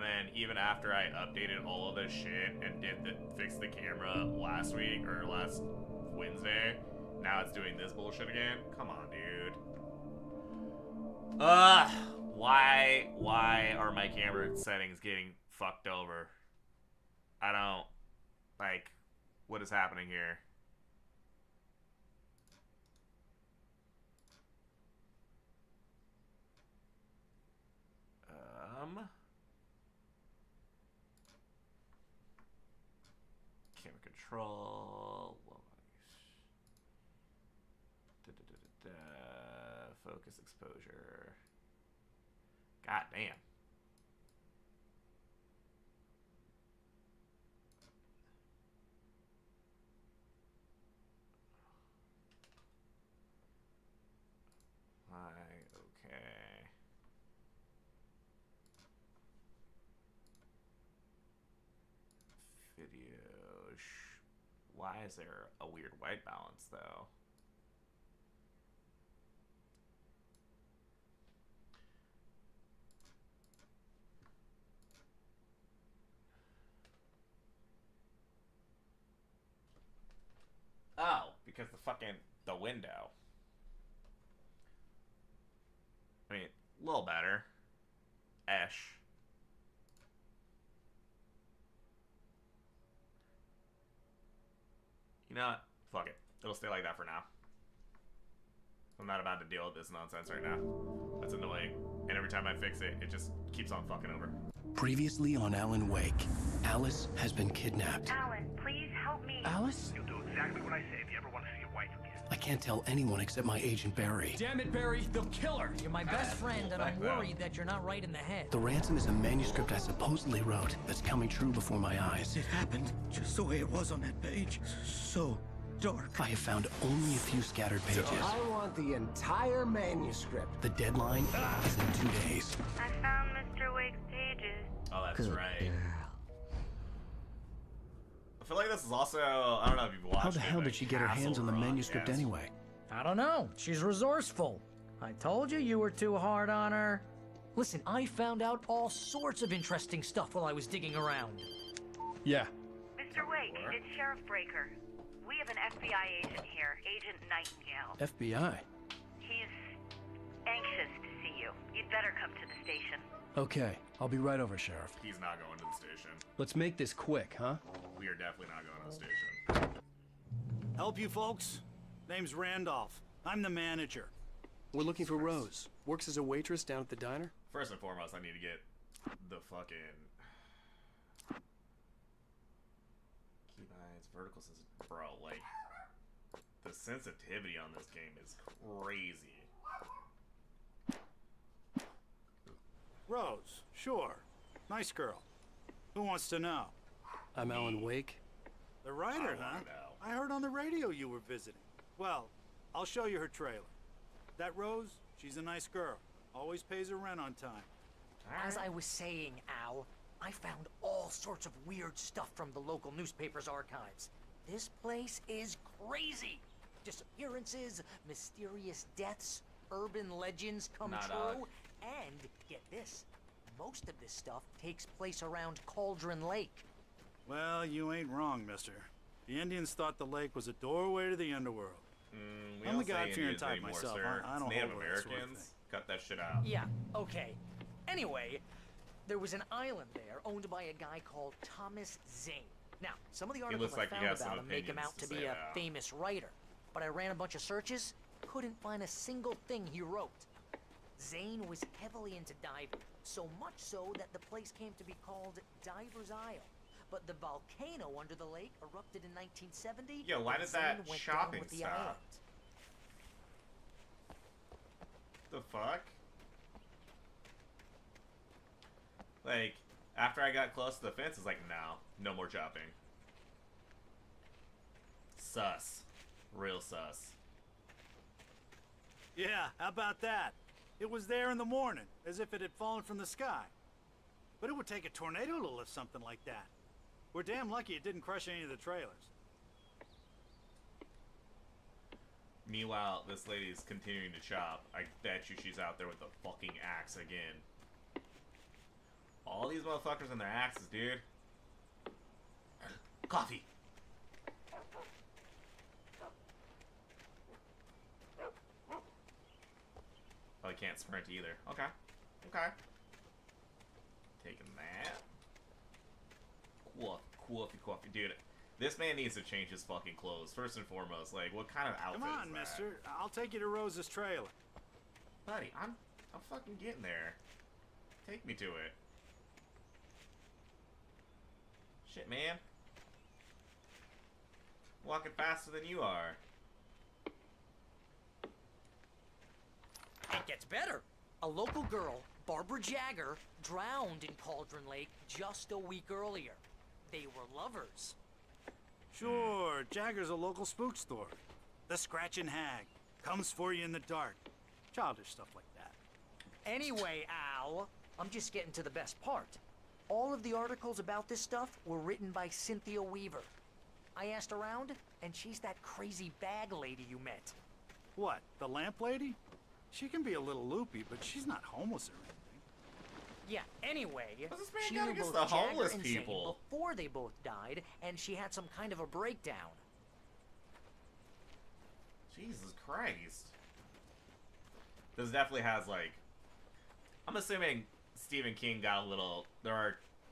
then even after I updated all of this shit and fix the camera last week or last Wednesday, now it's doing this bullshit again. Come on, dude. Why are my camera settings getting fucked over? I don't, like, what is happening here? Camera control. Focus exposure. God damn. Okay. Video. Why is there a weird white balance though? Oh, because the window. I mean, a little better. Esh. You know what? Fuck it. It'll stay like that for now. I'm not about to deal with this nonsense right now. That's annoying. And every time I fix it, it just keeps on fucking over. Previously on Alan Wake, Alice has been kidnapped. Alan, please help me. Alice? You'll do exactly what I say if you ever want to see your wife again. I can't tell anyone except my agent Barry. Damn it, Barry, they'll kill her. You're my best friend, and I'm worried that you're not right in the head. The ransom is a manuscript I supposedly wrote that's coming true before my eyes. It happened just the way it was on that page. So dark. I have found only a few scattered pages. I want the entire manuscript. The deadline is in 2 days. I found Mr. Wake's pages. Oh, that's right. I feel like this is also, I don't know if you've watched How the hell did she get her hands on the manuscript anyway? I don't know. She's resourceful. I told you you were too hard on her. Listen, I found out all sorts of interesting stuff while I was digging around. Yeah. Mr. Wake, it's Sheriff Breaker. We have an FBI agent here, Agent Nightingale. FBI? He's anxious to see you. You'd better come to the station. Okay, I'll be right over, Sheriff. He's not going to the station. Let's make this quick, huh? We are definitely not going to the station. Help you folks? Name's Randolph. I'm the manager. We're looking for Rose. Works as a waitress down at the diner. First and foremost, I need to get the fucking keybinds, vertical sensitivity. Bro, like, the sensitivity on this game is crazy. Rose, sure. Nice girl. Who wants to know? I'm Alan Wake. The writer, huh? I heard on the radio you were visiting. Well, I'll show you her trailer. That Rose, she's a nice girl. Always pays her rent on time. As I was saying, Al, I found all sorts of weird stuff from the local newspaper's archives. This place is crazy. Disappearances, mysterious deaths, urban legends come true, and get this, most of this stuff takes place around Cauldron Lake. Well, you ain't wrong, mister. The Indians thought the lake was a doorway to the underworld. I'm the God-fearing type myself. I don't Native hold with that sort of Americans. thing. Cut that shit out. Yeah, okay. Anyway, there was an island there owned by a guy called Thomas Zane. Now, some of the articles I found about him make him out to be a famous writer, but I ran a bunch of searches, couldn't find a single thing he wrote. Zane was heavily into diving, so much so that the place came to be called Diver's Isle. But the volcano under the lake erupted in 1970. Yo, why did that shopping stop? The fuck? Like, after I got close to the fence, it's like, no more chopping. Sus. Real sus. Yeah, how about that? It was there in the morning, as if it had fallen from the sky. But it would take a tornado to lift something like that. We're damn lucky it didn't crush any of the trailers. Meanwhile, this lady's continuing to chop. I bet you she's out there with the fucking axe again. All these these motherfuckers and their axes, dude. Coffee. Oh, he can't sprint either. Okay. Okay. Taking that. Coffee. Dude, this man needs to change his fucking clothes. First and foremost, like, what kind of outfit Come on, is that? mister. I'll take you to Rose's trailer. Buddy, I'm fucking getting there. Take me to it. Shit, man. Walking faster than you are. It gets better. A local girl, Barbara Jagger, drowned in Cauldron Lake just a week earlier. They were lovers. Sure, Jagger's a local spook store. The Scratchin' Hag. Comes for you in the dark. Childish stuff like that. Anyway, Al, I'm just getting to the best part. All of the articles about this stuff were written by Cynthia Weaver. I asked around, and she's that crazy bag lady you met. What, the lamp lady? She can be a little loopy, but she's not homeless or anything. Yeah, anyway, What's this man she got knew against both the Jagger homeless and Zane people? before they both died, and she had some kind of a breakdown. Jesus Christ. This definitely has, like... I'm assuming Stephen King got a little...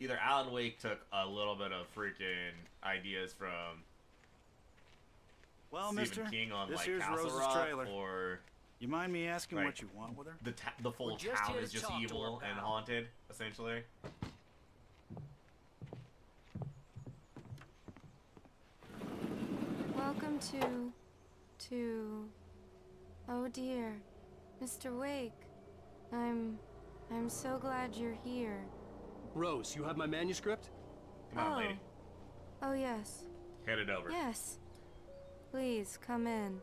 Either Alan Wake took a little bit of freaking ideas from Well, Stephen mister, King on, this like, here's Castle Rose's Rock, trailer. or... You mind me asking Right. what you want with her? The full We're just town here is to just talk to evil her, and pal. haunted, essentially. Welcome to... Oh dear, Mr. Wake. I'm so glad you're here. Rose, you have my manuscript? Come on, lady. Oh yes. Head it over. Yes. Please, come in.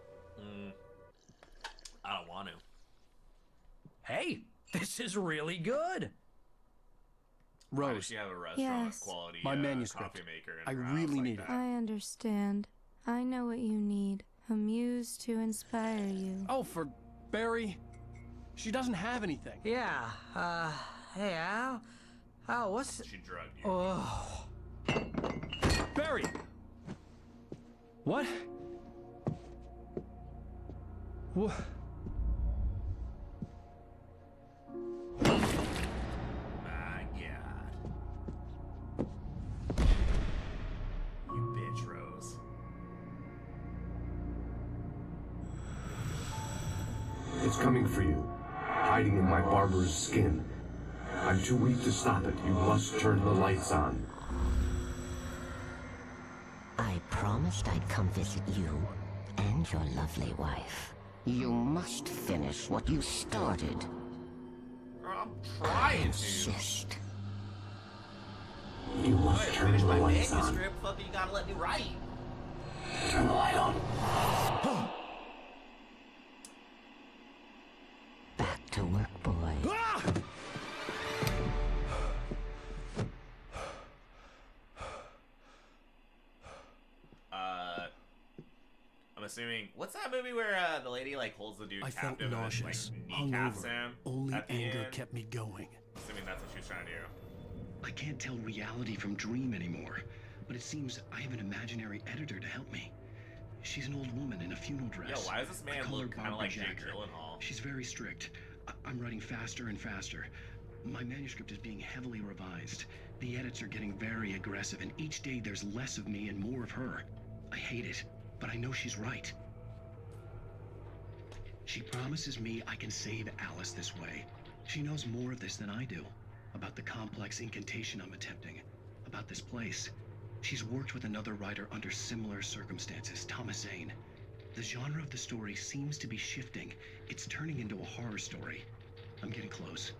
I don't want to. Hey, this is really good. Why does Rose, she have a restaurant Yes. quality my manuscript. coffee maker in I her house really like need that? it. I understand. I know what you need. A muse to inspire you. Oh, for Barry. She doesn't have anything. Yeah, hey, Al. Al, what's... She drugged you. Oh. Barry! What? What? My God. You bitch, Rose. It's coming for you, hiding in my barber's skin. I'm too weak to stop it. You must turn the lights on. I promised I'd come visit you and your lovely wife. You must finish what you started. I'm trying to. Insist. You must turn the lights on. Fucking you gotta let me write. Turn the light on. Back to work, boy. I'm assuming. What's that movie where the lady like holds the dude I felt captive nauseous, and like kneecaps hungover. him? Only at the anger end? kept me going. Assuming that's what she was trying to do. I can't tell reality from dream anymore, but it seems I have an imaginary editor to help me. She's an old woman in a funeral dress. Yo, why does this man I call her look kind of Barbara like Jake Jagger. Gyllenhaal? She's very strict. I'm writing faster and faster. My manuscript is being heavily revised. The edits are getting very aggressive, and each day there's less of me and more of her. I hate it, but I know she's right. She promises me I can save Alice this way. She knows more of this than I do. About the complex incantation I'm attempting. About this place. She's worked with another writer under similar circumstances, Thomas Zane. The genre of the story seems to be shifting. It's turning into a horror story. I'm getting close.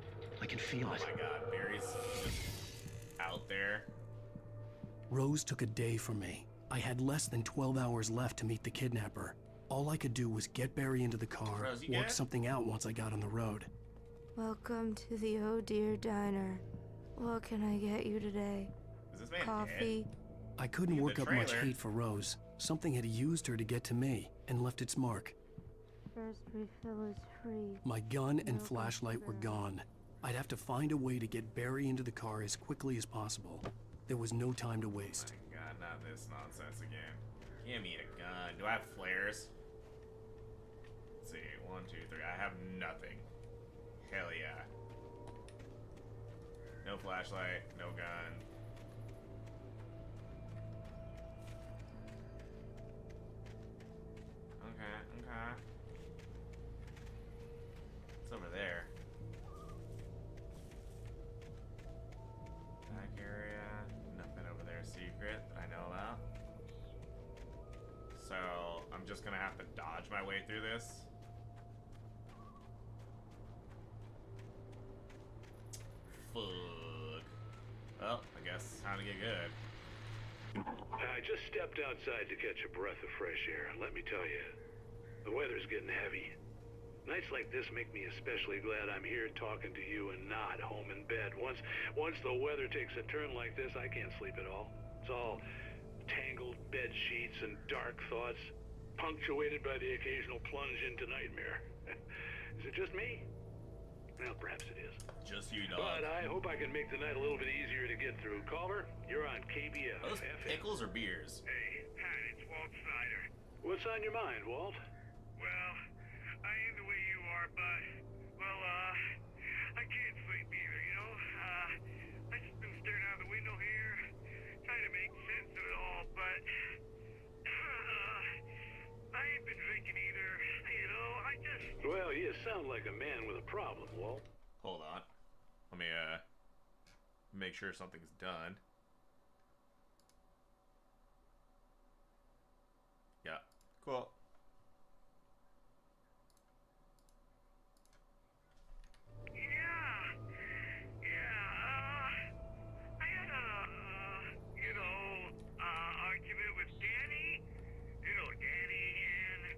I can feel it. Oh my God, Barry's just out there. Rose took a day from me. I had less than 12 hours left to meet the kidnapper. All I could do was get Barry into the car, Rose, you work good? something out once I got on the road. Welcome to the Oh Dear Diner. What can I get you today? Is this man Coffee? I couldn't Look work at up the much trailer. hate for Rose. Something had used her to get to me and left its mark. First refill is free. My gun and No flashlight were extra. gone. I'd have to find a way to get Barry into the car as quickly as possible. There was no time to waste. Oh my god, not this nonsense again. Give me a gun. Do I have flares? Let's see. 1, 2, 3. I have nothing. Hell yeah. No flashlight, no gun. Okay. It's over there. Back area. Nothing over there secret that I know about. So, I'm just gonna have to dodge my way through this. Fuck. Well, I guess it's time to get good. I just stepped outside to catch a breath of fresh air, and let me tell you, the weather's getting heavy. Nights like this make me especially glad I'm here talking to you and not home in bed. Once the weather takes a turn like this, I can't sleep at all. It's all tangled bed sheets and dark thoughts, punctuated by the occasional plunge into nightmare. Is it just me? Well, perhaps it is. Just you, dog. But I hope I can make the night a little bit easier to get through. Culver, you're on KBF. Are those pickles or beers? Hey, Pat, it's Walt Snyder. What's on your mind, Walt? Well, I ain't the way you are, but, well, I can't sleep either, you know? I just been staring out the window here, trying to make sense of it all, but, I ain't been drinking either, you know? I just... Well, you sound like a man with a problem, Walt. Hold on. Let me, make sure something's done. Yeah. Cool. I had a, argument with Danny. You know Danny, and,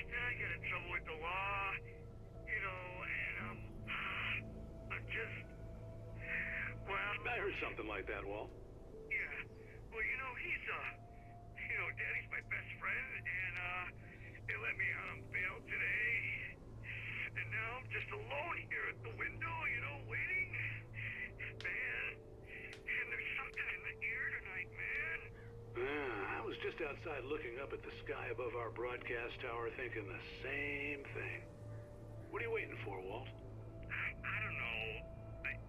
then I got in trouble with the law, you know, and, I'm just, well... I heard something like that, Walt. Yeah, well, you know, he's, Danny's my best friend, and, they let me out on bail today, and now I'm just alone here at the window, you know, waiting, man, and there's something in the air tonight, man. I was just outside looking up at the sky above our broadcast tower thinking the same thing. What are you waiting for, Walt? I don't know.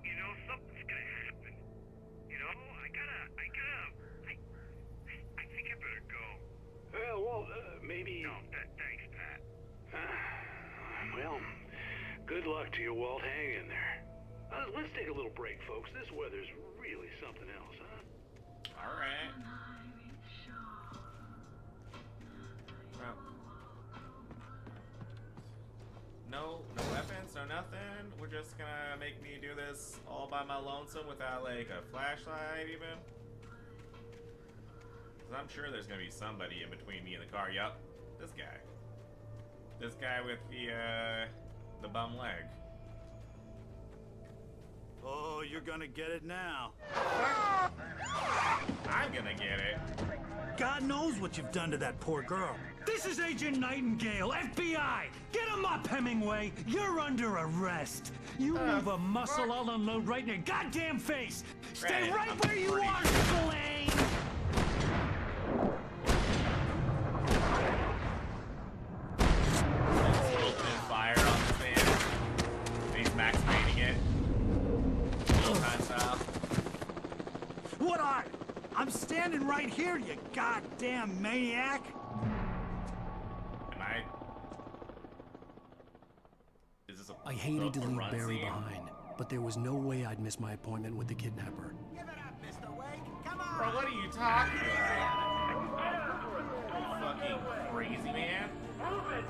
You know, something's gonna happen. You know, I think I better go. Well, Walt, maybe... No, thanks, Pat. Well, good luck to you, Walt. Hang in there. Let's take a little break, folks. This weather's really something else, huh? All right. Well, no weapons, no nothing. We're just gonna make me do this all by my lonesome without like a flashlight even. Cause I'm sure there's gonna be somebody in between me and the car. Yup, this guy. This guy with the bum leg. Oh, you're gonna get it now. I'm gonna get it. God knows what you've done to that poor girl. This is Agent Nightingale, FBI! Get him up, Hemingway! You're under arrest! You move a muscle, I'll unload right in your goddamn face! Stay right where you are, Spillane! Fire on this man. He's max painting it. Style. What are? I'm standing right here, you goddamn maniac! Am I? Is this a I hated to leave Barry scene? behind, but there was no way I'd miss my appointment with the kidnapper. Give it up, Mr. Wake. Come on. Bro, what are you talking about? You fucking crazy man. Move it!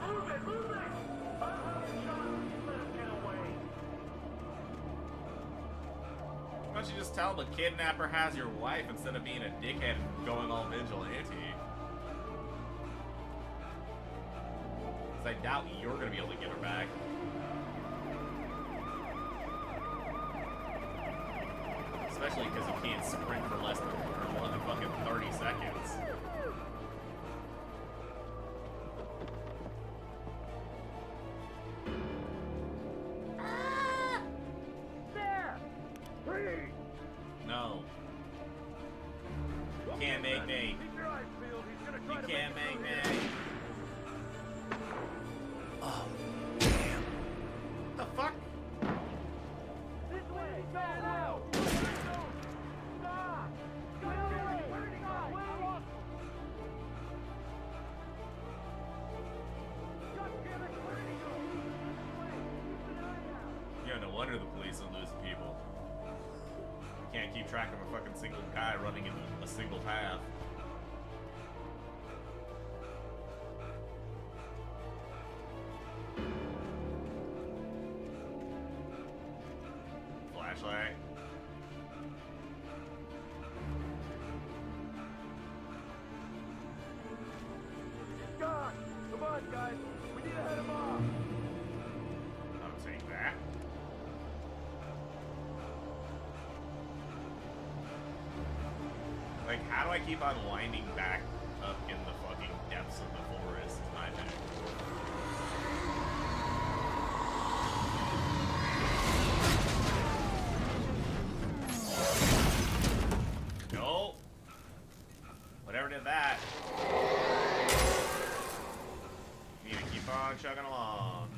Why don't you just tell the kidnapper has your wife instead of being a dickhead and going all vigilante? Because I doubt you're gonna be able to get her back. Especially because you can't sprint for less than more than fucking 30 seconds. can't make me. You can't make me. Oh, damn. What the fuck? This way! Go now! Stop! Yeah, no wonder the police are losing people. Can't keep track of a fucking single guy running in a single path. Flashlight. He's gone! Come on, guys! We need to head him off! I'll take that. Like, how do I keep on winding back up in the fucking depths of the forest? Is my thing. No. Whatever did that. Need to keep on chugging along.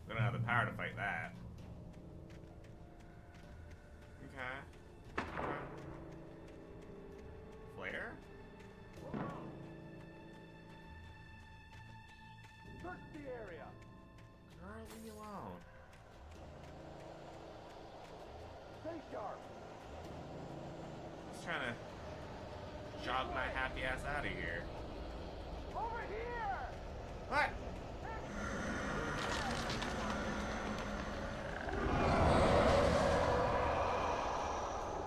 We don't have the power to fight that. Okay. Flare? Search the area! Girl, leave me alone. Stay sharp! Just trying to jog my happy ass out of here. Over here! What?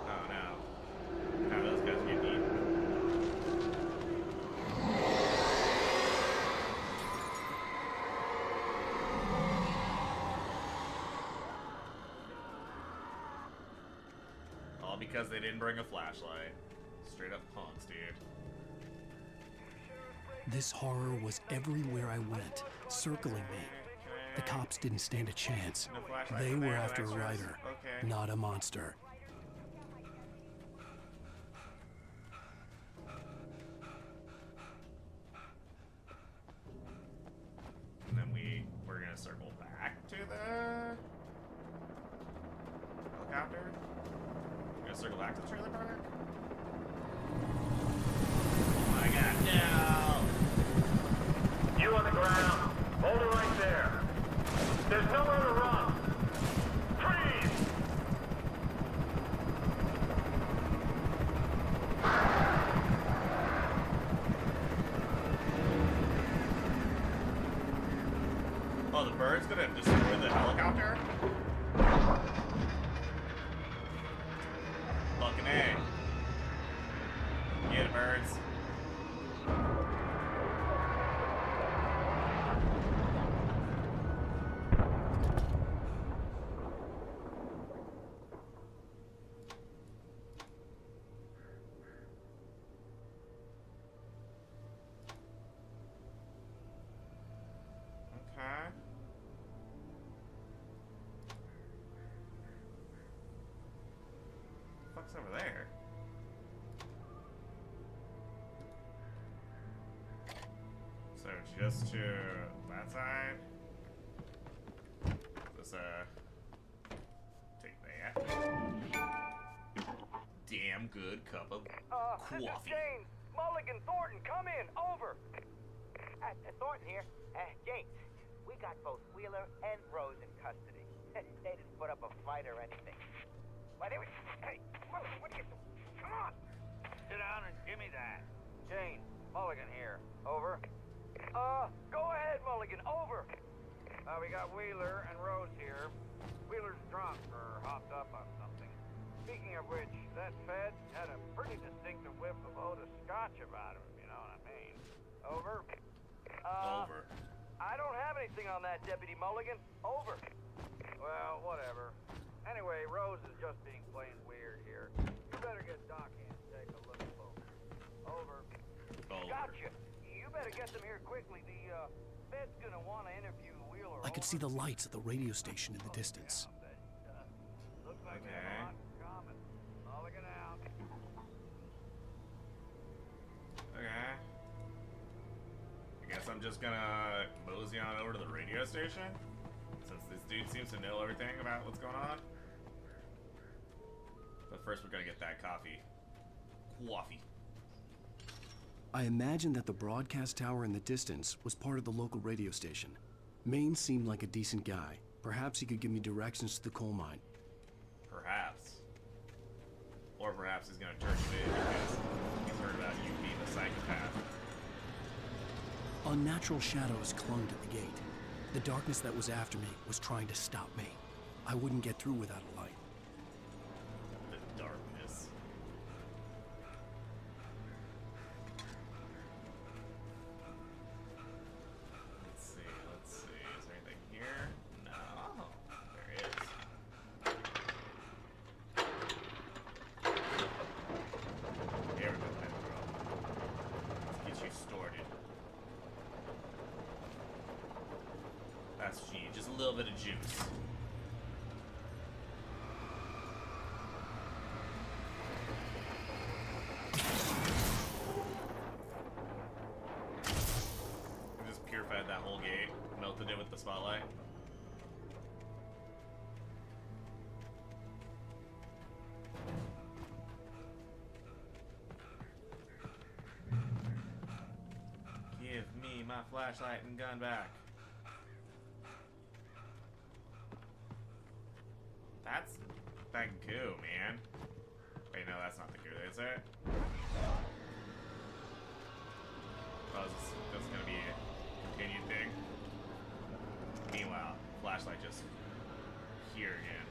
Oh no. How those guys get eaten. All because they didn't bring a flashlight. Straight up punks, dude. This horror was everywhere I went, circling me. The cops didn't stand a chance. They were after a Ryder, not a monster. And then we're gonna circle back to the helicopter. We're gonna circle back to the trailer park. Oh my god, no! You on the ground. Hold it right there. There's nowhere to run. Freeze! Oh, the bird's gonna destroy the helicopter? Fucking A. Get it, birds. Okay. What's over there? So just to that side. This take that. Damn good cup of coffee. James, Mulligan, Thornton, come in. Over. Thornton here. James, we got both Wheeler and Rose in custody. They didn't put up a fight or anything. Why, they were... Hey, Mulligan, what are you doing? Come on. Sit down and give me that. Jane, Mulligan here. Over. Go ahead, Mulligan. Over. We got Wheeler and Rose here. Wheeler's drunk or hopped up on something. Speaking of which, that Fed had a pretty distinctive whiff of Otis Scotch about him, if you know what I mean. Over. Over. I don't have anything on that, Deputy Mulligan. Over. Well, whatever. Anyway, Rose is just being plain weird here. You better get Doc in and take a look closer. Over. Gotcha. You better get them here quickly. The Fed's gonna want to interview Wheeler. I could see the lights at the radio station in the distance. Looks like they have a just gonna mosey on over to the radio station, since this dude seems to know everything about what's going on. But first we're gonna get that coffee. Coffee. I imagined that the broadcast tower in the distance was part of the local radio station. Maine seemed like a decent guy. Perhaps he could give me directions to the coal mine. Perhaps. Or perhaps he's gonna turn you in because he's heard about you being a psychopath. Unnatural shadows clung to the gate. The darkness that was after me was trying to stop me. I wouldn't get through without a light. The darkness. Let's see. Is there anything here? No. There is. Here we go, Pedro. Let's get you started. That's what you need, just a little bit of juice. We just purified that whole gate, melted it with the spotlight. Give me my flashlight and gun back. That's that goo, man. Wait, no, that's not the goo, is it? Oh, is this gonna be a continued thing? Meanwhile, flashlight just here again.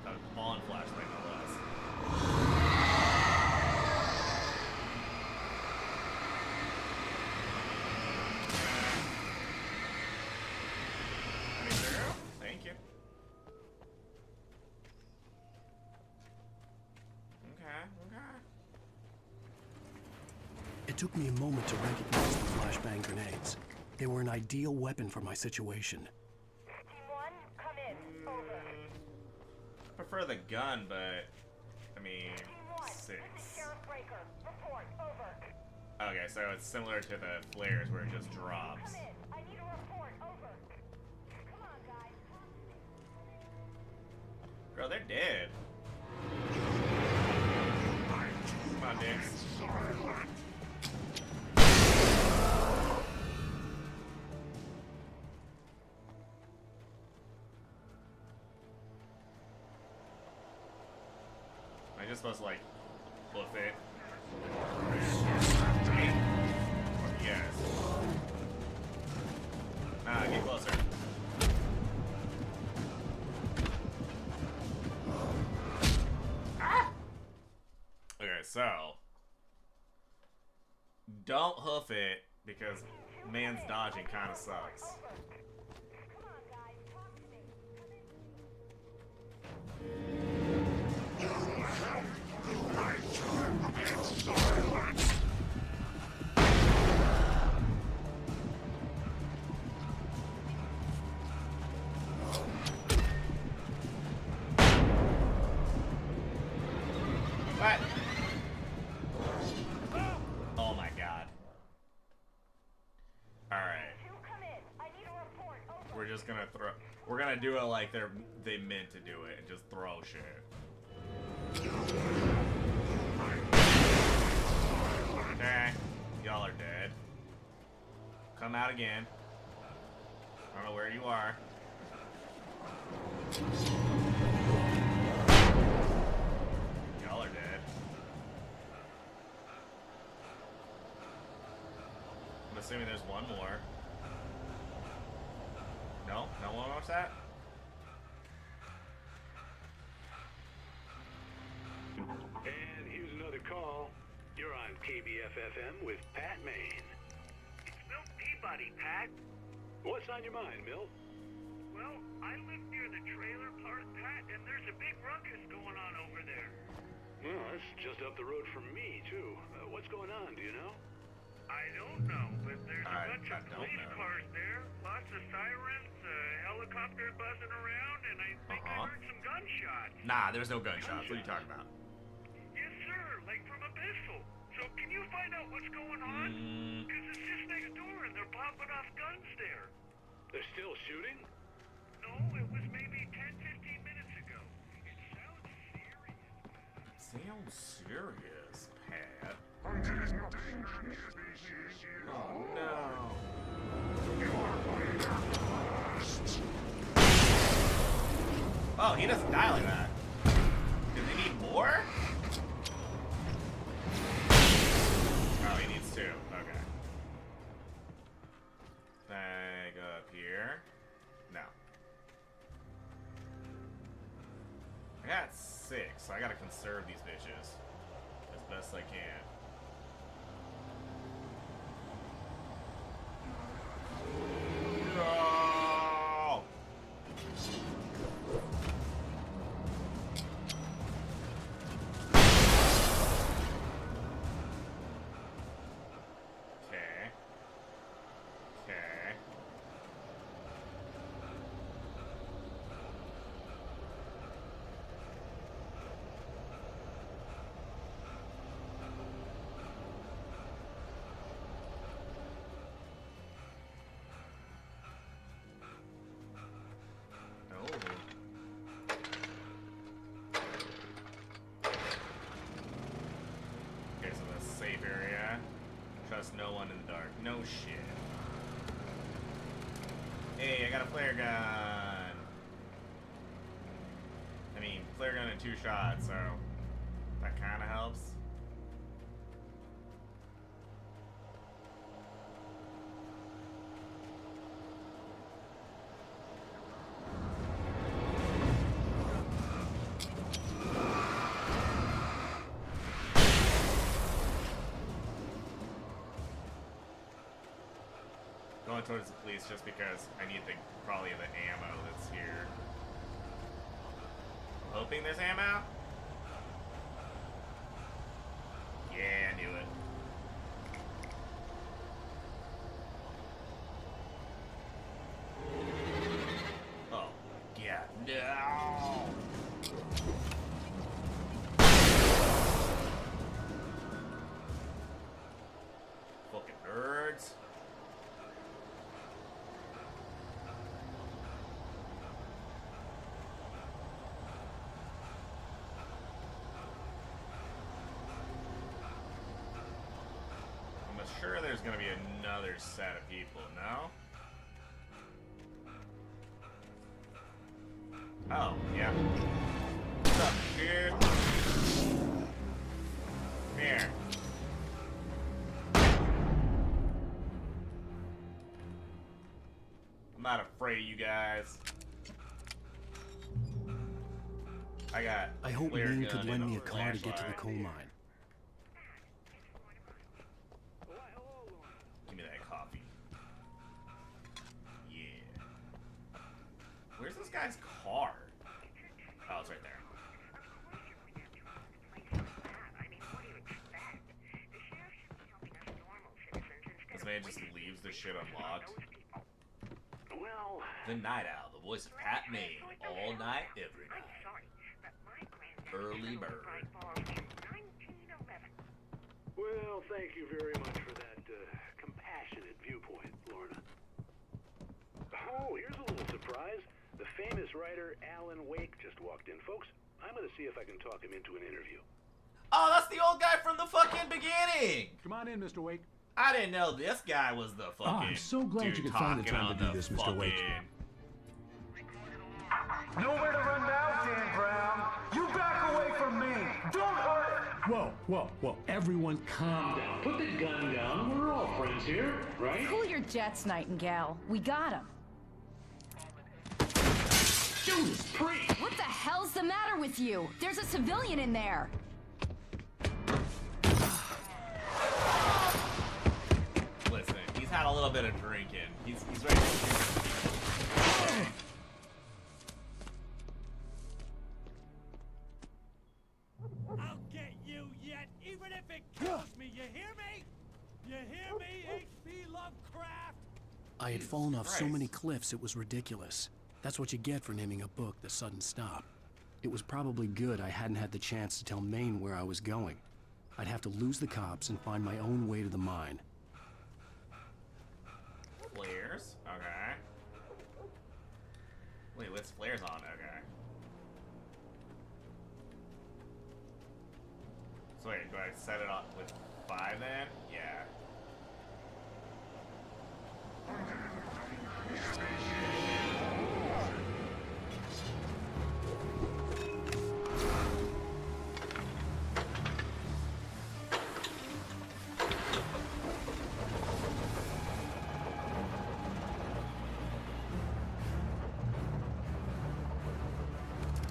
A on flashlight, no less. Thank you. Okay. It took me a moment to recognize the flashbang grenades. They were an ideal weapon for my situation. Team 1, come in. Over. I prefer the gun, but I mean, Team 1, 6. this is Sheriff Breaker. Report. Over. Okay, so it's similar to the flares where it just drops. Come in. I need a report. Over. Come on, guys. Bro, they're dead. Come on, Dix. Am I just supposed to, like, hoof it? Yes. Nah, get closer. Okay, so don't hoof it because man's dodging kind of sucks. What? Oh my god. Alright. We're just gonna throw. We're gonna do it like they meant to do it and just throw shit. Okay. Y'all are dead. Come out again. I don't know where you are. Y'all are dead. I'm assuming there's one more. No? No one wants that? And here's another call. You're on KBF-FM with Pat Maine. It's Milt Peabody, Pat. What's on your mind, Milt? Well, I live near the trailer park, Pat, and there's a big ruckus going on over there. Well, that's just up the road from me, too. What's going on, do you know? I don't know, but there's a bunch of police cars there, lots of sirens, a helicopter buzzing around, and I think I heard some gunshots. Nah, there's no gunshots. What are you talking about? Yes, sir, like from a pistol. So So can you find out what's going on? Because it's just next door and they're popping off guns there. They're still shooting? No, it was maybe 10-15 minutes ago. It sounds serious. Sounds serious, Pat. Until it's not dangerous species. Oh no. Oh, he doesn't die like that. Does he need more? Oh, he needs 2. Okay. Can I go up here? No. I got 6, so I gotta conserve these bitches as best I can. No! Okay. Okay. Okay, so the safe area. Trust no one in the dark. No shit. Hey, I got a flare gun. I mean, flare gun in 2 shots, so that kind of helps. Going towards the police just because I need probably the ammo that's here. I'm hoping there's ammo. Yeah, I knew it. Oh, yeah, no. Fucking nerds. Sure, there's gonna be another set of people, no? Oh, yeah. What's up, dude? Come here. I'm not afraid of you guys. I hope Ming could lend me a car to get to the coal mine. Give me that coffee. Yeah. Where's this guy's car? Oh, it's right there. This man just leaves the shit unlocked. Well, the Night Owl, the voice of Pat Maine, all night, every night. Early bird. Well, thank you very much for that compassionate viewpoint, Lorna. Oh, here's a little surprise. The famous writer Alan Wake just walked in. Folks, I'm going to see if I can talk him into an interview. Oh, that's the old guy from the fucking beginning! Come on in, Mr. Wake. I didn't know this guy was the fucking I'm so glad dude you could find the time to do this, Mr. Wake. Nowhere to run now, Dan Brown. You back away from me. Don't hurt it. Whoa. Everyone calm down. Put the gun down. We're all friends here, right? Cool your jets, Nightingale. We got him. Judas Priest! What the hell's the matter with you? There's a civilian in there. Listen, he's had a little bit of drinking. He's ready to drink. I'll get you yet, even if it kills me. You hear me? You hear me, H.P. Lovecraft? I had fallen off so many cliffs it was ridiculous. That's what you get for naming a book The Sudden Stop. It was probably good I hadn't had the chance to tell Maine where I was going. I'd have to lose the cops and find my own way to the mine. Flares? Okay. Wait, what's flares on? Okay. So wait, do I set it up with 5 then? Yeah.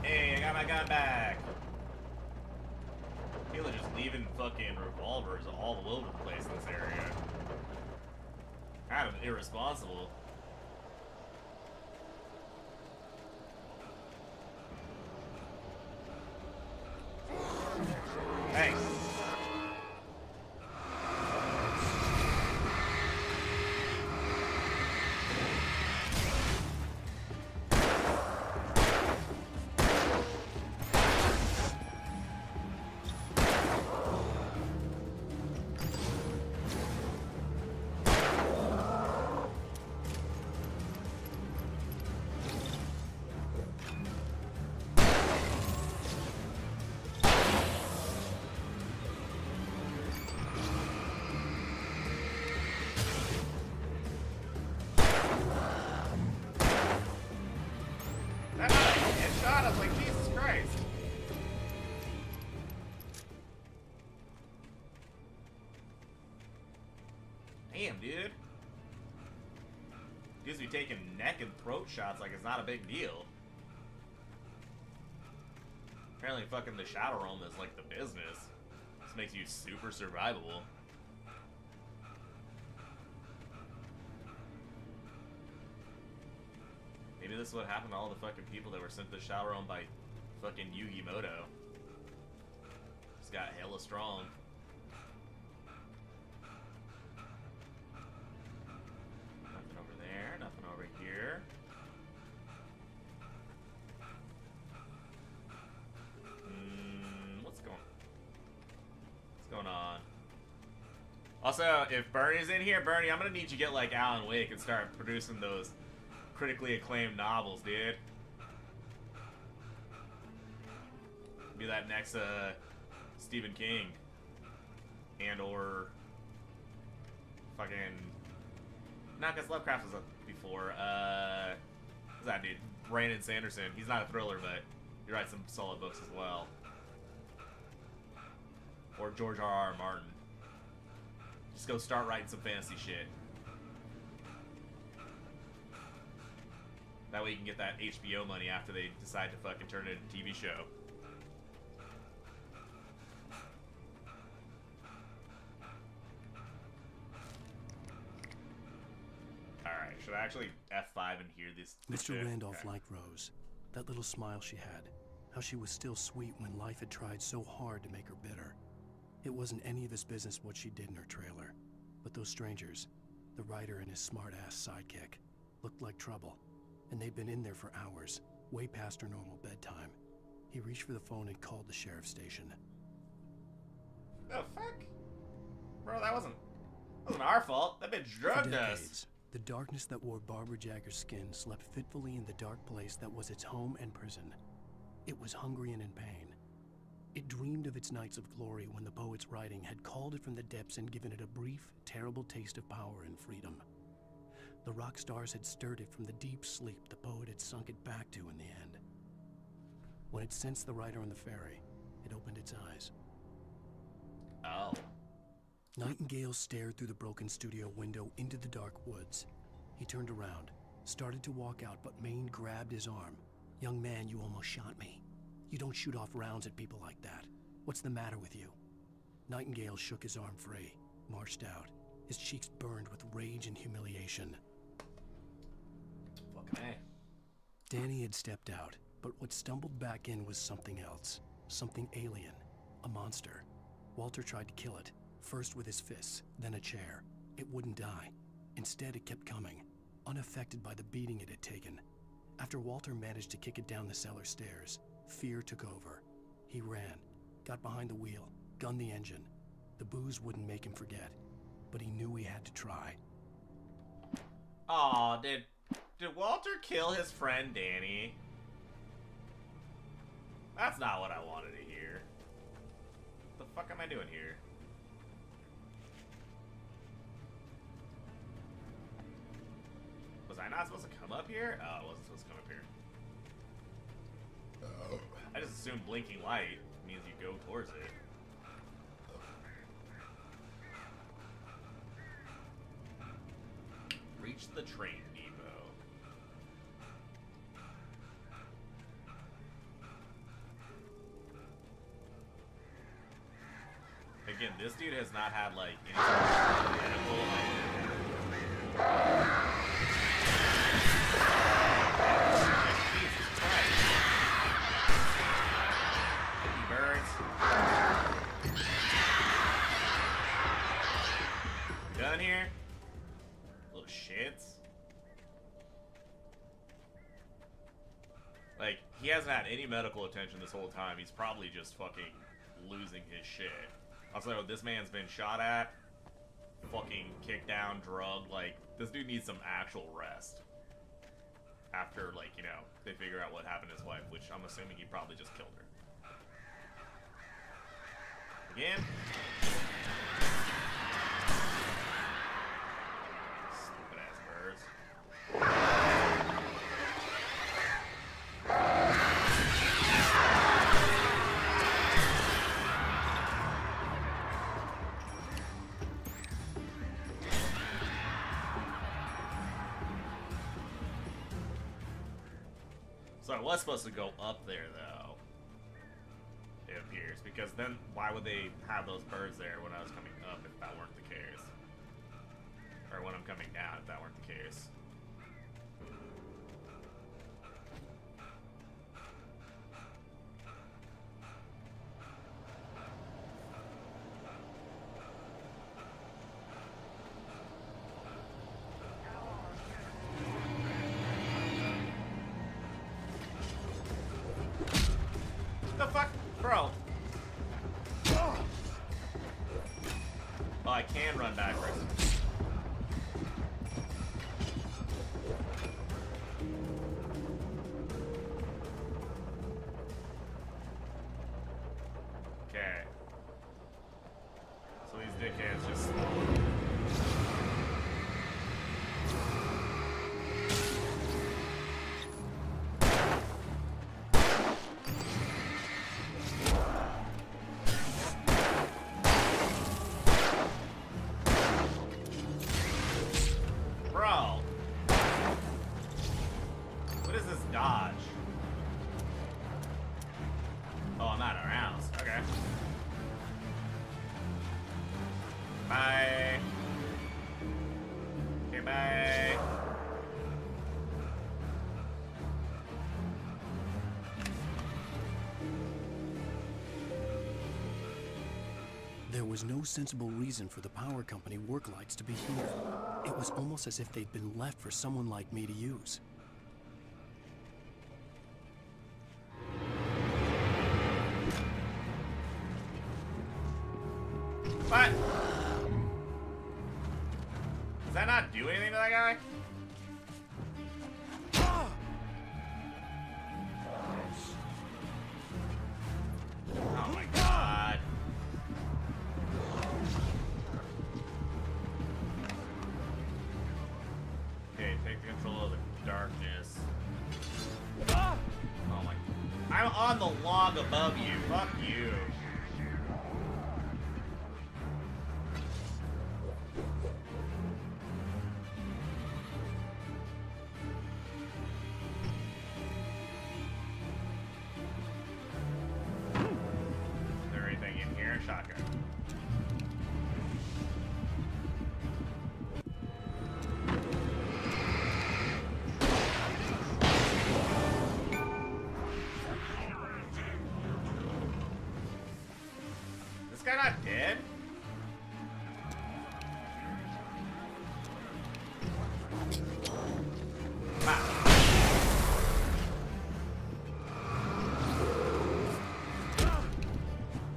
Hey, I got my gun back. People are just leaving fucking revolvers all over the place in this area. Kind of irresponsible. Hey. Headshot? I was like, Jesus Christ. Damn, dude. Dudes be taking neck and throat shots like it's not a big deal. Apparently fucking the Shadow Realm is like the business. This makes you super survivable. Maybe this is what happened to all the fucking people that were sent to the Shadow Realm by fucking Yugi Moto. Just got hella strong. Nothing over there, nothing over here. What's going on? Also, if Bernie's in here, Bernie, I'm gonna need you to get like Alan Wake and start producing those critically acclaimed novels, dude. Be that next Stephen King and or fucking not because Lovecraft was up before. What's that dude? Brandon Sanderson. He's not a thriller, but he writes some solid books as well. Or George R.R. Martin. Just go start writing some fantasy shit. That way you can get that HBO money after they decide to fucking turn it into a TV show. Alright, should I actually F5 and hear this? Mr. Randolph liked Rose. That little smile she had. How she was still sweet when life had tried so hard to make her bitter. It wasn't any of his business what she did in her trailer. But those strangers, the writer and his smart-ass sidekick, looked like trouble. And they'd been in there for hours, way past her normal bedtime. He reached for the phone and called the sheriff's station. The fuck? Bro, that wasn't our fault. That bitch drugged us. The darkness that wore Barbara Jagger's skin slept fitfully in the dark place that was its home and prison. It was hungry and in pain. It dreamed of its nights of glory when the poet's writing had called it from the depths and given it a brief, terrible taste of power and freedom. The rock stars had stirred it from the deep sleep the poet had sunk it back to in the end. When it sensed the writer on the ferry, it opened its eyes. Oh. Nightingale stared through the broken studio window into the dark woods. He turned around, started to walk out, but Maine grabbed his arm. "Young man, you almost shot me. You don't shoot off rounds at people like that. What's the matter with you?" Nightingale shook his arm free, marched out. His cheeks burned with rage and humiliation. Fucking A. Danny had stepped out, but what stumbled back in was something else. Something alien. A monster. Walter tried to kill it, first with his fists, then a chair. It wouldn't die. Instead, it kept coming, unaffected by the beating it had taken. After Walter managed to kick it down the cellar stairs, fear took over. He ran, got behind the wheel, gunned the engine, The booze wouldn't make him forget, but he knew he had to try. Aw, did Walter kill his friend Danny? That's not what I wanted to hear. What the fuck am I doing here? Was I not supposed to come up here? Oh, I wasn't supposed to come up here. I just assumed blinking light means you go towards it. Reach the train depot. Again, this dude has not had like any sort of medical. Jesus Christ. He burns. Done here? Little shits. Like, he hasn't had any medical attention this whole time. He's probably just fucking losing his shit. Also, this man's been shot at, fucking kicked down, drugged. Like, this dude needs some actual rest. After, like, you know, they figure out what happened to his wife, which I'm assuming he probably just killed her. Again? Stupid ass birds. So I was supposed to go up there, though. It appears. Because then, why would they have those birds there when I was coming up if that weren't the case? Or when I'm coming down if that weren't the case? The fuck? Bro. Oh, I can run backwards. Okay. So these dickheads just... Bro. What is this dodge? Oh, I'm out of rounds. Okay. Bye. Okay, bye. There was no sensible reason for the power company work lights to be here. It was almost as if they'd been left for someone like me to use. What? Does that not do anything to that guy? Oh my god. Okay, take control of the darkness. Oh my. I'm on the log above you. Fuck you. Is there anything in here? Shotgun. This guy not dead? Wow.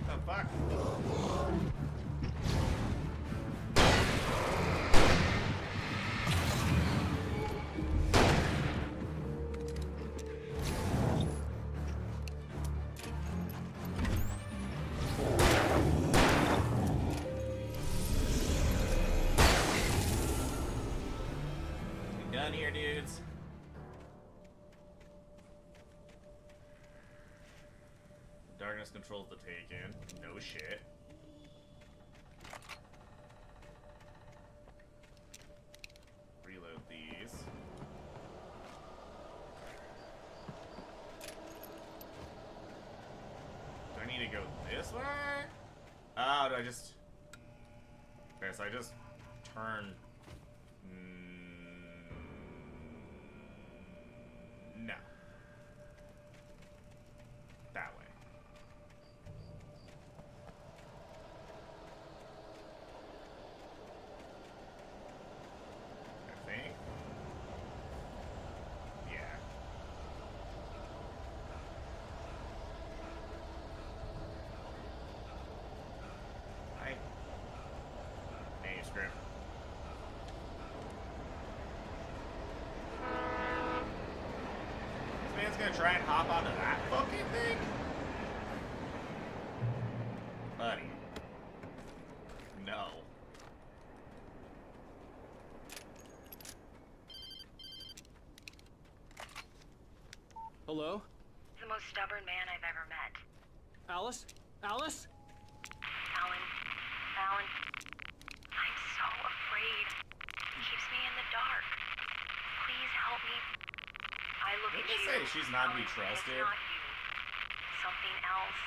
The fuck? done here, dudes. Darkness controls the Taken. No shit. Reload these. Do I need to go this way? Oh, do I just... Okay, so I just turn... No. That way. I think. Yeah. Hi. Manuscript. This man's gonna try and hop onto that fucking thing? Buddy. No. Hello? The most stubborn man I've ever met. Alice? Alice? Alan, I'm so afraid. He keeps me in the dark. Please help me. I look at you. Didn't they say she's not to be trusted? It's not you. Something else.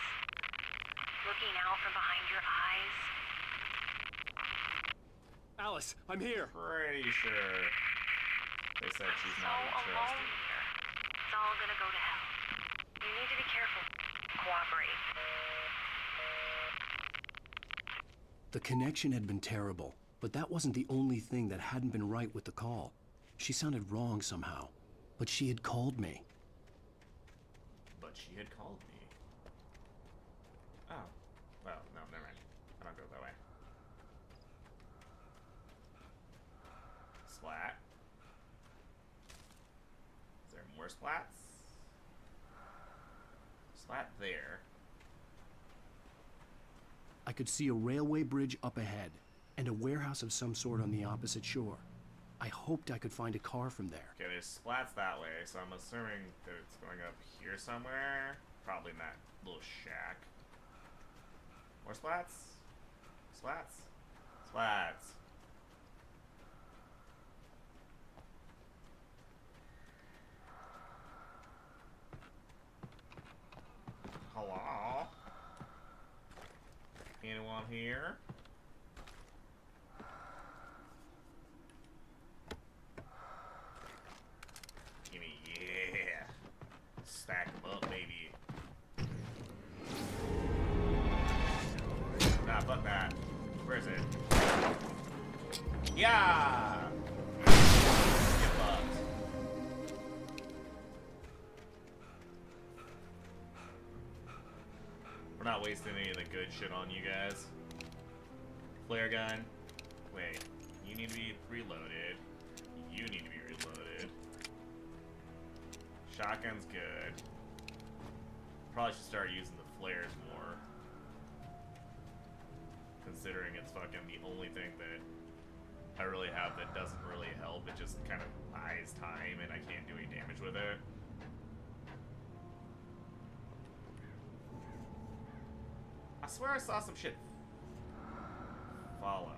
Looking out from behind your eyes. Alice, I'm here. Pretty sure they said she's not to be alone trusted. here. It's all gonna go to hell. You need to be careful. Cooperate. The connection had been terrible, but that wasn't the only thing that hadn't been right with the call. She sounded wrong somehow, but she had called me. But she had called me. Oh. Well, no, never mind. I don't go that way. Splat. Is there more splats? Splat there. I could see a railway bridge up ahead, and a warehouse of some sort on the opposite shore. I hoped I could find a car from there. Okay, there's splats that way, so I'm assuming that it's going up here somewhere. Probably in that little shack. More splats? Splats? Splats. Hello? Anyone here? Gimme, yeah. Stack them up, baby. Nah, fuck that. Where is it? Yeah! Get fucked. We're not wasting any of the good shit on you guys. Flare gun. Wait, you need to be reloaded. You need to be reloaded. Shotgun's good. Probably should start using the flares more. Considering it's fucking the only thing that I really have that doesn't really help. It just kind of buys time and I can't do any damage with it. I swear I saw some shit follow.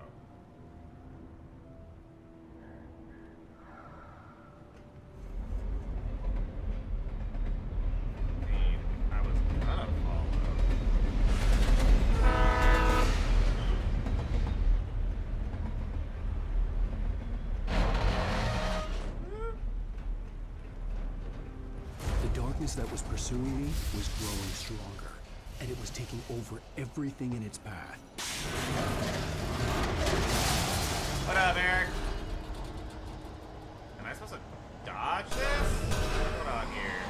I mean, I was gonna follow. The darkness that was pursuing me was growing stronger, and it was taking over everything in its path. What up, Eric? Am I supposed to dodge this? What's going on here?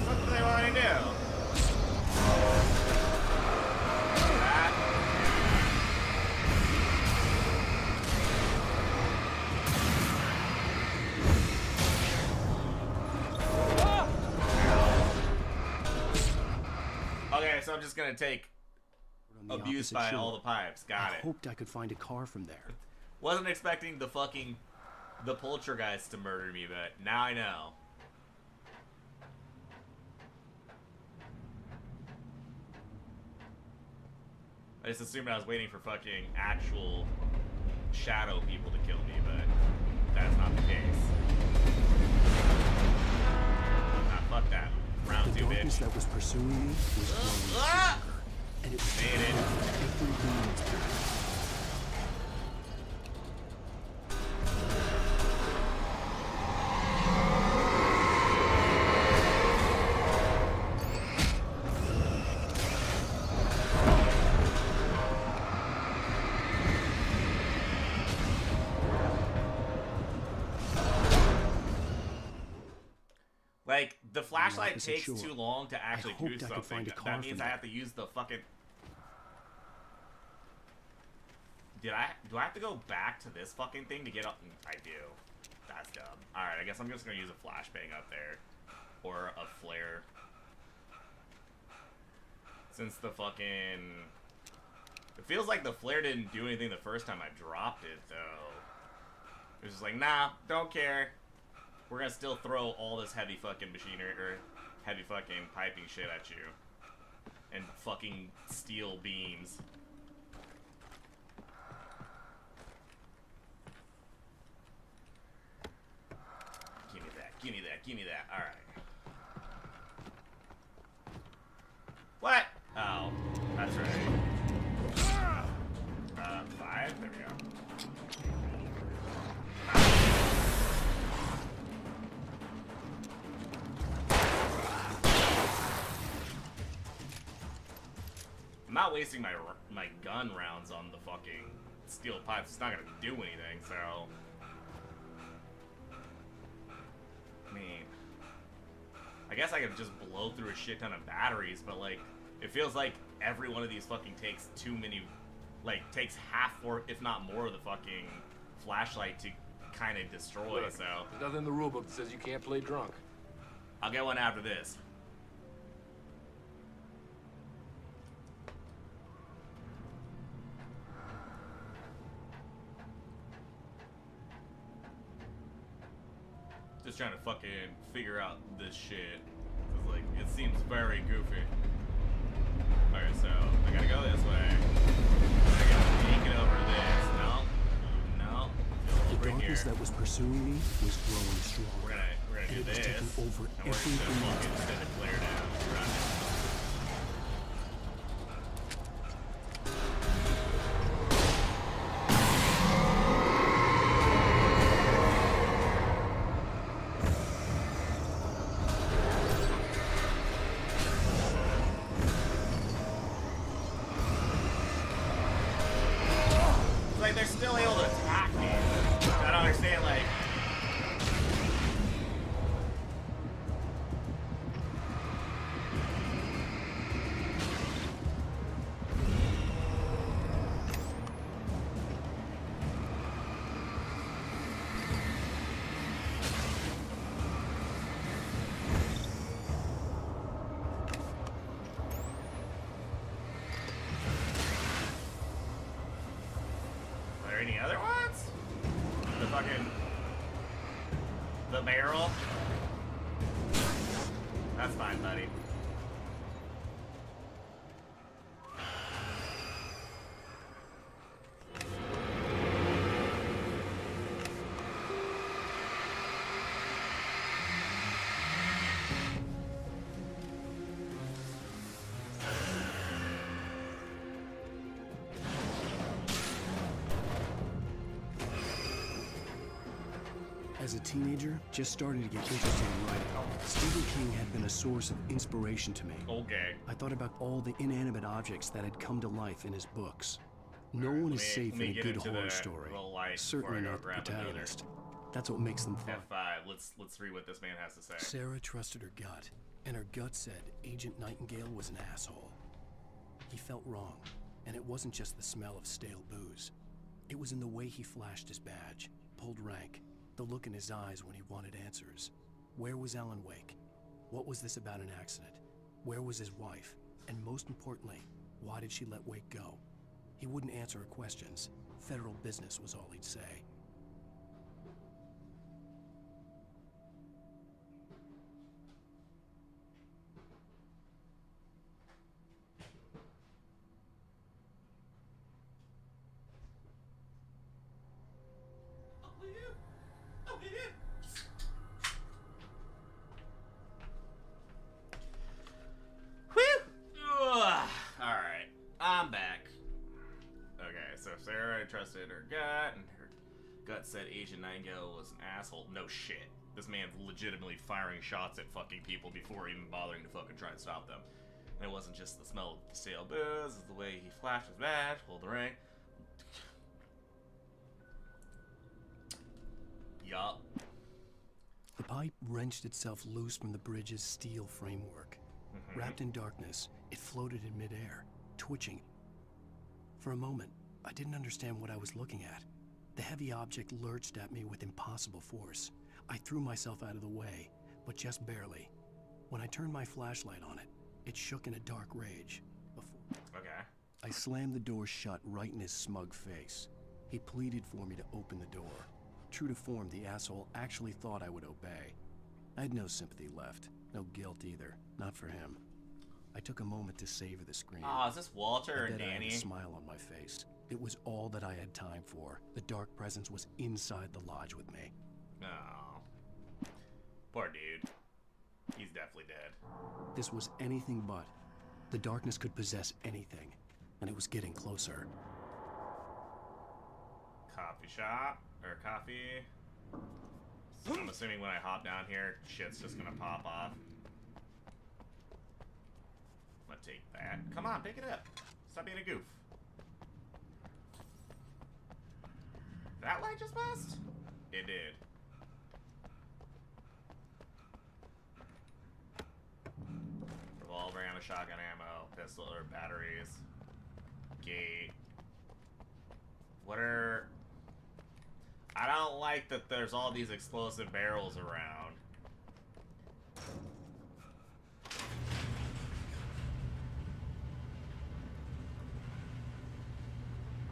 What do they want to do? That? Okay, so I'm just gonna take on the abused opposite by shore. all the pipes. Got I it. hoped I could find a car from there. Wasn't expecting the poltergeist to murder me, but now I know. I just assumed I was waiting for fucking actual shadow people to kill me, but that's not the case. Ah, fuck that. Round The two, darkness bitch. that was pursuing me was growing stronger, and it was Made taking it. over every being in its path. Like, the flashlight opposite takes shore. too long to actually do hoped I could something. find a car That means from I have to use the fucking... Do I have to go back to this fucking thing to get up? I do. That's dumb. Alright, I guess I'm just gonna use a flashbang up there. Or a flare. Since the fucking... It feels like the flare didn't do anything the first time I dropped it, though. It was just like, nah, don't care. We're gonna still throw all this heavy fucking machinery, or heavy fucking piping shit at you. And fucking steel beams. Give me that, give me that, give me that. Alright. What? Oh, that's right. 5? There we go. I'm not wasting my gun rounds on the fucking steel pipes. It's not gonna do anything, so... I mean... I guess I could just blow through a shit ton of batteries, but like... It feels like every one of these fucking takes too many... Like, takes half or, if not more, of the fucking flashlight to kind of destroy, Look, so... there's nothing in the rulebook that says you can't play drunk. I'll get one after this. Just trying to fucking figure out this shit. Cause like, it seems very goofy. Alright, so, I gotta go this way. I gotta make it over this. No. No. The Over darkness here. that was pursuing me was growing stronger. We're gonna and do it was this. taking over And we're just everything. gonna fucking send a flare down. Run it. Like, they're still able to attack me. I don't understand, like... Are there any other ones? The fucking... The barrel? That's fine, buddy. As a teenager, just starting to get interested in writing, Stephen King had been a source of inspiration to me. Okay. I thought about all the inanimate objects that had come to life in his books. No one is safe in a good horror story. Certainly not the protagonist. That's what makes them fun. F5. Let's read what this man has to say. Sarah trusted her gut, and her gut said Agent Nightingale was an asshole. He felt wrong, and it wasn't just the smell of stale booze. It was in the way he flashed his badge, pulled rank, the look in his eyes when he wanted answers. Where was Alan Wake? What was this about an accident? Where was his wife? And most importantly, Why did she let Wake go? He wouldn't answer her questions. Federal business was all he'd say. Alright, I'm back. Okay, so Sarah trusted her gut, and her gut said Agent Nightingale was an asshole. No shit. This man's legitimately firing shots at fucking people before even bothering to fucking try and stop them. And it wasn't just the smell of the stale booze, it's the way he flashed his badge, pulled the ring. Yup. The pipe wrenched itself loose from the bridge's steel framework. Wrapped in darkness, it floated in midair, twitching. For a moment, I didn't understand what I was looking at. The heavy object lurched at me with impossible force. I threw myself out of the way, but just barely. When I turned my flashlight on it, it shook in a dark rage. Okay. I slammed the door shut right in his smug face. He pleaded for me to open the door. True to form, the asshole actually thought I would obey. I had no sympathy left, no guilt either, not for him. I took a moment to savor the scream. Oh, is this Walter and Danny? I had a smile on my face. It was all that I had time for. The dark presence was inside the lodge with me. Oh. Poor dude. He's definitely dead. This was anything but. The darkness could possess anything, and it was getting closer. Coffee shop, or coffee. So I'm assuming when I hop down here, shit's just gonna pop off. I'm gonna take that. Come on, pick it up. Stop being a goof. That light just passed? It did. Revolver ammo, shotgun ammo, pistol or batteries. Gate. What are... I don't like that there's all these explosive barrels around.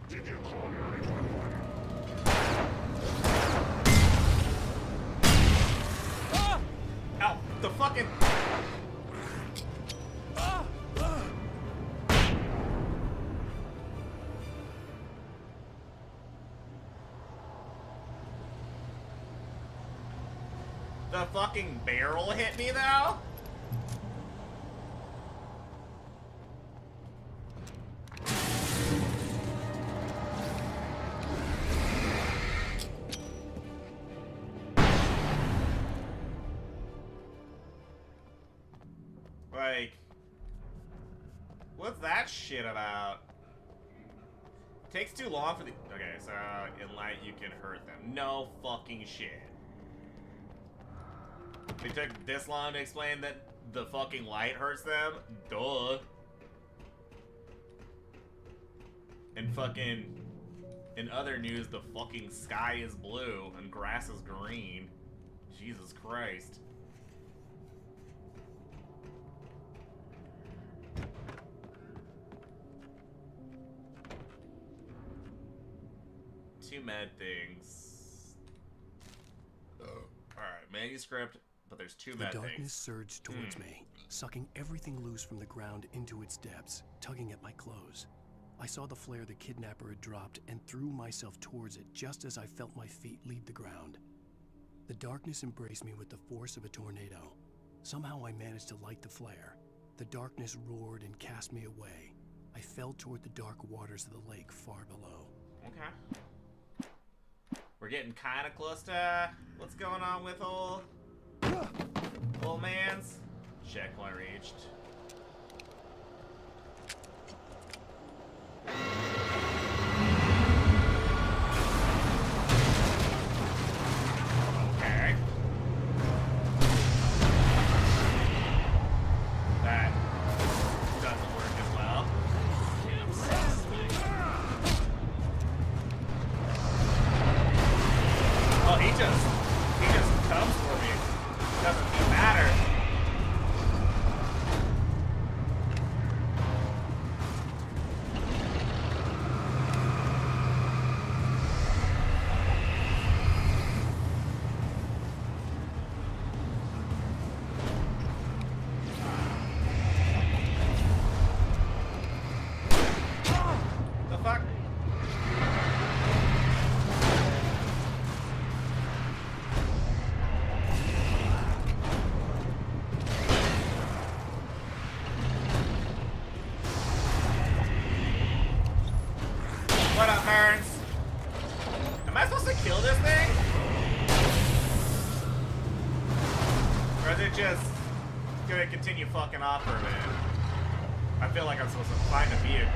Did you call 911? Ah! Ow! The fucking... The fucking barrel hit me, though? Like, what's that shit about? Takes too long for the... Okay, so in light you can hurt them. No fucking shit. They took this long to explain that the fucking light hurts them? Duh. And fucking... In other news, the fucking sky is blue and grass is green. Jesus Christ. Two med things. Alright, manuscript, but there's two med things. The darkness surged towards me, sucking everything loose from the ground into its depths, tugging at my clothes. I saw the flare the kidnapper had dropped and threw myself towards it just as I felt my feet leave the ground. The darkness embraced me with the force of a tornado. Somehow I managed to light the flare. The darkness roared and cast me away. I fell toward the dark waters of the lake far below. Okay. We're getting kind of close to what's going on with old man's. Checkpoint reached. Okay. That doesn't work as well. Oh, he just comes for me. Doesn't matter. is it just gonna continue fucking off for a minute? I feel like I'm supposed to find a vehicle.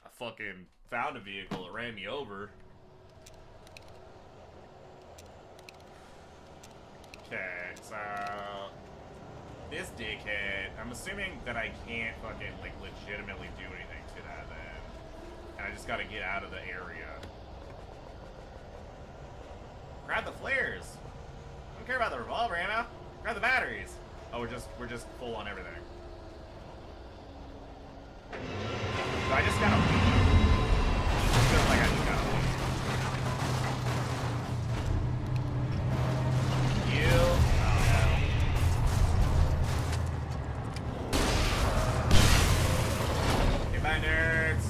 I fucking found a vehicle. It ran me over. Okay, so this dickhead, I'm assuming that I can't fucking like legitimately do anything to that then. And I just gotta get out of the area. Grab the flares. I don't care about the revolver ammo. Grab the batteries. Oh, we're just full on everything. So I just gotta leave. It feels like I just gotta leave. You. Oh no. Goodbye, nerds.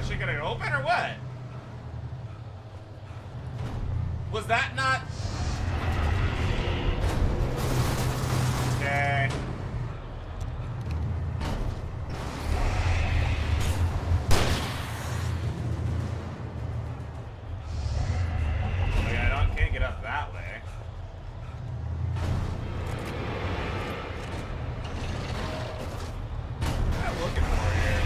Is she gonna open or what? Was that not? Okay. Okay, I can't get up that way. What am I looking for here?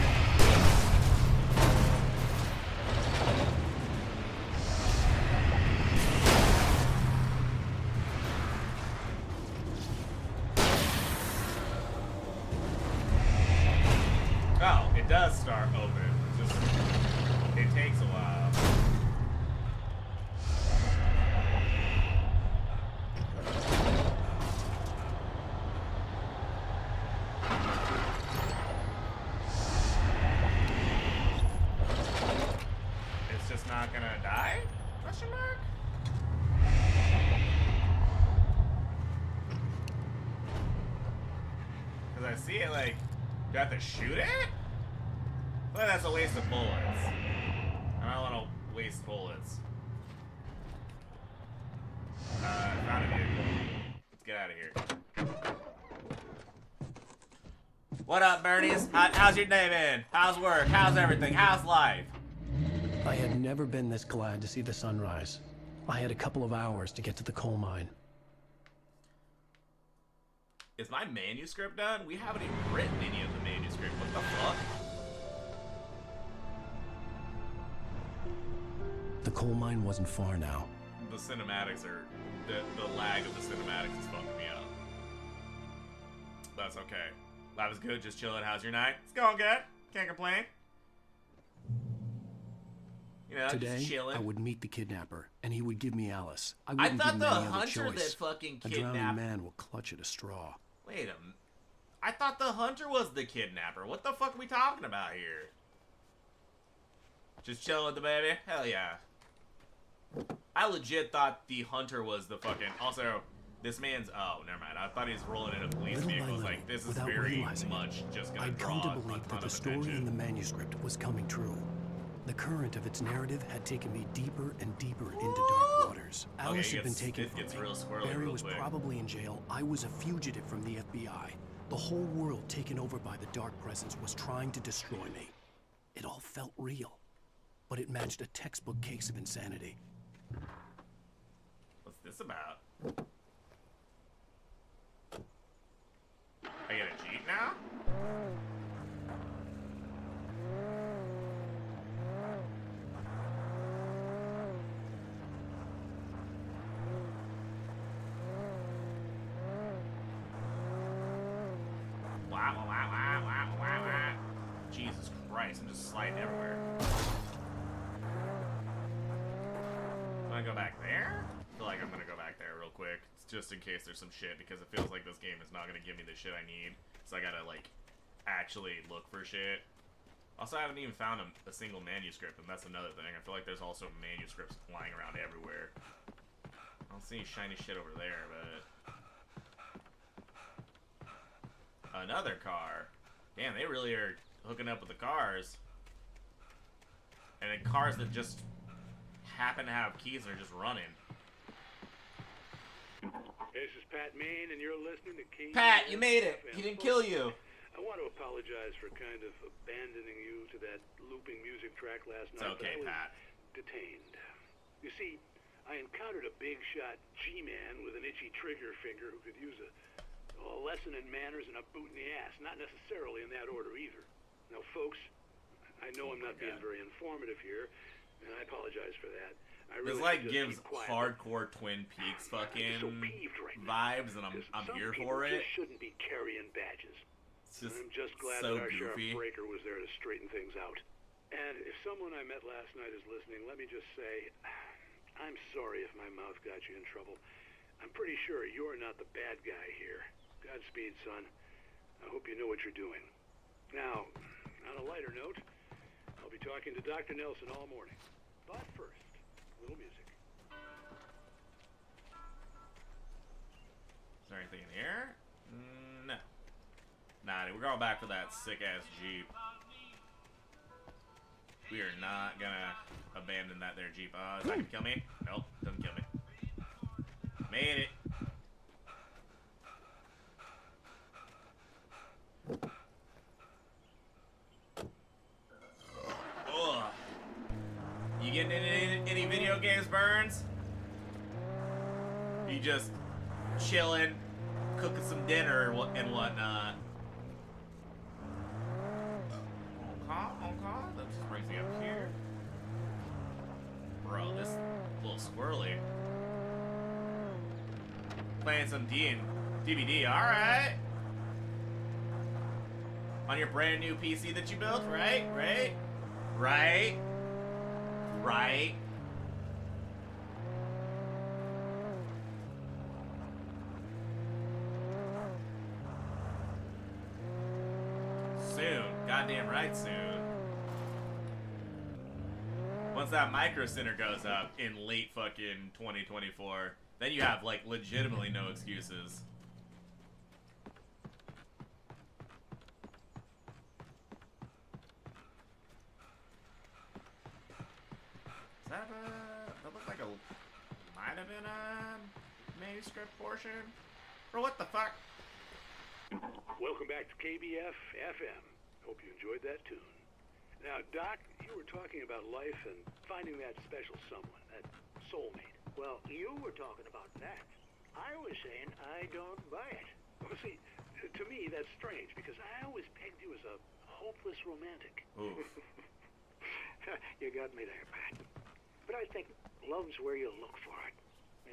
Oh, it does start open. It's just, it takes a while. It's just not gonna die? Question mark? Because I see it like, do I have to shoot it? I feel like that's a waste of bullets. I don't want to waste bullets. Found a vehicle. Let's get out of here. What up, Bernies? How's your day been? How's work? How's everything? How's life? I had never been this glad to see the sunrise. I had a couple of hours to get to the coal mine. Is my manuscript done? We haven't even written any of the manuscript. What the fuck? The coal mine wasn't far now. The cinematics are... The lag of the cinematics is fucking me up. That's okay. Life is good, just chilling. How's your night? It's going good. Can't complain. You know, Today, just chilling. I would meet the kidnapper, and he would give me Alice. I wouldn't thought give him the any other hunter choice. that fucking A drowning kidnapped... man will clutch at a straw. Wait a minute. I thought the hunter was the kidnapper. What the fuck are we talking about here? Just chilling with the baby? Hell yeah. I legit thought the hunter was the fucking... Also, this man's... Oh, never mind. I thought he was rolling in a police vehicle. I was like, this is very much just gonna I'd draw come to believe that the story in the manuscript was coming true. The current of its narrative had taken me deeper and deeper into dark waters. Alice had been taken from me. Barry was probably in jail. I was a fugitive from the FBI. The whole world taken over by the Dark Presence was trying to destroy me. It all felt real, but it matched a textbook case of insanity. What's this about? I get a Jeep now? Jesus Christ, I'm just sliding everywhere. I'm gonna go back there? I feel like I'm gonna go back there real quick, just in case there's some shit, because it feels like this game is not gonna give me the shit I need. So I gotta, like, actually look for shit. Also, I haven't even found a single manuscript, and that's another thing. I feel like there's also manuscripts flying around everywhere. I don't see any shiny shit over there, but... Another car. Damn, they really are hooking up with the cars. And then cars that just happen to have keys and are just running. This is Pat Main, and you're listening to Key. Pat, you made it. He didn't kill you. I want to apologize for kind of abandoning you to that looping music track last night. It's okay, but I was Pat. detained. You see, I encountered a big shot G-man with an itchy trigger finger who could use a lesson in manners and a boot in the ass. Not necessarily in that order either. Now, folks, I know I'm not being very informative here, and I apologize for that. This like gives hardcore Twin Peaks fucking vibes, and I'm here for it. Just shouldn't be carrying badges. It's just I'm just glad so that our goofy. Sheriff Breaker was there to straighten things out. And if someone I met last night is listening, let me just say, I'm sorry if my mouth got you in trouble. I'm pretty sure you're not the bad guy here. Godspeed, son. I hope you know what you're doing. Now, on a lighter note, I'll be talking to Dr. Nelson all morning. But first, a little music. Is there anything in here? No. Nah, we're going back for that sick-ass Jeep. We are not gonna abandon that there Jeep. Is that gonna kill me? Nope, doesn't kill me. Made it. Ugh. You getting any video games, Burns? You just chilling, cooking some dinner and whatnot. Okay. That just brings me up here. Bro, this is a little squirrely. Playing some DVD, alright. On your brand new PC that you built, right? Soon. Goddamn right soon. Once that Micro Center goes up in late fucking 2024, then you have, like, legitimately no excuses. Is that that looked like might have been a manuscript portion? Or what the fuck? Welcome back to KBF FM. Hope you enjoyed that tune. Now, Doc, you were talking about life and finding that special someone, that soulmate. Well, you were talking about that. I was saying I don't buy it. Well, see, to me, that's strange, because I always pegged you as a hopeless romantic. Oof. You got me there, Pat. But I think love's where you look for it.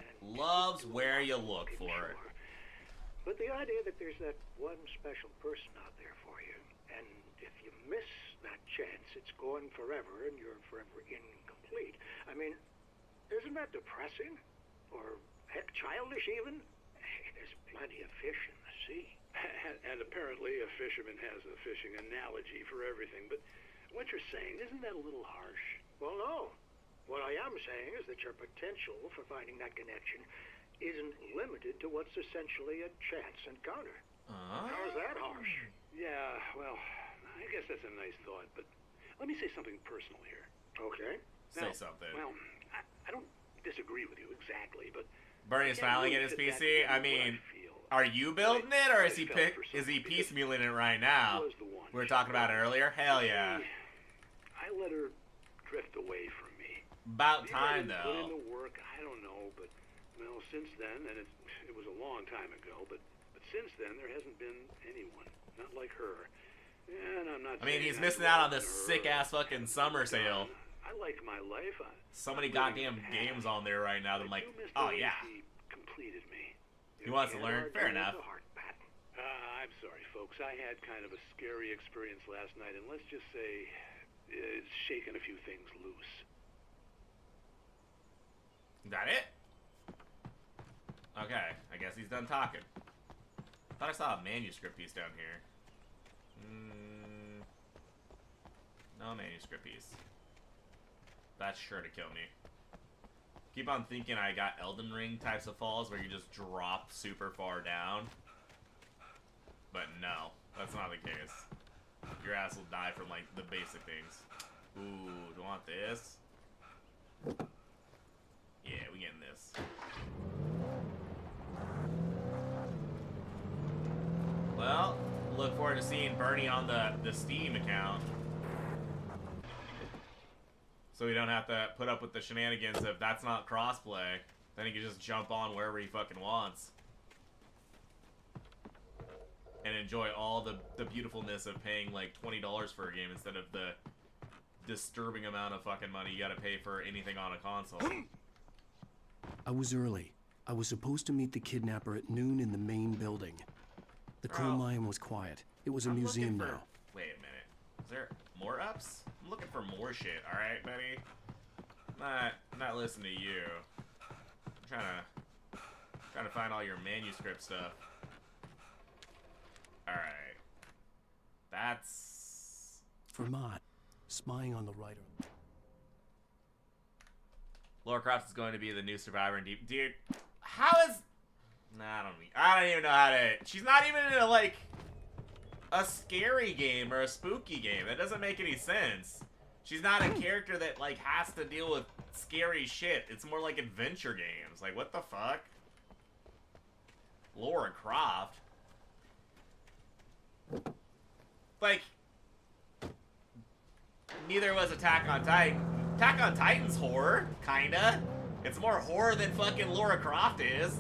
And love's where you look for it. But the idea that there's that one special person out there for you, and if you miss that chance, it's gone forever, and you're forever incomplete. I mean, isn't that depressing? Or, heck, childish even? There's plenty of fish in the sea. And apparently a fisherman has a fishing analogy for everything, but what you're saying, isn't that a little harsh? Well, no. What I am saying is that your potential for finding that connection isn't limited to what's essentially a chance encounter. How's that harsh? Yeah, well, I guess that's a nice thought, but let me say something personal here. Okay. Say something. Well, I don't disagree with you exactly, but Bernie's finally getting his PC. I mean, are you building it, or is he piecemealing it right now? We were talking about it earlier. Hell yeah. I let her drift away from me. About time, though. Put in the work. I don't know, but well, since then, and it was a long time ago, but since then there hasn't been anyone, not like her. And I'm not. I mean, he's missing out on this sick ass fucking summer sale. I like my life. So many goddamn games on there right now that I'm like, oh yeah. Completed me. He wants to learn. Fair enough. I'm sorry, folks. I had kind of a scary experience last night, and let's just say it's shaken a few things loose. That it? Okay, I guess he's done talking. Thought I saw a manuscript piece down here. No manuscript piece. That's sure to kill me. Keep on thinking I got Elden Ring types of falls where you just drop super far down. But no, that's not the case. Your ass will die from, like, the basic things. Ooh, do you want this? Yeah, we getting this. Well, look forward forward to seeing Bernie on the Steam account. So we don't have to put up with the shenanigans of that's not crossplay. Then he can just jump on wherever he fucking wants. And enjoy all the beautifulness of paying like $20 for a game instead of the disturbing amount of fucking money you gotta pay for anything on a console. I was early. I was supposed to meet the kidnapper at noon in the main building. The coal mine was quiet. It was a museum now. Wait a minute. Is there more ups? I'm looking for more shit, alright, buddy? I'm not listening to you. I'm trying to find all your manuscript stuff. Alright. That's... Vermont. Spying on the writer. Lara Croft is going to be the new survivor in Deep... Dude, how is... Nah, I don't even know how to... She's not even in a, like... a scary game or a spooky game. That doesn't make any sense. She's not a character that, like, has to deal with scary shit. It's more like adventure games. Like, what the fuck? Lara Croft? Like... Neither was Attack on Titan. Attack on Titan's horror, kinda. It's more horror than fucking Lara Croft is.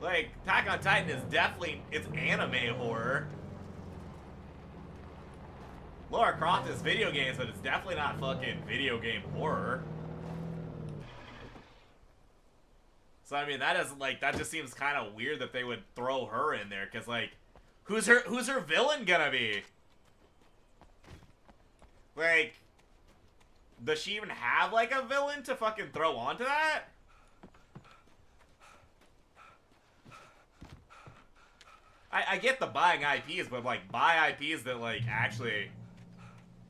Like, Attack on Titan is definitely, it's anime horror. Lara Croft is video games, but it's definitely not fucking video game horror. So I mean, that is like, that just seems kind of weird that they would throw her in there, cause like, who's her villain gonna be? Like, does she even have like a villain to fucking throw onto that? I get the buying IPs, but like buy IPs that like actually,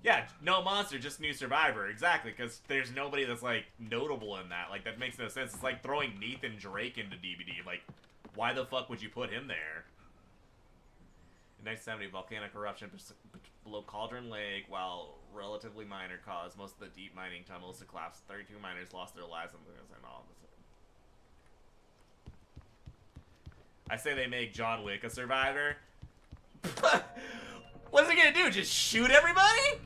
yeah, no monster, just new survivor, exactly, because there's nobody that's like notable in that. Like that makes no sense. It's like throwing Nathan Drake into DBD. Like, why the fuck would you put him there? In 1970, volcanic eruption below Cauldron Lake, while relatively minor, caused most of the deep mining tunnels to collapse. 32 miners lost their lives and all this. I say they make John Wick a survivor. What's it gonna do? Just shoot everybody?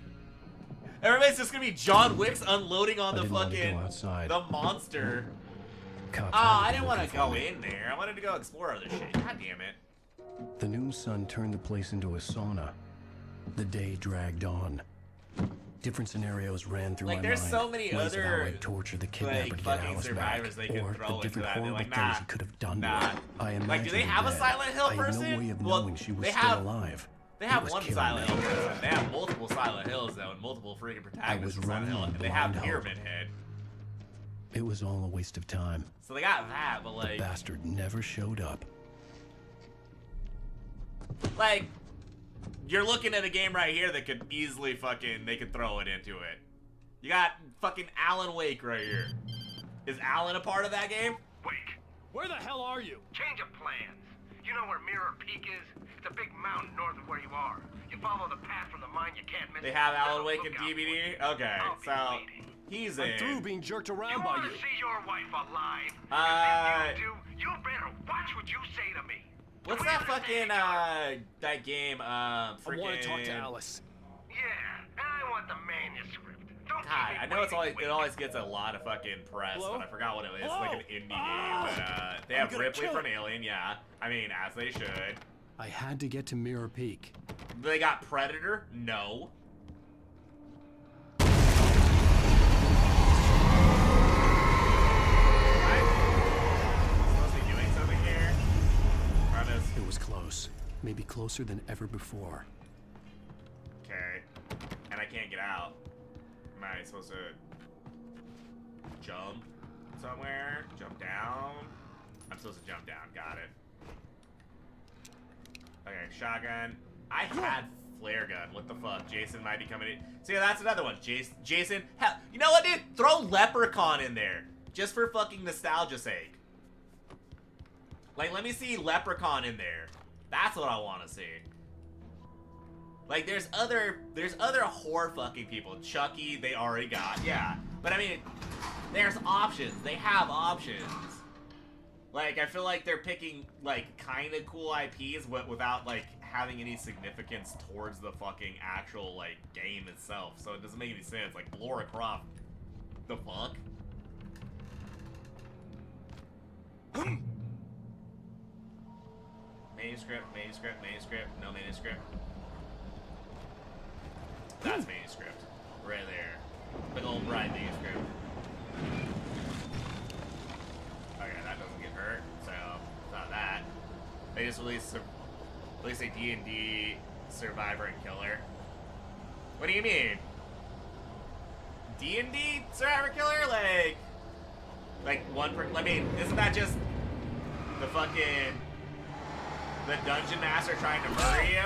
Everybody's just gonna be John Wick's unloading on the fucking the monster. Oh, I didn't want to go in there. I wanted to go explore other shit. God damn it. The noon sun turned the place into a sauna. The day dragged on. Different scenarios ran through my mind. There's so many other I'd torture the kidnapper to get Alice survivors back, they could or throw the different into that. horrible Like, things he could have done to her. I imagined like, do they have a dead. Silent Hill person? I had no way of knowing she was still alive. They have It was one killing Silent me. Hill person. They have multiple Silent Hills though, and multiple freaking protagonists. I was in Silent Hill. running And they have blind Pyramid hope. Head. It was all a waste of time. So they got that, but The like, bastard never showed up. like, you're looking at a game right here that could easily fucking, they could throw it into it. You got fucking Alan Wake right here. Is Alan a part of that game? Wake. Where the hell are you? Change of plans. You know where Mirror Peak is? It's a big mountain north of where you are. You follow the path from the mine, you can't miss it. They have Alan Look Wake in out DVD? Okay, so he's in. I'm through being jerked around You by want you. to see your wife alive? If you do, you better watch what you say to me. What's that fucking, that game, freaking... I want to talk to Alice. Yeah, and I want the manuscript. Don't God, I know it always gets a lot of fucking press, Hello? but I forgot what it is. It's Hello? like an indie game, but they have Ripley from Alien, yeah. I mean, as they should. I had to get to Mirror Peak. They got Predator? No. It was close. Maybe closer than ever before. Okay. And I can't get out. Am I supposed to jump somewhere? Jump down? I'm supposed to jump down. Got it. Okay, shotgun. I had flare gun. What the fuck? Jason might be coming in. See, that's another one. Jason. Hell, you know what, dude? Throw Leprechaun in there. Just for fucking nostalgia's sake. Like, let me see Leprechaun in there. That's what I want to see. Like, there's other horror fucking people. Chucky, they already got. Yeah. But I mean, There's options. They have options. Like, I feel like they're picking, like, kind of cool IPs, but without, like, having any significance towards the fucking actual, like, game itself. So it doesn't make any sense. Like, Lara Croft. The fuck? Manuscript, no manuscript. That's manuscript. Right there. Big old bright manuscript. Okay, that doesn't get hurt, so it's not that. They just released a D&D Survivor and Killer. What do you mean? D&D Survivor Killer? Like one per... I mean, isn't that just the fucking... the Dungeon Master trying to murder you?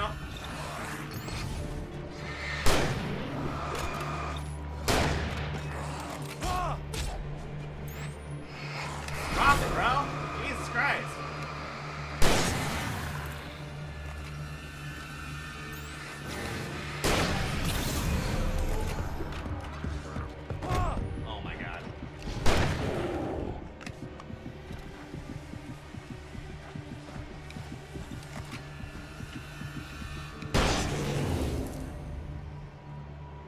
Stop it, bro! Jesus Christ! Oh my god.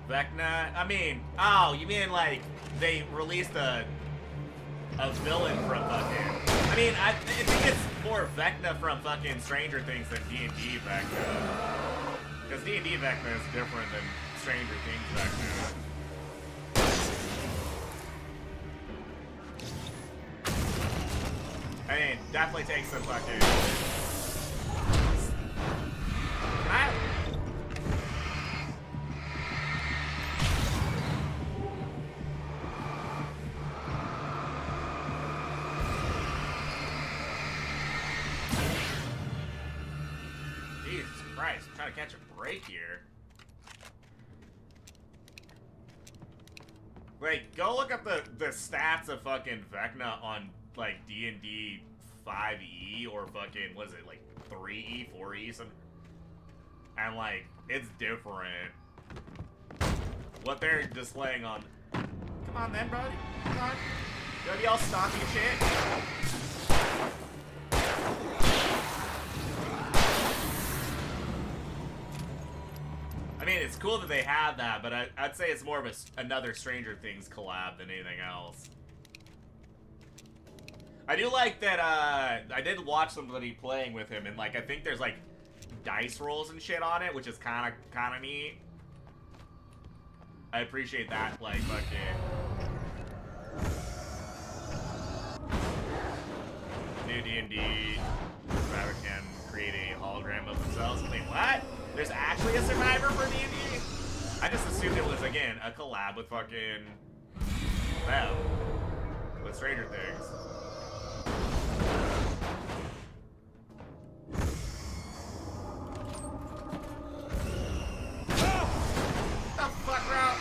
Vecna? I mean, oh, you mean like they released a villain from fucking... I mean, I think it's more Vecna from fucking Stranger Things than D&D Vecna. Because D&D Vecna is different than Stranger Things Vecna. I mean, definitely takes some fucking... Can I... Jesus Christ, I'm trying to catch a break here. Wait, go look up the stats of fucking Vecna on, like, D&D 5e or fucking, what is it, like, 3e, 4e, something? And, like, it's different. What they're displaying on... Come on, then, bro. Come on. You wanna be all stocky and shit? I mean, it's cool that they have that, but I'd say it's more of another Stranger Things collab than anything else. I do like that, I did watch somebody playing with him, and, like, I think there's, like, dice rolls and shit on it, which is kinda neat. I appreciate that, like, fucking... New D&D Survivor can create a hologram of themselves. Wait, what? There's actually a Survivor for D&D? I just assumed it was, again, a collab with fucking... them. With Stranger Things. The fuck, bro?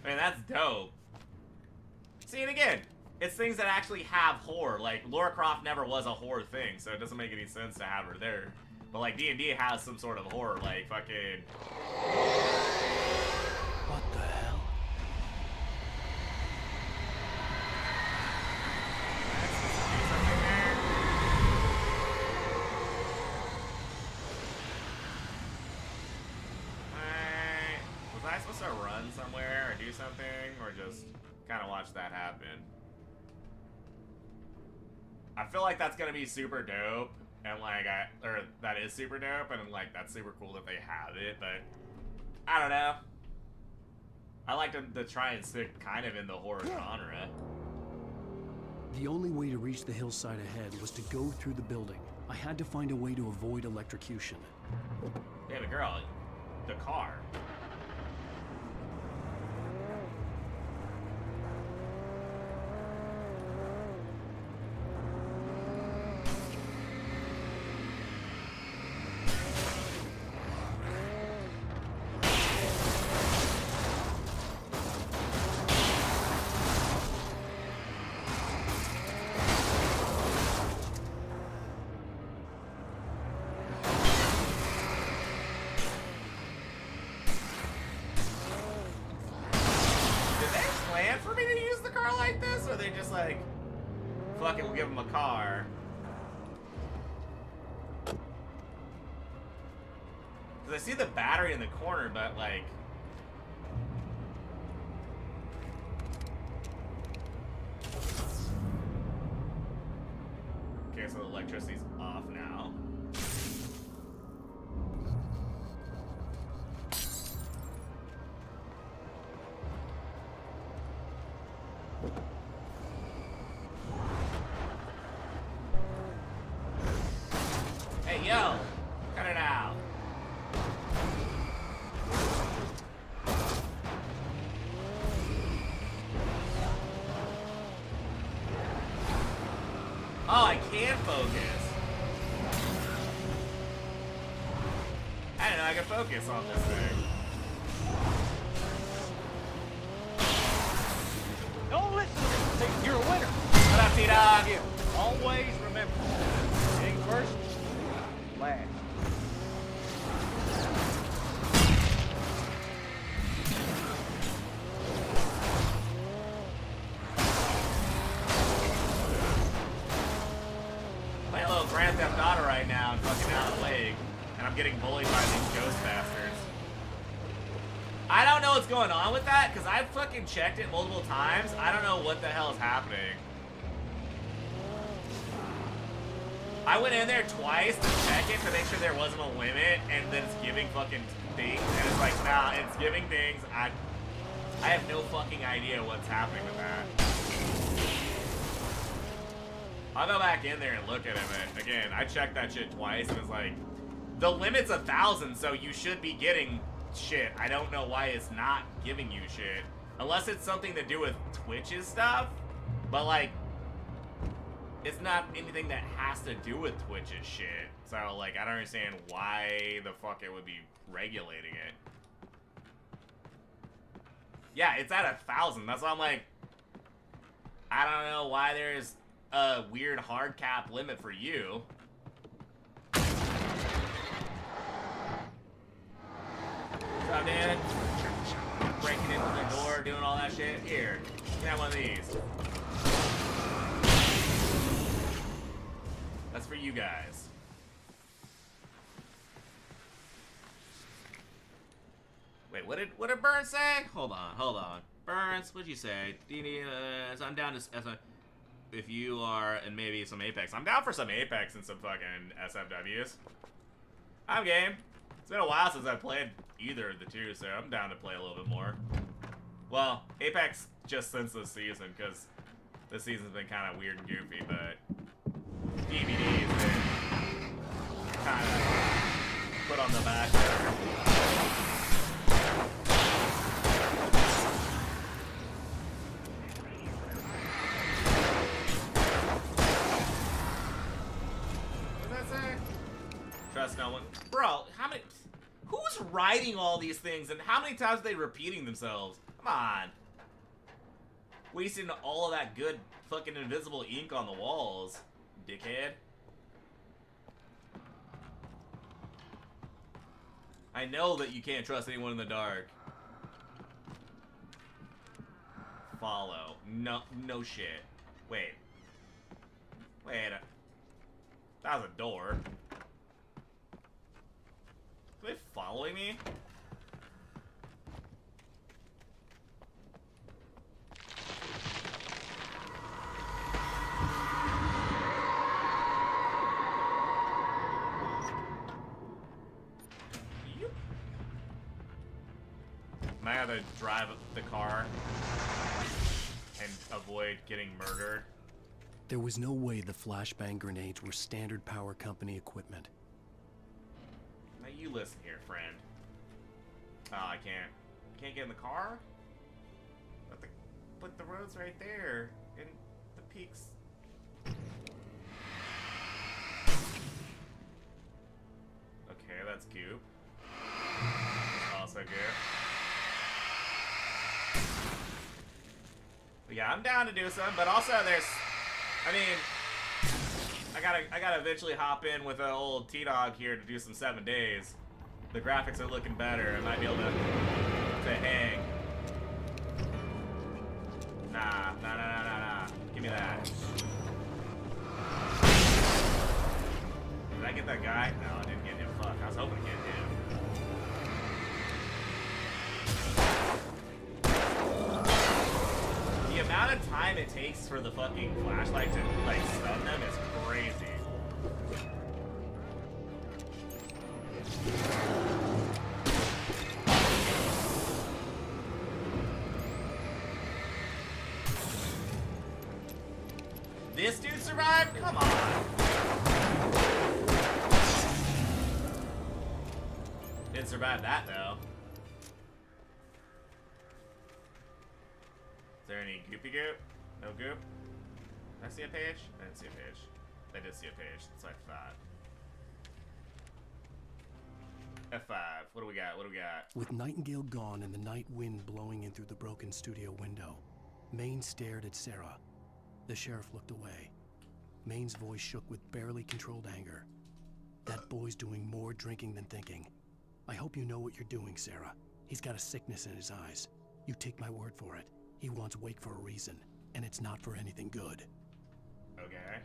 I mean, that's dope. See, and again, it's things that actually have horror. Like, Lara Croft never was a horror thing, so it doesn't make any sense to have her there. But, like, D&D has some sort of horror, like, fucking... What the hell? Was I supposed to run somewhere or do something, or just kind of watch that happen? I feel like that's gonna be super dope, and like that is super dope, and like that's super cool that they have it, but I don't know. I like them to try and stick kind of in the horror genre. The only way to reach the hillside ahead was to go through the building. I had to find a way to avoid electrocution. Yeah, but girl, the car. me to use the car like this? Or are they just like, fuck it, we'll give them a car? Because I see the battery in the corner, but like... Okay, so the electricity's off now. Hey, yo! Cut it out. Oh, I can focus. I didn't know I could focus on this thing. Don't listen to me. You're a winner. What up, T-Dog? Always remember, getting first, last. Playing a little Grand Theft Auto right now in fucking Alan Wake, and I'm getting bullied by these ghost bastards. I don't know what's going on with that, because I've fucking checked it multiple times. I don't know what the hell is happening. I went in there twice to check it to make sure there wasn't a limit, and then it's giving fucking things, and it's like, nah, it's giving things. I have no fucking idea what's happening with that. I'll go back in there and look at it, but again, I checked that shit twice, and it's like, the limit's 1,000, so you should be getting shit. I don't know why it's not giving you shit. Unless it's something to do with Twitch's stuff, but like, it's not anything that has to do with Twitch's shit. So, like, I don't understand why the fuck it would be regulating it. Yeah, it's at 1,000. That's why I'm like, I don't know why there's a weird hard cap limit for you. What's up, dude? Breaking into the door, doing all that shit. Here, you can have one of these. That's for you guys. Wait, what did Burns say? Hold on. Burns, what'd you say? So I'm down to if you are, and maybe some Apex. I'm down for some Apex and some fucking SFWs. I'm game. It's been a while since I played either of the two, so I'm down to play a little bit more. Well, Apex just since this season, because this season's been kind of weird and goofy, but DVD's been kind of put on the back burner. What does that say? Trust no one. Bro, how many... Who's writing all these things, and how many times are they repeating themselves? Come on. Wasting all of that good fucking invisible ink on the walls, dickhead. I know that you can't trust anyone in the dark. Follow. No shit. Wait. That was a door. Are they following me? Am I gonna drive the car and avoid getting murdered? There was no way the flashbang grenades were standard power company equipment. Now you listen here, friend. Oh, I can't get in the car? But the road's right there, and the peaks. Okay, that's Goop. Also Goop. But yeah, I'm down to do some, but also there's, I mean, I gotta eventually hop in with an old T-Dog here to do some 7 days. The graphics are looking better. I might be able to hang. Nah. Give me that. Did I get that guy? No, I didn't get him. Fuck, I was hoping to get him. The amount of time it takes for the fucking flashlight to, like, stun them is crazy. This dude survived? Come on. Didn't survive that, though. Is there any goopy goop? No goop? Did I see a page? I didn't see a page. I did see a page. That's what I thought. F5. What do we got? What do we got? With Nightingale gone and the night wind blowing in through the broken studio window, Maine stared at Sarah. The sheriff looked away. Maine's voice shook with barely controlled anger. That boy's doing more drinking than thinking. I hope you know what you're doing, Sarah. He's got a sickness in his eyes. You take my word for it. He wants Wake for a reason, and it's not for anything good. Okay.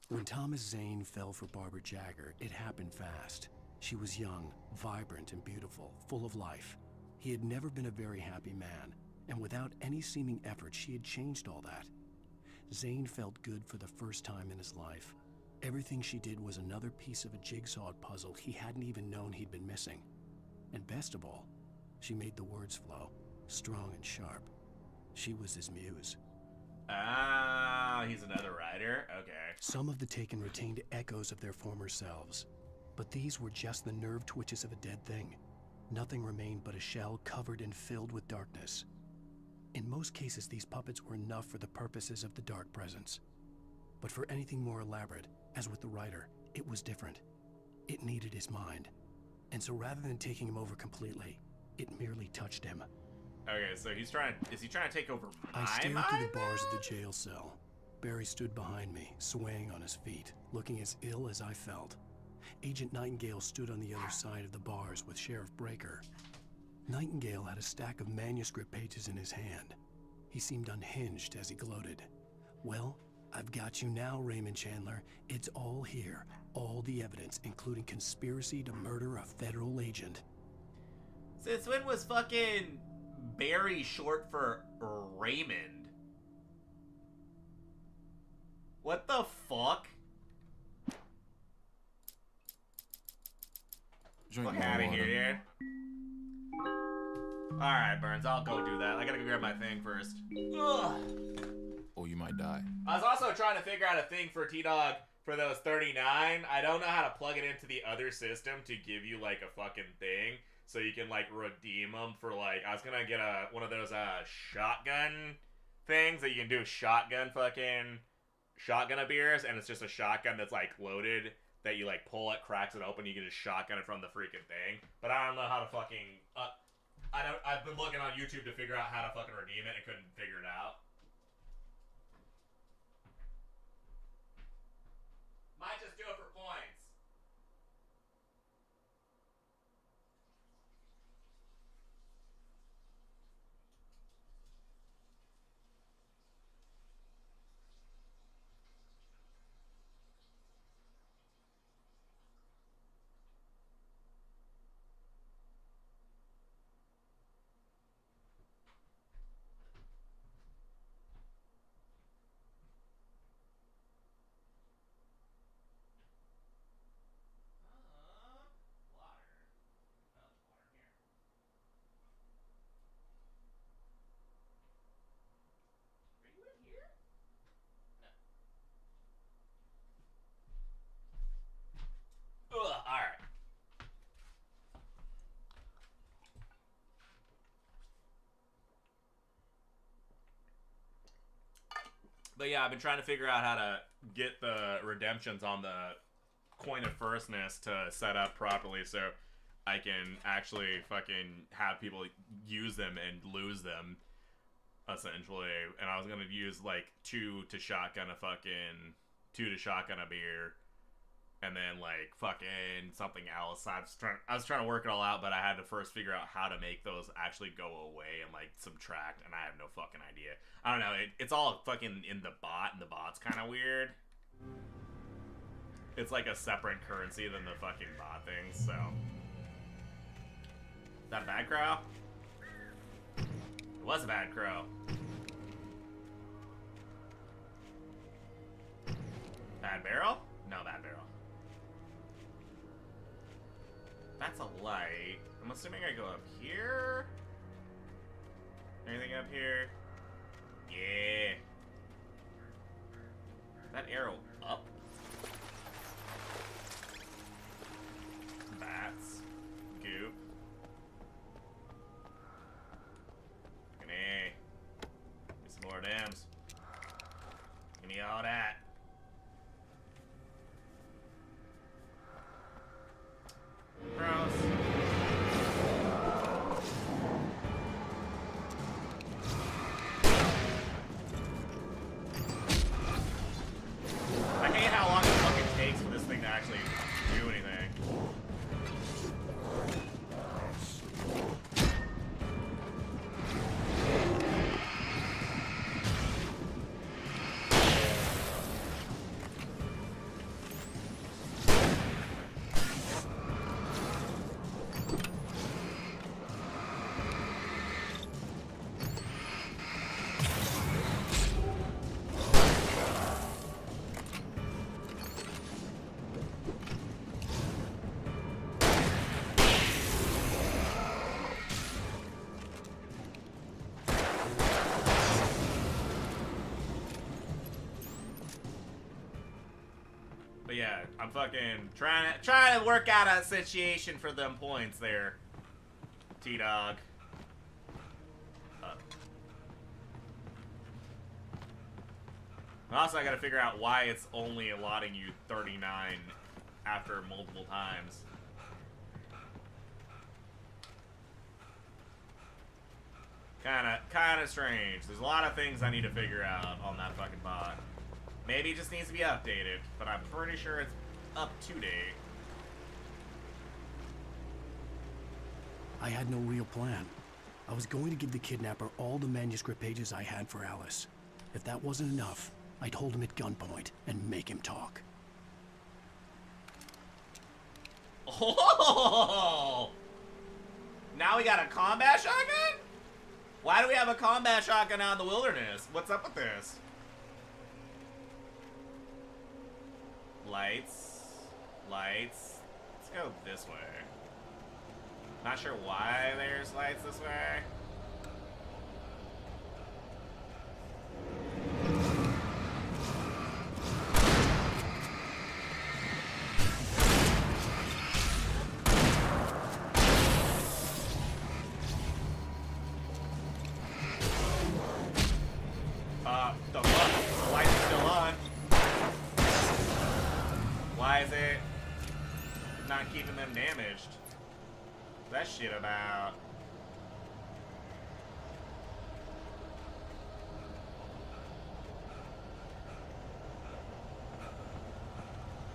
When Thomas Zane fell for Barbara Jagger, it happened fast. She was young, vibrant, and beautiful, full of life. He had never been a very happy man, and without any seeming effort, she had changed all that. Zane felt good for the first time in his life. Everything she did was another piece of a jigsaw puzzle he hadn't even known he'd been missing. And best of all, she made the words flow, strong and sharp. She was his muse. Ah, he's another writer? Okay. Some of the Taken retained echoes of their former selves, but these were just the nerve twitches of a dead thing. Nothing remained but a shell covered and filled with darkness. In most cases, these puppets were enough for the purposes of the dark presence. But for anything more elaborate, as with the writer, it was different. It needed his mind. And so rather than taking him over completely, it merely touched him. Okay, so is he trying to take over my I stared mind? through the bars of the jail cell. Barry stood behind me, swaying on his feet, looking as ill as I felt. Agent Nightingale stood on the other side of the bars with Sheriff Breaker. Nightingale had a stack of manuscript pages in his hand. He seemed unhinged as he gloated. Well, I've got you now, Raymond Chandler. It's all here. All the evidence, including conspiracy to murder a federal agent. Since when was fucking Barry short for Raymond? What the fuck? Fuck out of here, dude. Alright, Burns, I'll go do that. I gotta go grab my thing first. Ugh. Or you might die. I was also trying to figure out a thing for T-Dog for those 39. I don't know how to plug it into the other system to give you, like, a fucking thing. So you can, like, redeem them for, like... I was gonna get one of those, shotgun things that you can do shotgun beers, and it's just a shotgun that's, like, loaded, that you, like, pull it, cracks it open, you can just shotgun it from the freaking thing. But I don't know how to fucking... I've been looking on YouTube to figure out how to fucking redeem it and couldn't figure it out. Might just do it for points. Alright. But yeah, I've been trying to figure out how to get the redemptions on the Coin of Firstness to set up properly so I can actually fucking have people use them and lose them, essentially. And I was gonna use like two to shotgun a beer, and then like fucking something else. I was trying to work it all out, but I had to first figure out how to make those actually go away and like subtract, and I have no fucking idea. I don't know. It's all fucking in the bot, and the bot's kind of weird. It's like a separate currency than the fucking bot thing. So is that a bad crow? It was a bad crow. Bad barrel? No, bad barrel. That's a light. I'm assuming I go up here. Anything up here? Yeah. That arrow up? Bats. Goop. Fucking A. Get some more dams. Give me all that. Gross. I hate how long it fucking takes for this thing to actually do anything. But yeah, I'm fucking trying to work out a situation for them points there, T-Dog. Also, I gotta figure out why it's only allotting you 39 after multiple times. Kinda strange. There's a lot of things I need to figure out on that fucking bot. Maybe it just needs to be updated, but I'm pretty sure it's up to date. I had no real plan. I was going to give the kidnapper all the manuscript pages I had for Alice. If that wasn't enough, I'd hold him at gunpoint and make him talk. Oh! Now we got a combat shotgun? Why do we have a combat shotgun out in the wilderness? What's up with this? Lights. Lights. Let's go this way. Not sure why there's lights this way. The fuck? The lights are still on. Why is it not keeping them damaged? That shit about.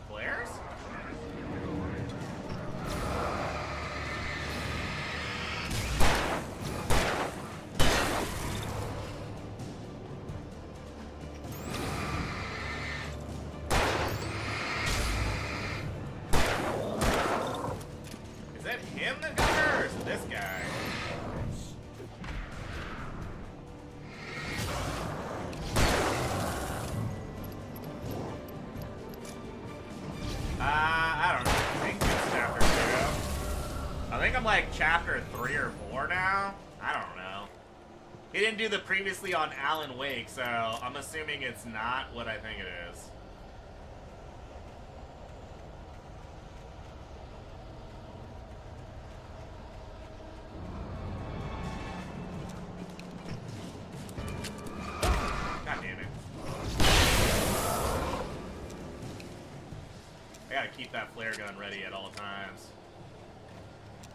Flares? Is that him that got her, or is it this guy? I don't know. I think it's chapter 2. I think I'm like chapter 3 or 4 now. I don't know. He didn't do the previously on Alan Wake, so I'm assuming it's not what I think it is. God damn it. I gotta keep that flare gun ready at all times.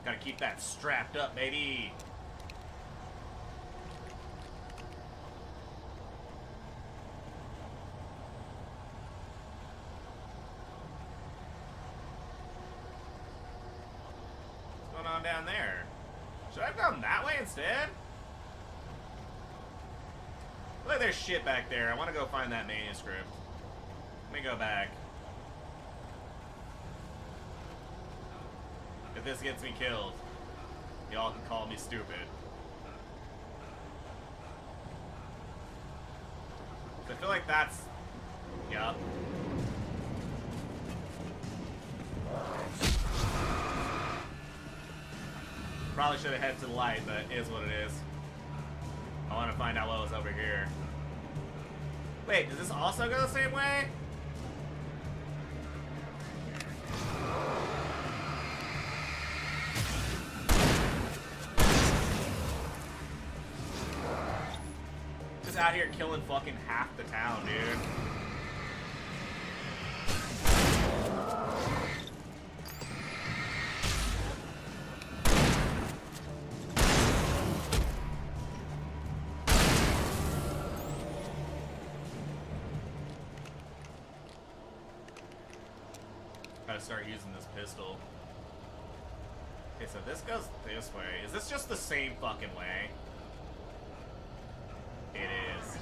Gotta keep that strapped up, baby. down there. Should I have gone that way instead? Look, there's shit back there. I want to go find that manuscript. Let me go back. If this gets me killed, y'all can call me stupid. I feel like that's... Yup. Probably should have headed to the light, but it is what it is. I want to find out what was over here. Wait, does this also go the same way? Just out here killing fucking half the town, dude. Gotta start using this pistol. Okay, so this goes this way. Is this just the same fucking way? It is.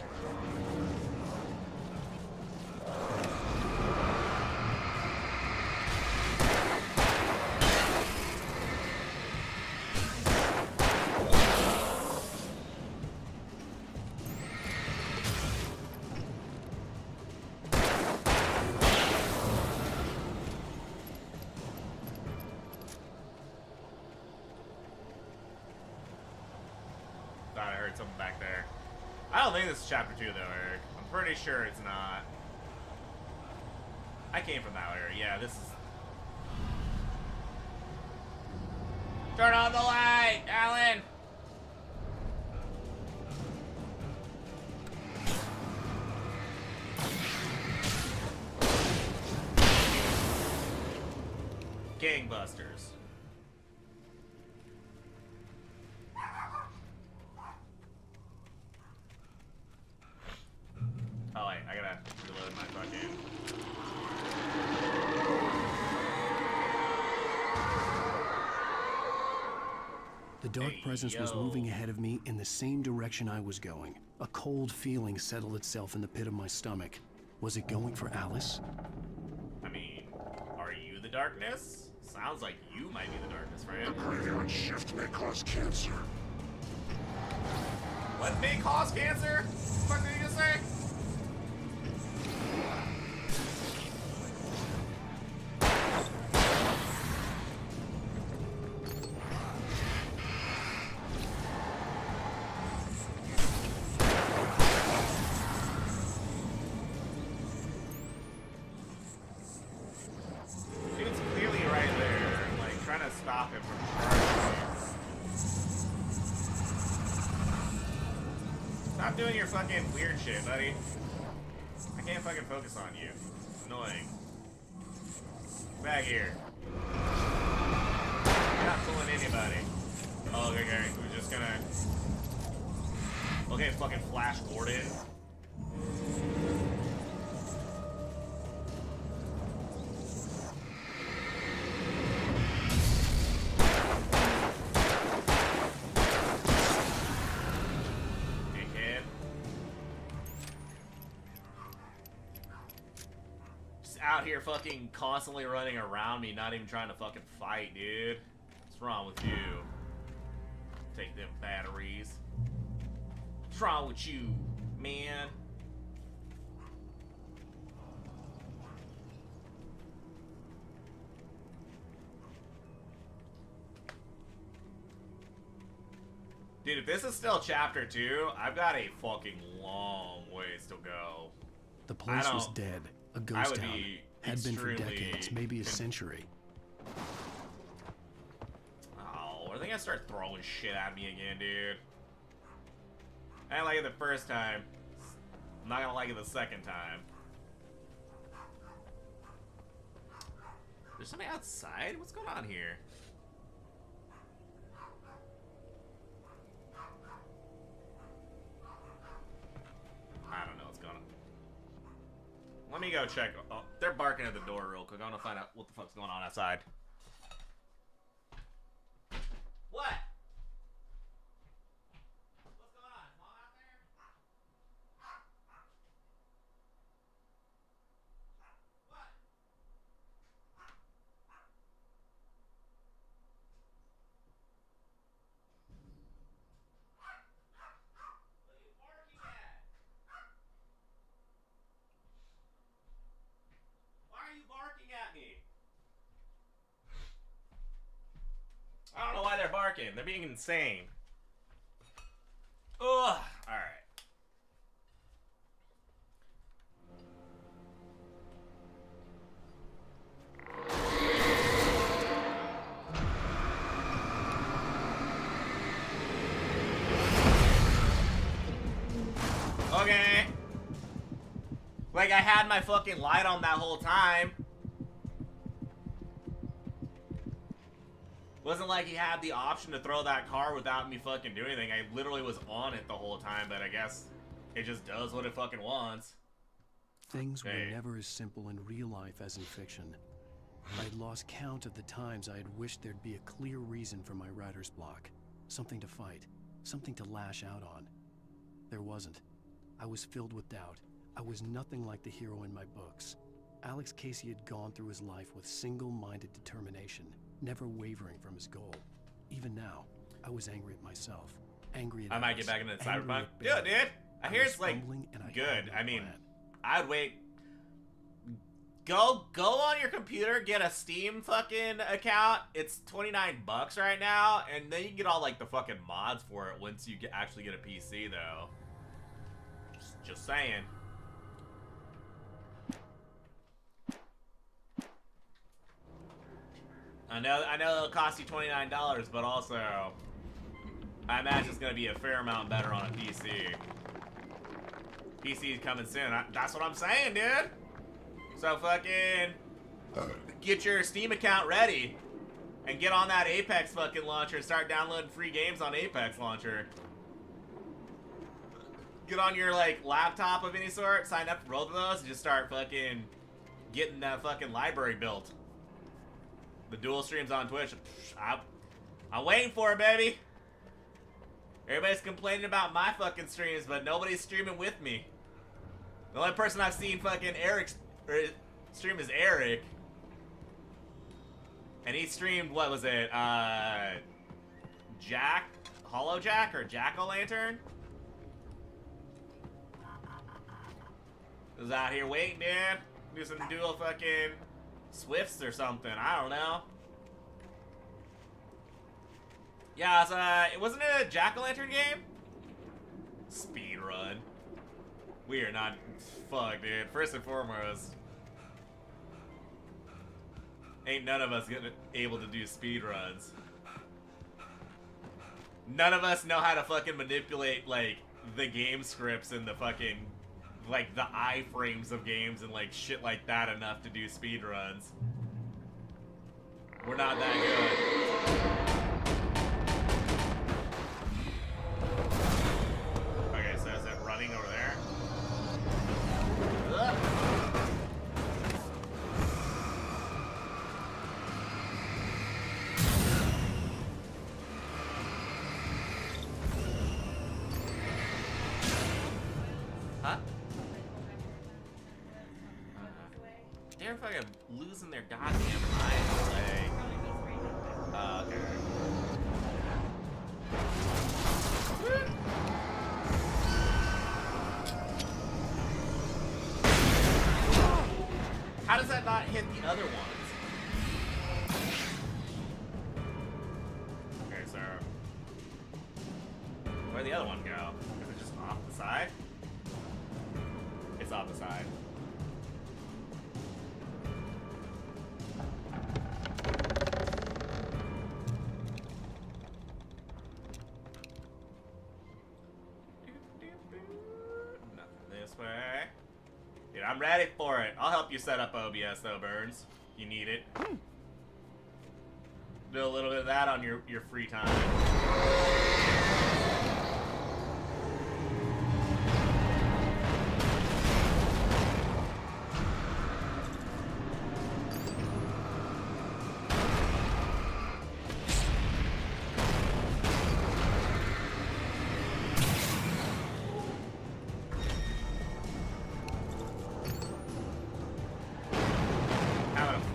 Thought I heard something back there. I don't think this is chapter 2 though, Eric. I'm pretty sure it's not. I came from that area. Yeah, this is... Turn on the light, Alan! Gangbusters. Oh wait, I gotta reload my fucking... The dark presence was moving ahead of me in the same direction I was going. A cold feeling settled itself in the pit of my stomach. Was it going for Alice? I mean, are you the darkness? Sounds like you might be the darkness, right? The graveyard shift may cause cancer. What may cause cancer? What did you just say? Dude's clearly right there, like trying to stop him from charging. Stop doing your fucking weird shit, buddy. I can't fucking focus on you. It's annoying. Back here. You're not fooling anybody. Oh, okay, we're just gonna... Okay, fucking Flash Gordon. Out here fucking constantly running around me, not even trying to fucking fight, dude. What's wrong with you? Take them batteries. What's wrong with you, man? Dude, if this is still chapter 2, I've got a fucking long ways to go. The place was dead. A ghost town. Had been for decades, maybe a century. Oh, are they gonna start throwing shit at me again, dude? I didn't like it the first time. I'm not gonna like it the second time. There's something outside? What's going on here? I don't know what's going on. Let me go check. Oh, they're barking at the door real quick. I want to find out what the fuck's going on outside. barking. They're being insane. Ugh. Alright. Okay. Like, I had my fucking light on that whole time. Wasn't like he had the option to throw that car without me fucking doing anything. I literally was on it the whole time, but I guess it just does what it fucking wants. Things were never as simple in real life as in fiction. I had lost count of the times I had wished there'd be a clear reason for my writer's block. Something to fight. Something to lash out on. There wasn't. I was filled with doubt. I was nothing like the hero in my books. Alex Casey had gone through his life with single-minded determination, never wavering from his goal. Even now, I was angry at myself. Angry at I might get back into the Cyberpunk. Yeah, dude. I hear it's like good. I mean, I'd wait. Go on your computer, get a Steam fucking account. It's $29 right now, and then you can get all like the fucking mods for it once you actually get a PC though. Just saying. I know it'll cost you $29, but also I imagine it's gonna be a fair amount better on a PC. PC is coming soon. That's what I'm saying, dude. So fucking get your Steam account ready and get on that Apex fucking launcher and start downloading free games on Apex launcher. Get on your like laptop of any sort, sign up for both of those, and just start fucking getting that fucking library built. The dual streams on Twitch. I'm waiting for it, baby. Everybody's complaining about my fucking streams, but nobody's streaming with me. The only person I've seen fucking stream is Eric. And he streamed, what was it? Hollow Jack or Jack-o'-lantern? Was out here waiting, man. Do some dual fucking Swifts or something. I don't know. Yeah, it wasn't a Jack-o'-lantern game? Speedrun. We are not. Fuck, dude. First and foremost, ain't none of us able to do speedruns. None of us know how to fucking manipulate, like, the game scripts and the fucking, like, the iframes of games and, like, shit like that enough to do speedruns. We're not that good. Okay, so is it running over there? Ugh. Huh? They're fucking losing their goddamn minds. Like, okay. How does that not hit the other ones? Okay, so where'd the other one go? Is it just off the side? It's off the side. Nothing this way. Dude, I'm ready for it. I'll help you set up OBS though, Burns. You need it. Do a little bit of that on your free time.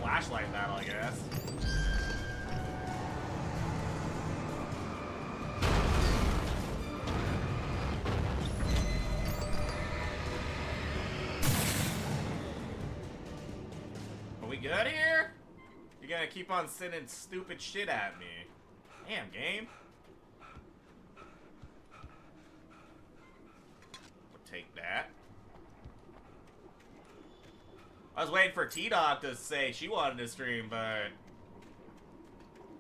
Flashlight battle, I guess. Are we good here? You're gonna keep on sending stupid shit at me. Damn, game. We'll take that. I was waiting for T-Dog to say she wanted to stream, but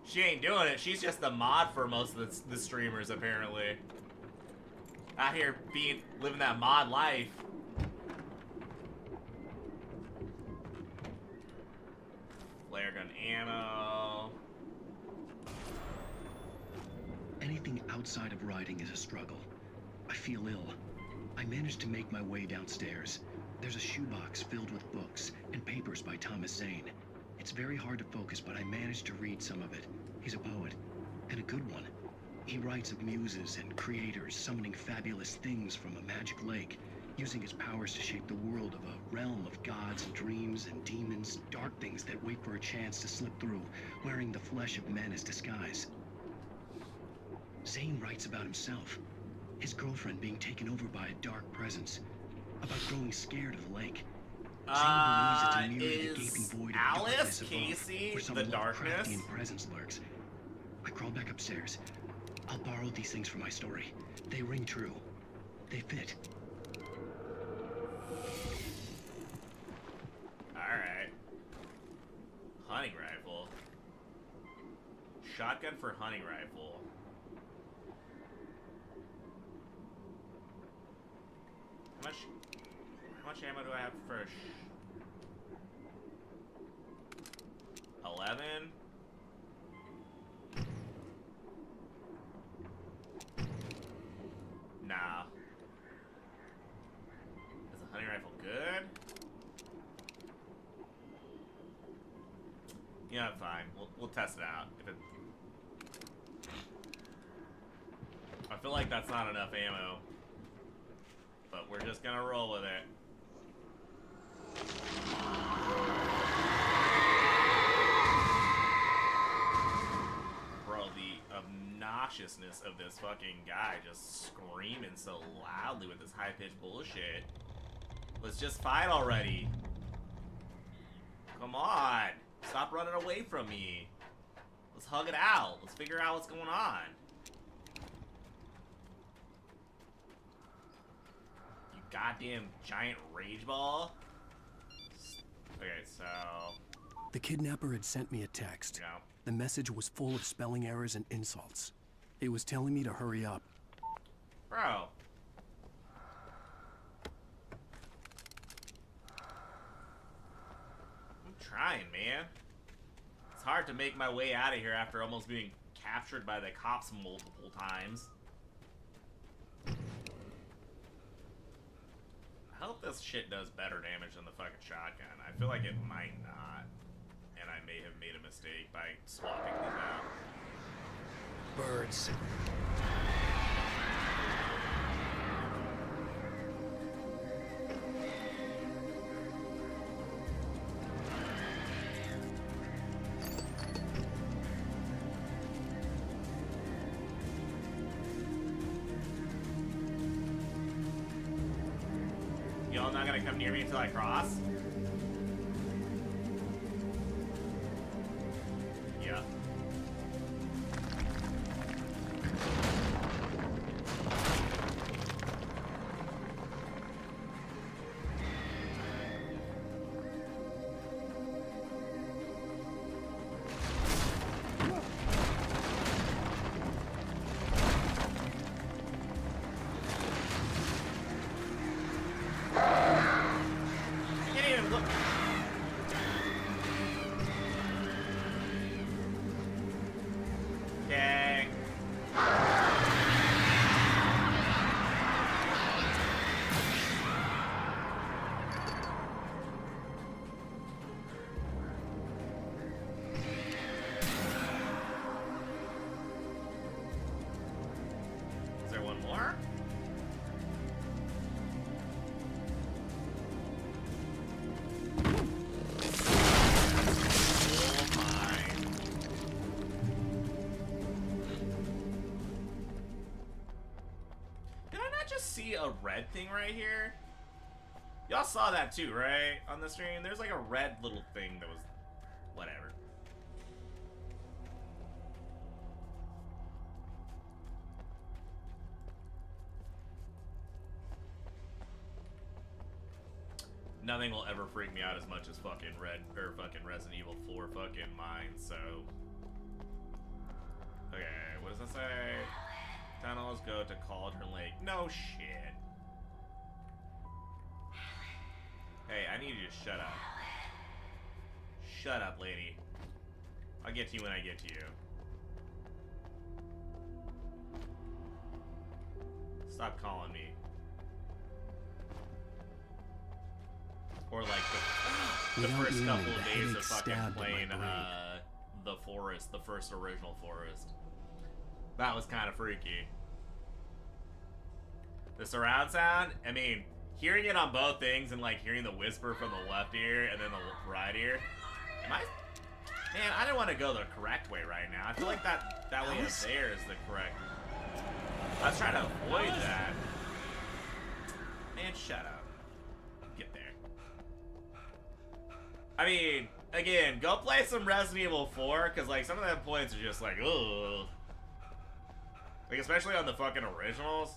she ain't doing it. She's just the mod for most of the streamers, apparently. Out here living that mod life. Flare gun ammo. Anything outside of riding is a struggle. I feel ill. I managed to make my way downstairs. There's a shoebox filled with books and papers by Thomas Zane. It's very hard to focus, but I managed to read some of it. He's a poet, and a good one. He writes of muses and creators summoning fabulous things from a magic lake, using his powers to shape the world of a realm of gods and dreams and demons, dark things that wait for a chance to slip through, wearing the flesh of men as disguise. Zane writes about himself, his girlfriend being taken over by a dark presence, about growing scared of the lake. Zane believes it's a mirror to the gaping void of Alice darkness Casey above, where some the darkness? Lovecraftian presence lurks. I crawled back upstairs. I'll borrow these things for my story. They ring true. They fit. Alright. Hunting rifle. Shotgun for hunting rifle. How much ammo do I have for 11? Nah. Is the hunting rifle good? Yeah, fine. We'll test it out. If it... I feel like that's not enough ammo. But we're just gonna roll with it. Bro, the obnoxiousness of this fucking guy just screaming so loudly with this high-pitched bullshit. Let's just fight already. Come on. Stop running away from me. Let's hug it out. Let's figure out what's going on. You goddamn giant rage ball. Okay, so... The kidnapper had sent me a text. Yeah. The message was full of spelling errors and insults. It was telling me to hurry up. Bro. I'm trying, man. It's hard to make my way out of here after almost being captured by the cops multiple times. I hope this shit does better damage than the fucking shotgun. I feel like it might not. And I may have made a mistake by swapping these out. Birds. Y'all not gonna come near me until I cross? Yeah. See a red thing right here? Y'all saw that too, right? On the stream? There's like a red little thing that was... whatever. nothing will ever freak me out as much as fucking Resident Evil 4 fucking mines, so. Okay, what does that say? Tunnels go to Cauldron Lake. No shit. Hey, I need you to shut up. Shut up, lady. I'll get to you when I get to you. Stop calling me. Or like the first couple of days of fucking playing the Forest, the first original Forest. That was kind of freaky. The surround sound, I mean, hearing it on both things and like hearing the whisper from the left ear and then the right ear. Man, I didn't want to go the correct way right now. I feel like that way up there is the correct. I was trying to avoid that. Man, shut up. Get there. I mean, again, go play some Resident Evil 4, because like some of them points are just like, ugh. Like, especially on the fucking originals.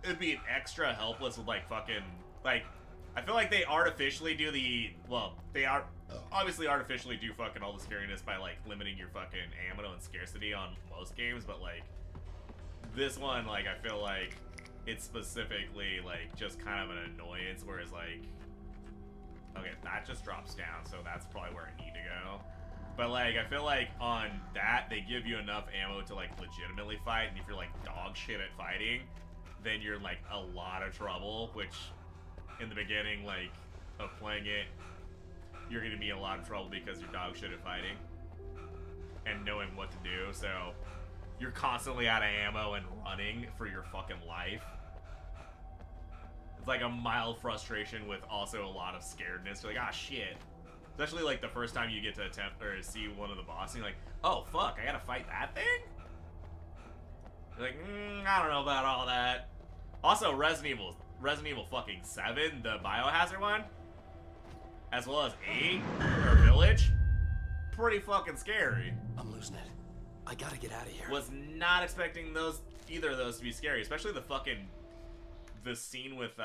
It'd be extra helpless with like fucking, like, I feel like they artificially do they are obviously artificially do fucking all the scariness by like limiting your fucking ammo and scarcity on most games, but like this one, like, I feel like it's specifically like just kind of an annoyance, whereas like, okay, that just drops down, so that's probably where I need to go. But like, I feel like on that they give you enough ammo to like legitimately fight, and if you're like dog shit at fighting, then you're in like a lot of trouble, which in the beginning, like, of playing it, you're gonna be in a lot of trouble because you're dog shit at fighting and knowing what to do, so you're constantly out of ammo and running for your fucking life. It's like a mild frustration with also a lot of scaredness. You're like, ah, shit. Especially like the first time you get to attempt or see one of the bosses, you're like, oh fuck, I gotta fight that thing? You're like, I don't know about all that. Also, Resident Evil fucking 7, the Biohazard one, as well as 8, or Village, pretty fucking scary. I'm losing it. I gotta get out of here. Was not expecting either of those to be scary, especially the scene with the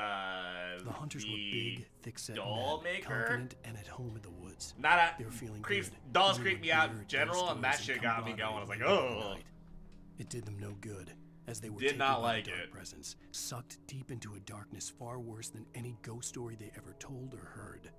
hunters were big, thick-set doll men, maker, confident and at home in the woods. They were feeling creeps. Dolls creep me out in general, and that shit got me going. I was like, oh. It did them no good, as they were did not like it. Presence, sucked deep into a darkness far worse than any ghost story they ever told or heard.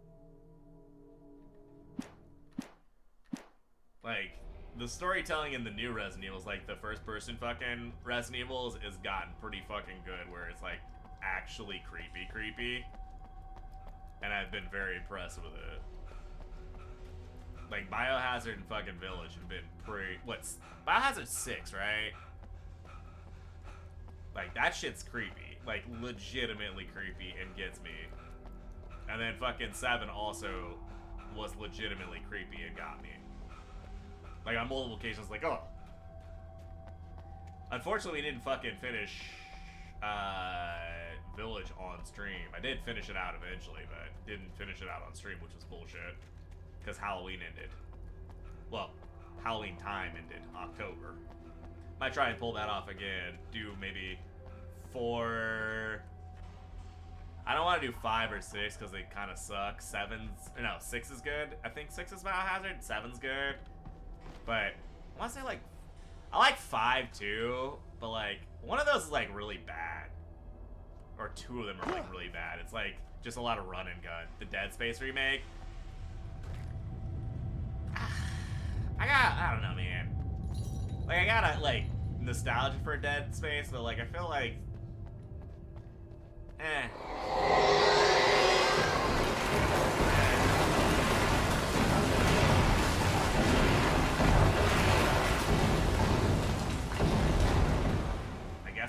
Like, the storytelling in the new Resident Evils, like the first-person fucking Resident Evils, is gotten pretty fucking good, where it's like actually creepy, and I've been very impressed with it. Like Biohazard and fucking Village have been pretty. Biohazard 6, right? Like that shit's creepy, like legitimately creepy, and gets me. And then fucking 7 also was legitimately creepy and got me. Like on multiple occasions, like, oh. Unfortunately, we didn't fucking finish Village on stream. I did finish it out eventually, but didn't finish it out on stream, which was bullshit. Because Halloween ended. Well, Halloween time ended, October. Might try and pull that off again. Do maybe 4... I don't want to do 5 or 6 because they kind of suck. 6 is good. I think 6 is Biohazard. 7's good. But I want to say like, I like 5 too, but like one of those is like really bad, or 2 of them are like really bad. It's like just a lot of run and gun. The Dead Space remake. I don't know, man. Like I got like nostalgia for Dead Space, but like I feel like,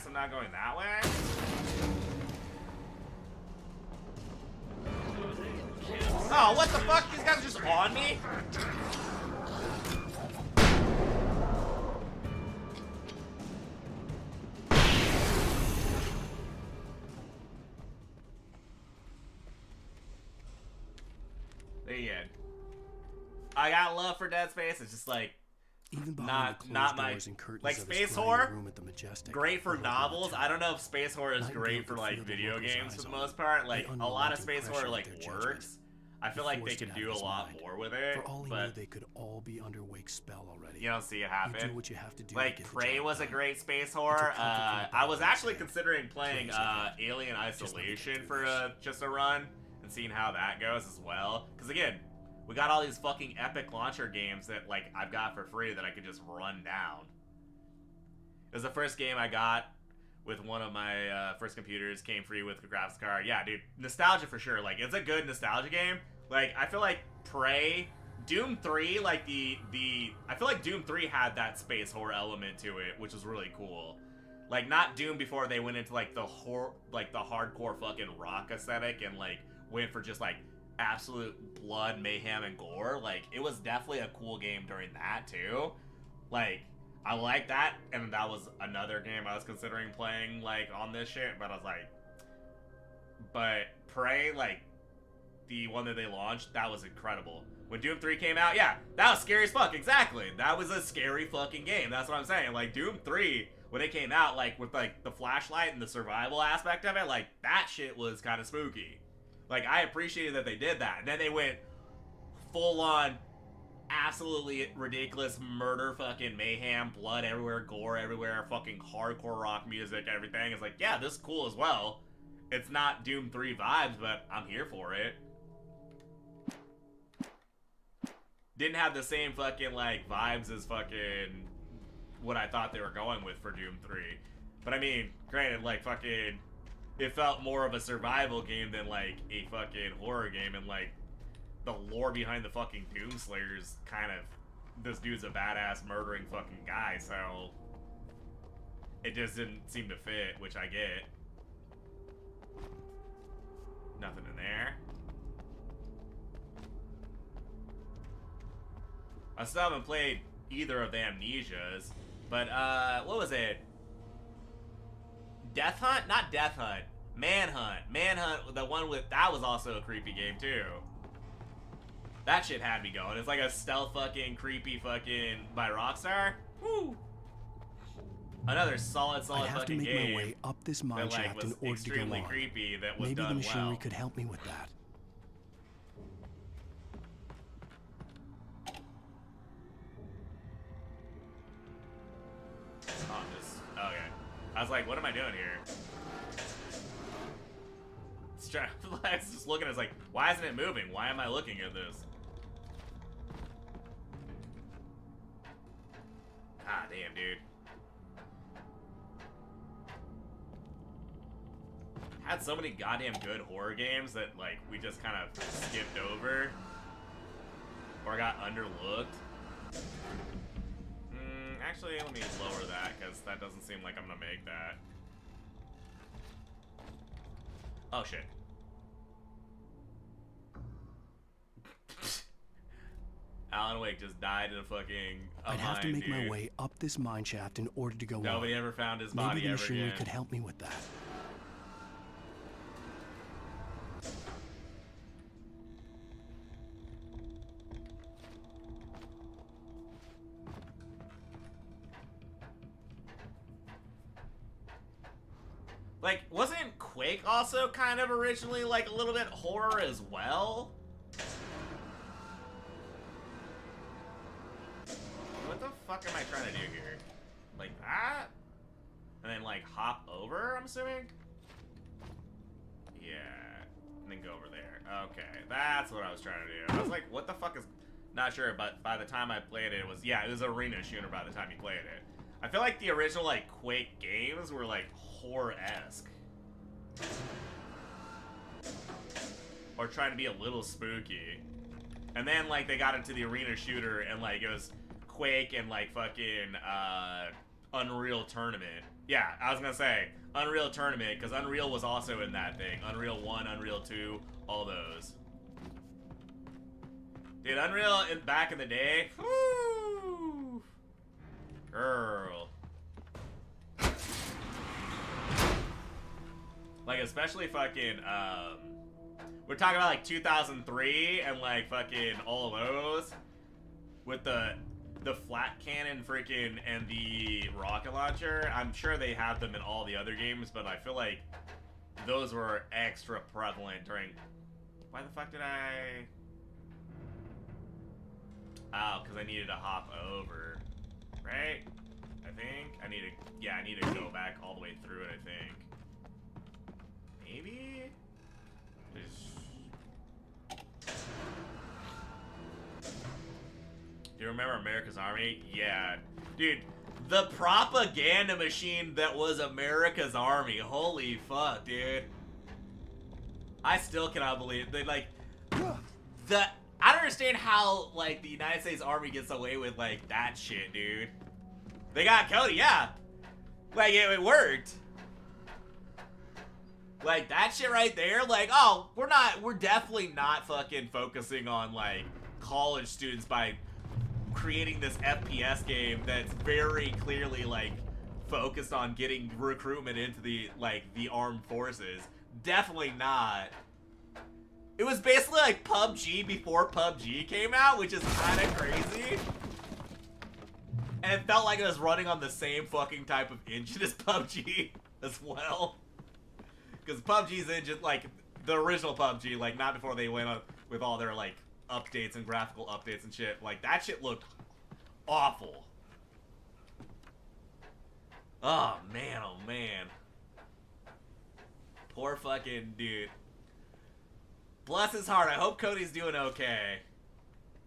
I'm not going that way. Oh, what the fuck? These guys are just on me? There you go. I got love for Dead Space. It's just like, Even behind the not closed my doors and curtains like of space his grimy horror. room at the Majestic, Great for the novels. hotel. I don't know if space horror is Nightingale great for could like feel the video look of his games for eyes the on most her, part. the Like a lot of unrelenting space horror pressure of like their judgment. works. I feel It like they forced could it out of do a his lot mind. more with it, For all he knew, but they could all be under Wake's spell already. you don't see it You happen. do what you have to do to Like get the Prey job was a done. great space horror. It's a comfort I was food, actually but considering playing Prey's okay. Alien Just let me get Isolation through for this. just a run and seeing how that goes as well. Because again, we got all these fucking epic launcher games that like I've got for free that I could just run down. It was the first game I got with one of my first computers, came free with a graphics card. Yeah, dude, nostalgia for sure. Like, it's a good nostalgia game. Like, I feel like Prey, Doom 3, like I feel like Doom 3 had that space horror element to it, which was really cool. Like, not Doom before they went into like the hardcore fucking rock aesthetic and like went for just like absolute blood, mayhem, and gore. Like, it was definitely a cool game during that too. Like, I like that, and that was another game I was considering playing, like, on this shit, but I was like... But Prey, like, the one that they launched, that was incredible. When Doom 3 came out, yeah, that was scary as fuck, exactly. That was a scary fucking game, that's what I'm saying. Like, Doom 3, when it came out, like, with, like, the flashlight and the survival aspect of it, like, that shit was kind of spooky. Like, I appreciated that they did that. And then they went full-on... absolutely ridiculous murder, fucking mayhem, blood everywhere, gore everywhere, fucking hardcore rock music, everything. It's like, yeah, this is cool as well. It's not Doom 3 vibes, but I'm here for it. Didn't have the same fucking, like, vibes as fucking what I thought they were going with for Doom 3. But I mean, granted, like, fucking, it felt more of a survival game than, like, a fucking horror game, and, like, the lore behind the fucking Doomslayer is kind of, this dude's a badass murdering fucking guy, so it just didn't seem to fit, which I get. Nothing in there. I still haven't played either of the Amnesias, but what was it? Death Hunt? Not Death Hunt. Manhunt. Manhunt, the one with, that was also a creepy game too. That shit had me going. It's like a stealth fucking creepy fucking by Rockstar. Woo! Another solid I'd have to fucking make game. my way up this mine that, like, shaft was in order to go extremely on. creepy. That was Maybe done the machinery well. could help me with that. Oh, just okay. I was like, what am I doing here? I was just looking at it, like, why isn't it moving? Why am I looking at this? Ah, damn, dude. Had so many goddamn good horror games that, like, we just kind of skipped over. Or got underlooked. Actually, let me lower that, because that doesn't seem like I'm gonna make that. Oh, shit. Alan Wake just died in a fucking... I'd have to mine, make my dude. way up this mine shaft in order to go on. Nobody ever found his body Maybe the ever machinery again. could help me with that. Like, wasn't Quake also kind of originally, like, a little bit horror as well? What the fuck am I trying to do here? Like that? And then, like, hop over, I'm assuming? Yeah. And then go over there. Okay, that's what I was trying to do. I was like, what the fuck is... Not sure, but by the time I played it, it was... Yeah, it was an arena shooter by the time you played it. I feel like the original, like, Quake games were, like, horror-esque. Or trying to be a little spooky. And then, like, they got into the arena shooter, and, like, it was Quake and, like, fucking, Unreal Tournament. Yeah, I was gonna say, Unreal Tournament, because Unreal was also in that thing. Unreal 1, Unreal 2, all those. Dude, Unreal, back in the day, whoo! Girl. Like, especially fucking, we're talking about, like, 2003 and, like, fucking all of those. With the the flat cannon freaking and the rocket launcher, I'm sure they have them in all the other games, but I feel like those were extra prevalent during... Why the fuck did I... Oh, because I needed to hop over. Right? I think? I need to... Yeah, I need to go back all the way through it, I think. Maybe? Do you remember America's Army? Yeah. Dude, the propaganda machine that was America's Army. Holy fuck, dude. I still cannot believe they like I don't understand how like the United States Army gets away with like that shit, dude. They got Cody, yeah. Like it worked. Like that shit right there, like, oh, we're definitely not fucking focusing on like college students by creating this FPS game that's very clearly like focused on getting recruitment into the like the armed forces. Definitely not. It was basically like PUBG before PUBG came out, which is kind of crazy. And it felt like it was running on the same fucking type of engine as PUBG as well. Because PUBG's engine, like the original PUBG, like not before they went on with all their like updates and graphical updates and shit, like that shit looked awful. Oh man, oh man. Poor fucking dude. Bless his heart, I hope Cody's doing okay.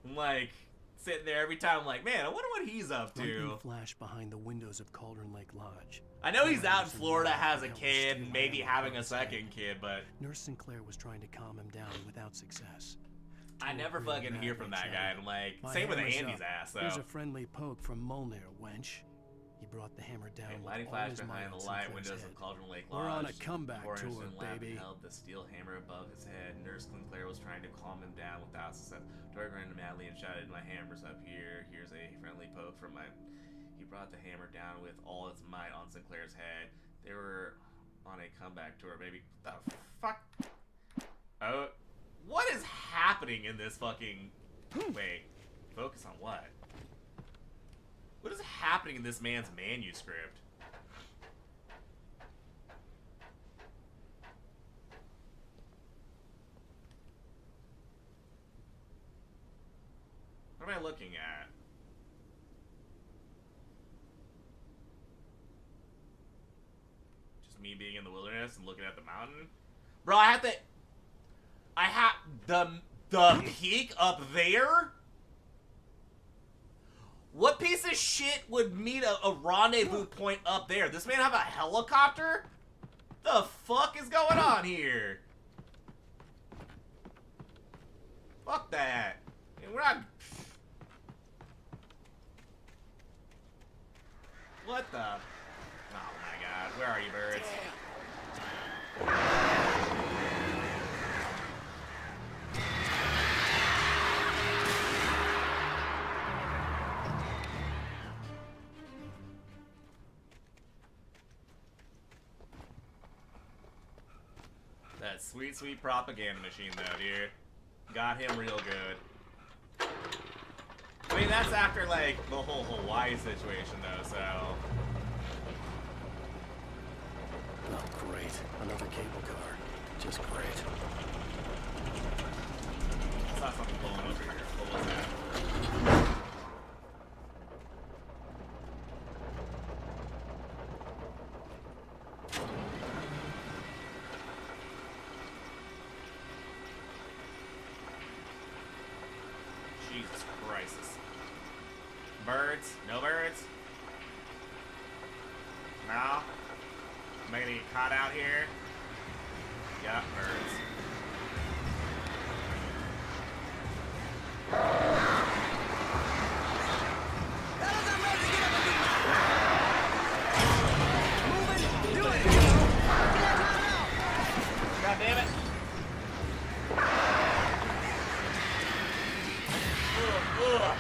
I'm like sitting there every time, I'm like, man, I wonder what he's up to. Lightning flashed behind the windows of Cauldron Lake Lodge. I know he's out in Florida, has a kid, and maybe having a second kid, but Nurse Sinclair was trying to calm him down without success. I never fucking hear from that guy. I'm like, same with Andy's ass, though. Here's a friendly poke from Molnir, wench. He brought the hammer down with lighting all flash his behind might the on light Sinclair's windows head. of Cauldron Lake Lodge. We're on a comeback Forrest tour, and Lavin baby. held the steel hammer above his head. Nurse Sinclair was trying to calm him down without success. Dory ran madly and shouted, "My hammer's up here. Here's a friendly poke from my..." He brought the hammer down with all its might on Sinclair's head. They were on a comeback tour, baby. What the fuck? Oh, what is happening in this fucking... Wait, focus on what? What is happening in this man's manuscript? What am I looking at? Just me being in the wilderness and looking at the mountain? Bro, I have the peak up there? What piece of shit would meet a rendezvous point up there? This man have a helicopter? The fuck is going on here? Fuck that. We're not... What the... Oh my god, where are you, birds? That sweet, sweet propaganda machine, though, dude. Got him real good. I mean, that's after, like, the whole Hawaii situation, though, so... Oh, great. Another cable car. Just great. I saw something blowing over here. What was that? Jesus Christ. Birds? No birds? No? Am I gonna get caught out here? Yeah, birds. God damn it. Ugh.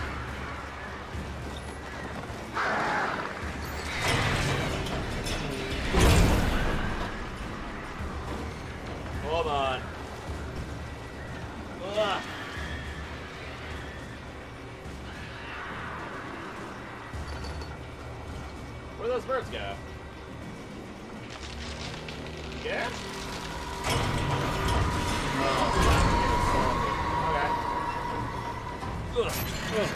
Hold on. Ugh. those birds go? Yeah? Okay.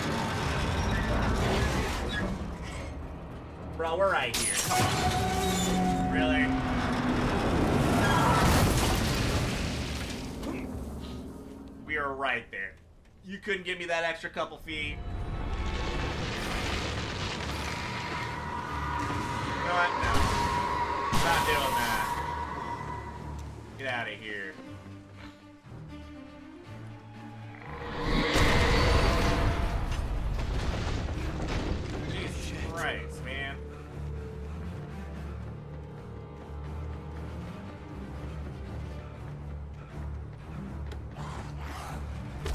Bro, we're right here. Come on. Really? We are right there. You couldn't give me that extra couple feet. You know what? No. I'm not doing that. Get out of here. Jesus Christ, man.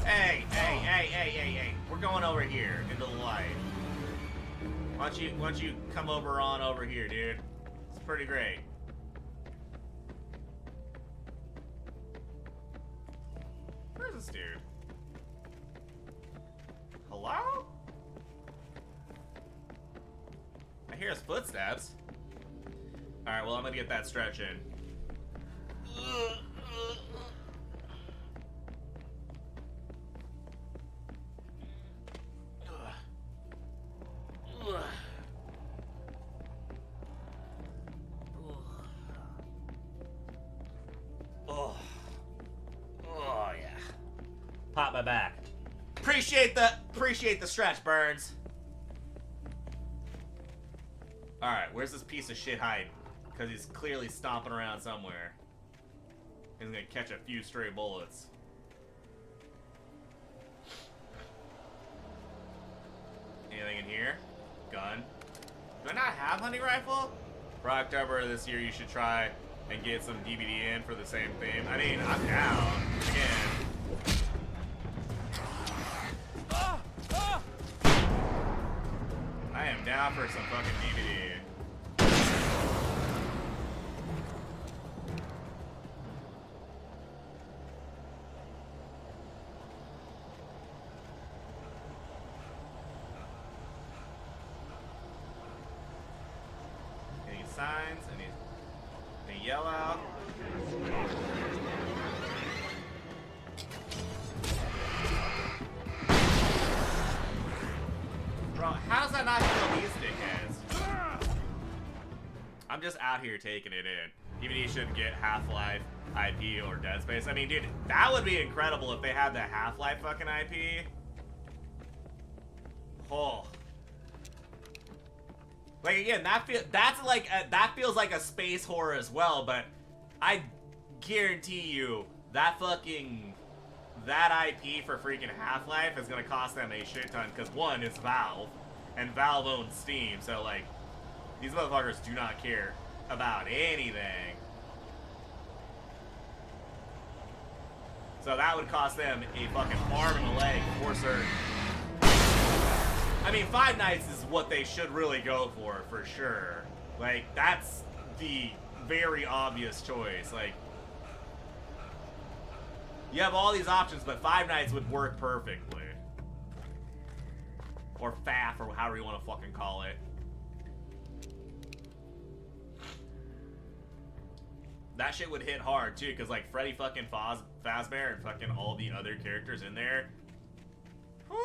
Hey. We're going over here into the light. Why don't you come on over here, dude? It's pretty great. Where's this dude? Hello? I hear his footsteps. Alright, well, I'm gonna get that stretch in. Oh yeah. Pop my back. Appreciate the stretch, Burns. Alright, where's this piece of shit hiding? Because he's clearly stomping around somewhere. He's gonna catch a few stray bullets. Anything in here? Gun. Do I not have hunting rifle? For October this year, you should try and get some DVD in for the same theme. I mean, I'm down. Again. I am down for some fucking DVD. Any signs? Any yellow? Bro, how's that not kill these dickheads? I'm just out here taking it in. DVD should get Half-Life IP or Dead Space. I mean, dude, that would be incredible if they had the Half-Life fucking IP. Oh. Like, again, that feels like a space horror as well, but I guarantee you that IP for freaking Half-Life is gonna cost them a shit ton, because one, it's Valve, and Valve owns Steam, so like, these motherfuckers do not care about anything. So that would cost them a fucking arm and a leg for certain. I mean, Five Nights is what they should really go for sure. Like, that's the very obvious choice. Like, you have all these options, but Five Nights would work perfectly. Or FAF, or however you want to fucking call it. That shit would hit hard, too, because, like, Freddy fucking Fazbear and fucking all the other characters in there. Woo!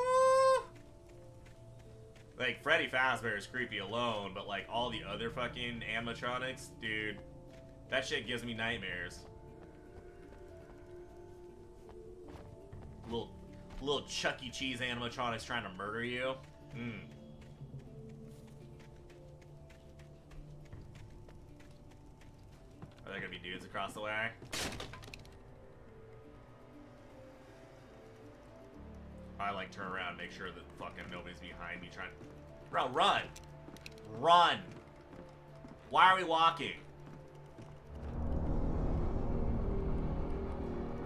Like, Freddy Fazbear is creepy alone, but, like, all the other fucking animatronics, dude, that shit gives me nightmares. Little Chuck E. Cheese animatronics trying to murder you. Are there gonna be dudes across the way? I like turn around and make sure that fucking nobody's behind me trying. Bro, run! Run! Why are we walking?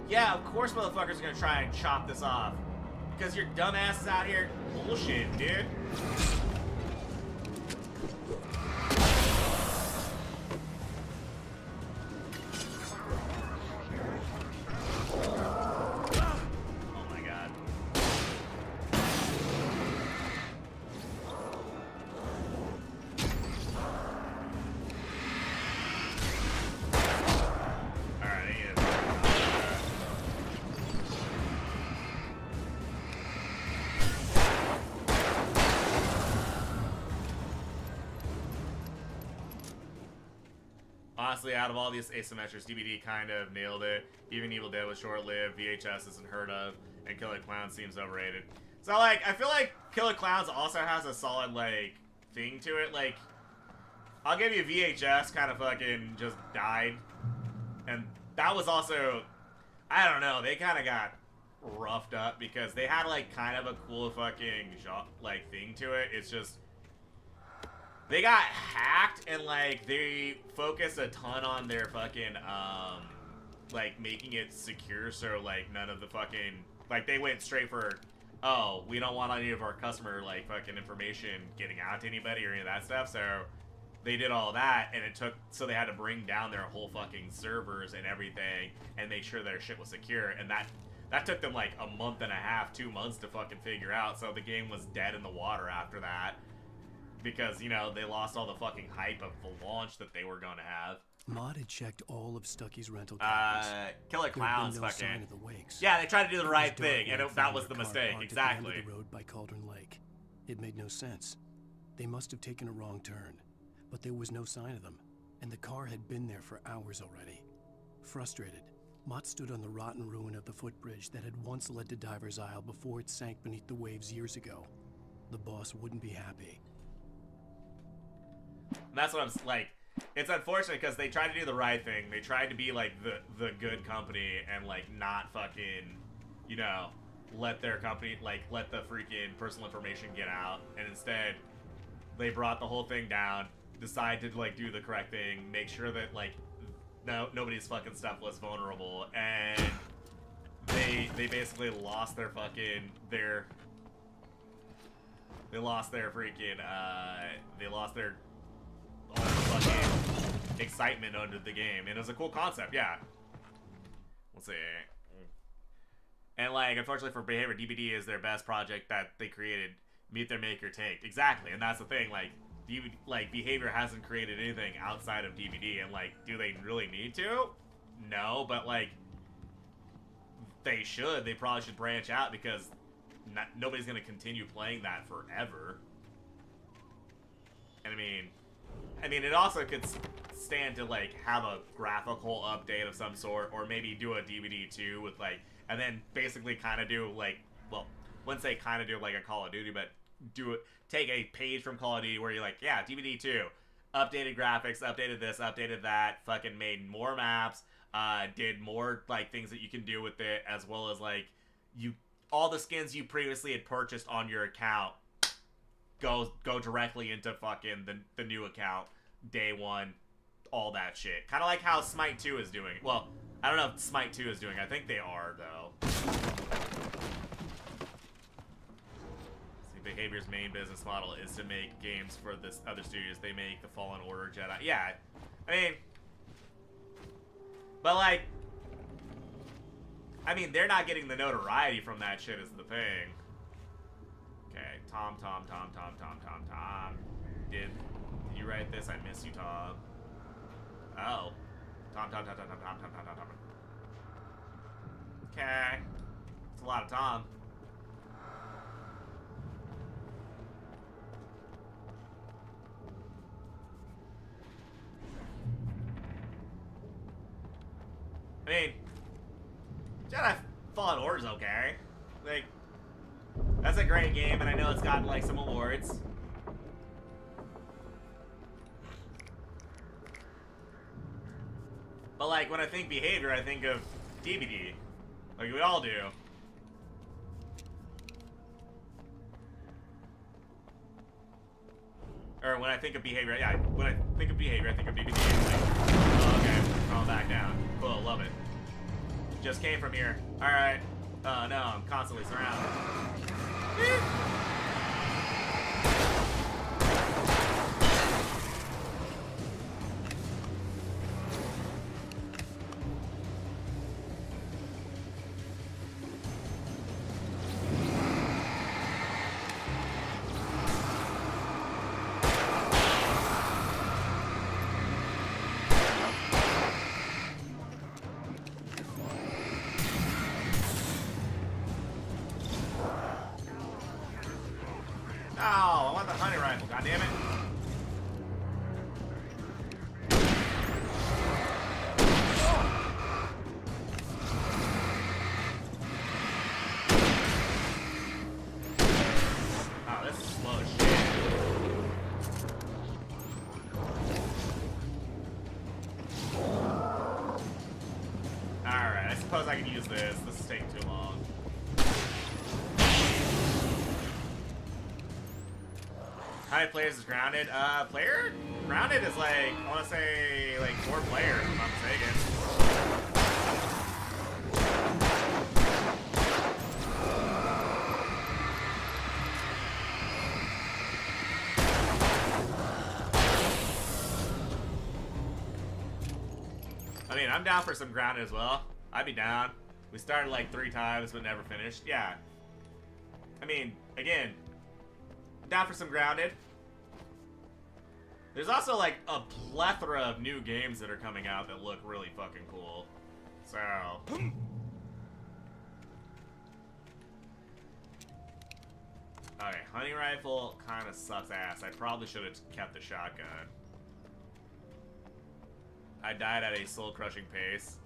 Yeah, of course motherfuckers are gonna try and chop this off. Because your dumbass is out here bullshit, dude. honestly, out of all these asymmetrics, DVD kind of nailed it. Even Evil Dead was short-lived. VHS isn't heard of, and Killer Clowns seems overrated. So, like, I feel like Killer Clowns also has a solid, like, thing to it. Like, I'll give you VHS kind of fucking just died. And that was also, I don't know, they kind of got roughed up because they had, like, kind of a cool fucking, like, thing to it. It's just, they got hacked and, like, they focused a ton on their fucking, like, making it secure so, like, none of the fucking, like, they went straight for, oh, we don't want any of our customer, like, fucking information getting out to anybody or any of that stuff, so they did all that, and it took, so they had to bring down their whole fucking servers and everything and make sure their shit was secure, and that took them, like, a month and a half, 2 months to fucking figure out, so the game was dead in the water after that, because, you know, they lost all the fucking hype of the launch that they were going to have. Mod had checked all of Stucky's rental copies. Killer Clowns no fucking... sign of the wakes. Yeah, they tried to do the right thing, and that was the mistake, exactly. At the end of the road by Cauldron Lake. It made no sense. They must have taken a wrong turn, but there was no sign of them, and the car had been there for hours already. Frustrated, Mott stood on the rotten ruin of the footbridge that had once led to Diver's Isle before it sank beneath the waves years ago. The boss wouldn't be happy. And that's what I'm like. It's unfortunate because they tried to do the right thing. They tried to be like the good company and like not fucking, you know, let their company like let the freaking personal information get out. And instead, they brought the whole thing down. Decided to like do the correct thing, make sure that like nobody's fucking stuff was vulnerable, and they basically lost their fucking they lost their all the fucking excitement under the game, and it was a cool concept, yeah. Let's see. And like, unfortunately for Behavior, DBD is their best project that they created. Meet their maker take. Exactly, and that's the thing, like, Behavior hasn't created anything outside of DVD, and like, do they really need to? No, but like, they should. They probably should branch out because nobody's gonna continue playing that forever. And I mean, it also could stand to like have a graphical update of some sort, or maybe do a DVD too with like, and then basically kind of do like, well, wouldn't say kind of do like a Call of Duty, but do it. Take a page from Call of Duty where you're like, yeah, DVD 2, updated graphics, updated this, updated that, fucking made more maps, did more like things that you can do with it, as well as like all the skins you previously had purchased on your account go directly into fucking the new account day one, all that shit. Kind of like how Smite 2 is doing. Well, I don't know if Smite 2 is doing. I think they are though. Behavior's main business model is to make games for this other studios. They make the Fallen Order, Jedi. Yeah, I mean, but like, I mean, they're not getting the notoriety from that shit is the thing. Okay, Tom. Did you write this? I miss you, Tom. Oh, Tom. Okay, it's a lot of Tom. I mean, Jedi Fallen Order's okay. Like, that's a great game, and I know it's gotten, like, some awards. But, like, when I think Behavior, I think of DVD. Like, we all do. Or when I think of Behavior, yeah, when I think of Behavior, I think of DVD. Like, oh, okay, calm back down. Cool, love it. Just came from here. Alright. Oh no, I'm constantly surrounded. the hunting rifle, goddammit. suppose I can use this. This is taking too long. How many players is Grounded? Grounded is like, I want to say, like 4 players, if I'm not mistaken. I mean, I'm down for some Grounded as well. I'd be down. We started like 3 times, but never finished. Yeah. I mean, again, down for some Grounded. There's also like a plethora of new games that are coming out that look really fucking cool. So. Okay, hunting rifle kind of sucks ass. I probably should have kept the shotgun. I died at a soul-crushing pace.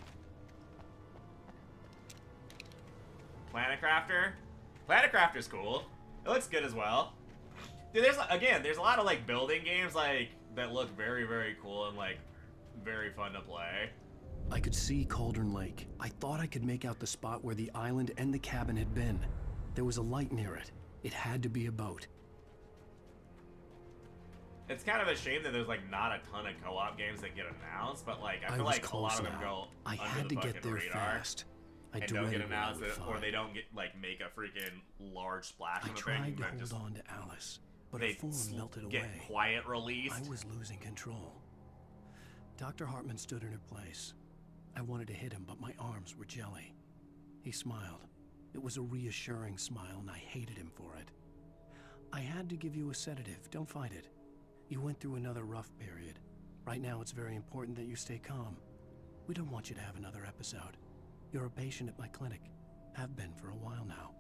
Planet Crafter? Planet Crafter's cool. It looks good as well. Dude, there's a lot of like building games like that look very, very cool and like very fun to play. I could see Cauldron Lake. I thought I could make out the spot where the island and the cabin had been. There was a light near it. It had to be a boat. It's kind of a shame that there's like not a ton of co-op games that get announced, but like I feel like a lot of them go I under had the to get fucking there radar fast. and don't get announced, or they don't get like make a freaking large splash on the thing. I tried to and hold on to Alice, but they her form melted get away. quiet released. I was losing control. Dr. Hartman stood in her place. I wanted to hit him, but my arms were jelly. He smiled. It was a reassuring smile, and I hated him for it. I had to give you a sedative. Don't fight it. You went through another rough period. Right now, it's very important that you stay calm. We don't want you to have another episode. You're a patient at my clinic. Have been for a while now.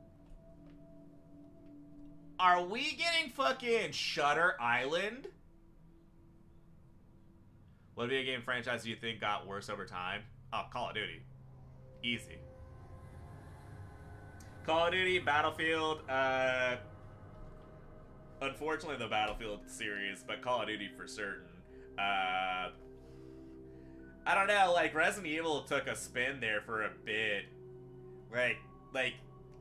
Are we getting fucking Shutter Island? What video game franchise do you think got worse over time? Oh, Call of Duty. Easy. Call of Duty, Battlefield, unfortunately the Battlefield series, but Call of Duty for certain. I don't know, like Resident Evil took a spin there for a bit. Like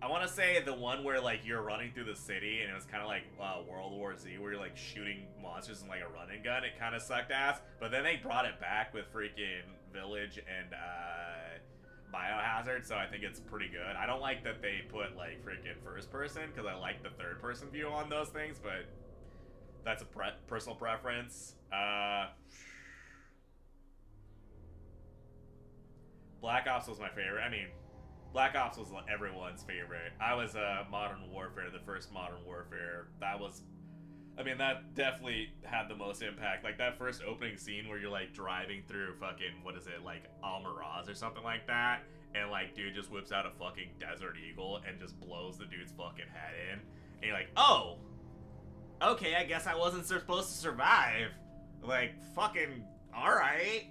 I want to say the one where like you're running through the city and it was kind of like World War Z, where you're like shooting monsters in like a running gun. It kind of sucked ass, but then they brought it back with freaking Village and Biohazard, so I think it's pretty good. I don't like that they put like freaking first person, because I like the third person view on those things, but that's a personal preference. Black Ops was my favorite. I mean, Black Ops was everyone's favorite. I was Modern Warfare, the first Modern Warfare. That was, I mean, that definitely had the most impact. Like that first opening scene where you're like driving through fucking, what is it, like Almaraz or something like that, and like dude just whips out a fucking Desert Eagle and just blows the dude's fucking head in, and you're like, oh, okay, I guess I wasn't supposed to survive. Like, fucking, alright.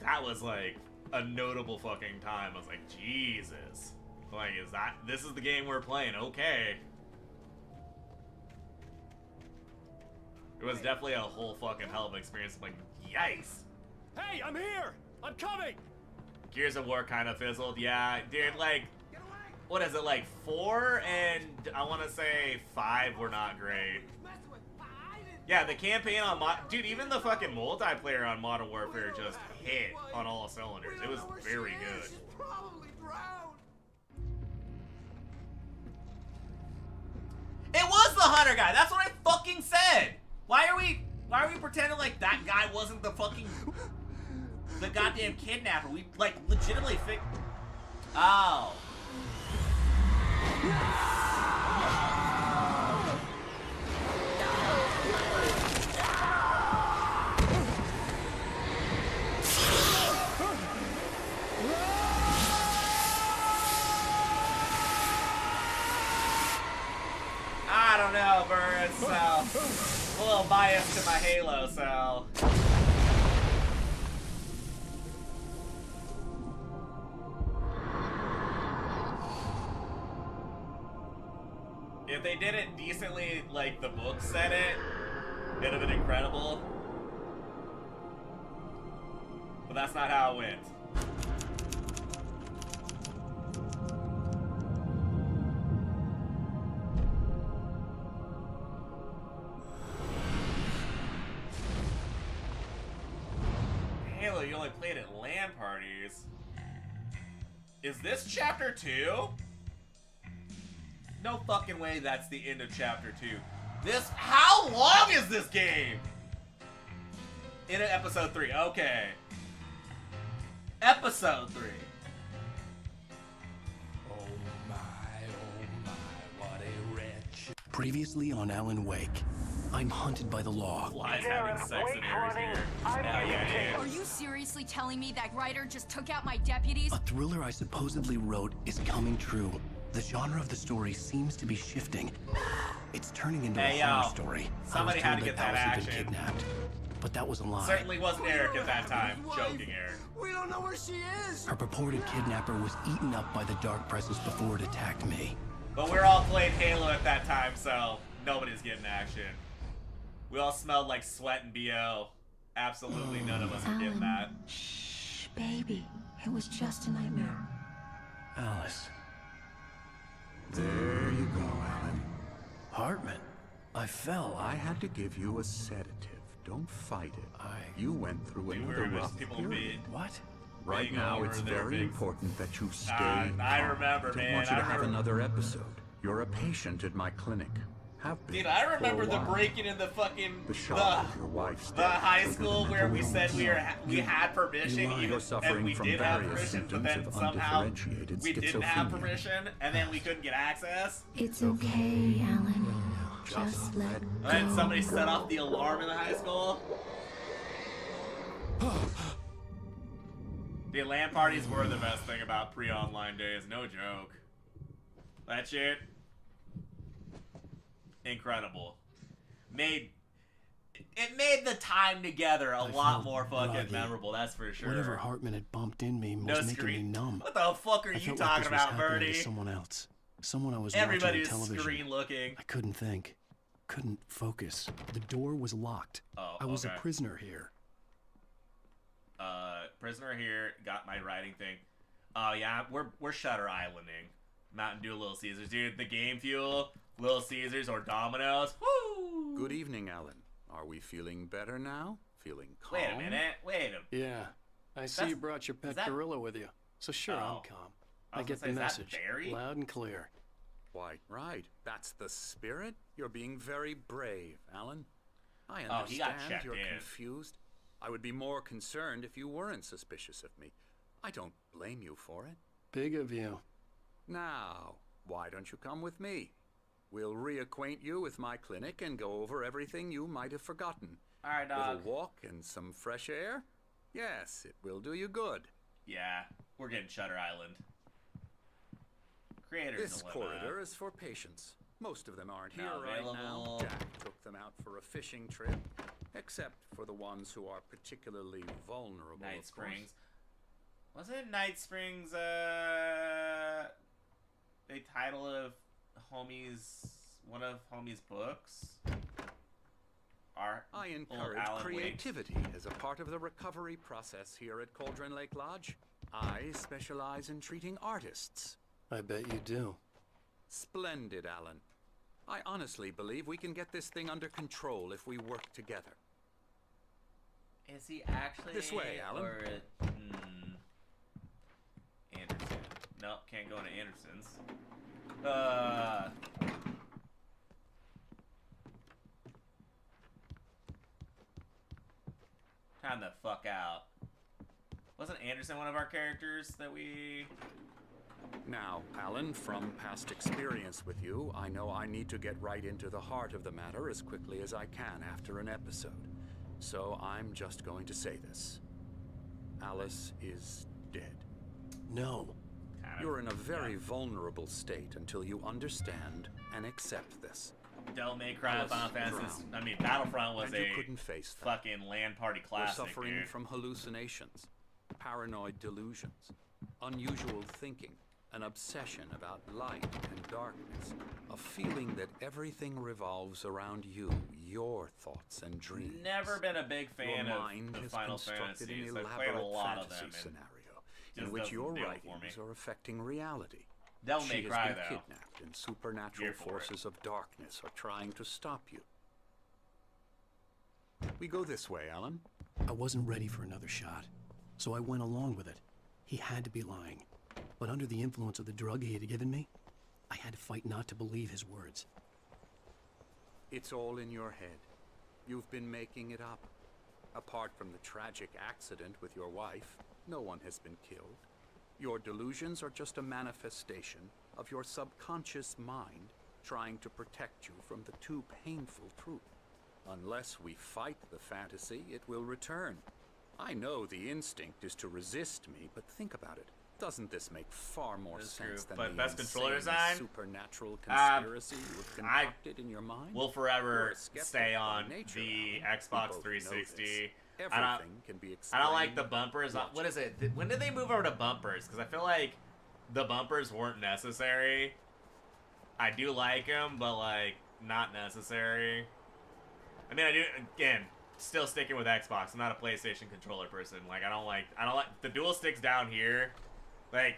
That was like a notable fucking time. I was like, Jesus. Like, this is the game we're playing, okay. It was definitely a whole fucking hell of an experience. I'm like, yikes. Hey, I'm here! I'm coming! Gears of War kind of fizzled, yeah. Dude, like, what is it, like 4 and I want to say 5 were not great. Yeah, the campaign on dude, even the fucking multiplayer on Modern Warfare just hit on all cylinders. It was very good. It was the Hunter guy. That's what I fucking said. Why are we pretending like that guy wasn't the goddamn kidnapper? We like legitimately Oh. I don't know, Burris, so I'm a little biased to my Halo, so. If they did it decently, like the book said it, it'd have been incredible. But that's not how it went. Halo, you only played at LAN parties. Is this chapter 2? No fucking way that's the end of chapter 2. How long is this game? In episode 3, okay. Episode 3. Oh my, what a wretch. Previously on Alan Wake, I'm hunted by the law. Flies having sex in areas here. Hell yeah, Are you seriously telling me that writer just took out my deputies? A thriller I supposedly wrote is coming true. The genre of the story seems to be shifting. It's turning into a horror story. Somebody had to get that Alice had action. been kidnapped, but that was a lie. Certainly wasn't Eric at that time. Joking, Eric. We don't know where she is. Her purported kidnapper was eaten up by the dark presence before it attacked me. But we're all playing Halo at that time, so nobody's getting action. We all smelled like sweat and BO. Absolutely none of us are getting that. Shh, baby. It was just a nightmare. Alice. There you go, Alan. Hartman, I fell. I had to give you a sedative. Don't fight it. You went through another rough period. What? Right now, it's very important that you stay calm. I remember, I don't man. want you to have another episode. You're a patient at my clinic. Have been. Dude, I for a remember the while. breaking in the fucking The shock of your wife's the death high triggered school a where we mental said we illness. had permission, even You're and suffering we from did have various permission, but symptoms then of somehow undifferentiated we didn't have schizophrenia. permission, and then we couldn't get access. It's okay, Alan. Just let And then somebody set off the alarm in the high school. The LAN parties were the best thing about pre-online days, no joke. That shit, incredible. It made the time together a lot more fucking groggy. memorable, that's for sure. Whatever Hartman had bumped in me was making me numb. What the fuck are I you felt talking like this was about, happening Bernie? to someone else. Someone I was Everybody watching on was television. screen looking. I couldn't think. Couldn't focus. The door was locked. Oh, I was okay. a prisoner here. Prisoner here, got my writing thing. Oh yeah, we're Shutter Islanding. Mountain Dew, Little Caesars, dude. The game fuel, Little Caesars or Domino's. Woo! Good evening, Alan. Are we feeling better now? Feeling calm? Wait a minute. Wait a. Yeah. I see you brought your pet gorilla with you. So sure, I'm calm. I get the message. Loud and clear. Why, right. That's the spirit. You're being very brave, Alan. I understand he got checked you're in. confused. I would be more concerned if you weren't suspicious of me. I don't blame you for it. Big of you. Now, why don't you come with me? We'll reacquaint you with my clinic and go over everything you might have forgotten. All right, dog. Little walk and some fresh air? Yes, it will do you good. Yeah, we're getting Shutter Island. Creators This dilemma. corridor is for patients. Most of them aren't here Not right now. available. Jack took them out for a fishing trip, except for the ones who are particularly vulnerable. Night of course. Springs. Wasn't Night Springs the title of one of Homie's books? I encourage creativity as a part of the recovery process here at Cauldron Lake Lodge. I specialize in treating artists. I bet you do. Splendid, Alan. I honestly believe we can get this thing under control if we work together. Is he actually This way, Alan. Or Anderson? Nope, can't go into Anderson's. Time the fuck out. Wasn't Anderson one of our characters that we... Now, Alan, from past experience with you, I know I need to get right into the heart of the matter as quickly as I can after an episode. So I'm just going to say this. Alice is dead. No. You're in a very vulnerable state until you understand and accept this. Devil May Cry, Alice Final Fantasy. drowned. I mean, Battlefront was And you a couldn't face that. fucking LAN party You're classic, suffering dude. from hallucinations, paranoid delusions, unusual thinking, An obsession about light and darkness. A feeling that everything revolves around you, your thoughts and dreams. Never been a big fan your of mind the has Final constructed Fantasies. an I've played a elaborate lot of fantasy them. scenario in Just which doesn't your do it for writings me. are affecting reality. Devil May She has Cry, been though. kidnapped, and supernatural Here for it. forces of darkness are trying to stop you. We go this way, Alan. I wasn't ready for another shot, so I went along with it. He had to be lying. But under the influence of the drug he had given me, I had to fight not to believe his words. It's all in your head. You've been making it up. Apart from the tragic accident with your wife, no one has been killed. Your delusions are just a manifestation of your subconscious mind trying to protect you from the too painful truth. Unless we fight the fantasy, it will return. I know the instinct is to resist me, but think about it. Doesn't this make far more That's sense true. than But the best controller insane design? supernatural conspiracy you've concocted in your mind? Will You're forever a skeptic stay by on nature, the Alan. We Xbox both know 360. this. I don't, Everything can be I don't like the explained. bumpers. What is it? When did they move over to bumpers? Because I feel like the bumpers weren't necessary. I do like them, but like not necessary. I mean, I do, again, still sticking with Xbox. I'm not a PlayStation controller person. Like, I don't like the dual sticks down here. Like,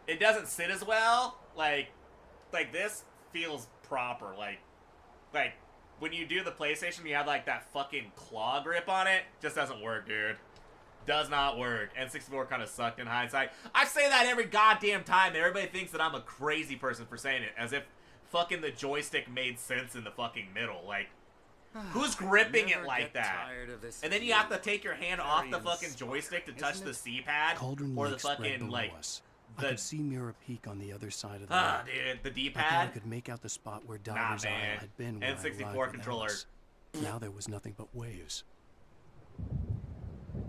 it doesn't sit as well. Like this feels proper. Like when you do the PlayStation, you have like that fucking claw grip on it. Just doesn't work, dude. Does not work. N64 kind of sucked in hindsight. I say that every goddamn time. Everybody thinks that I'm a crazy person for saying it, as if fucking the joystick made sense in the fucking middle. Like, who's gripping it like that? And then you have to take your hand off the fucking joystick to touch the C-pad Cauldron or the Lake spread fucking below like us. I could see Mirror Peak on the other side of the dude, lake. the I D-pad. could make out the spot where Nah, Diver's Isle man. had been when I N64 arrived with controller. Alice. Now there was nothing but waves.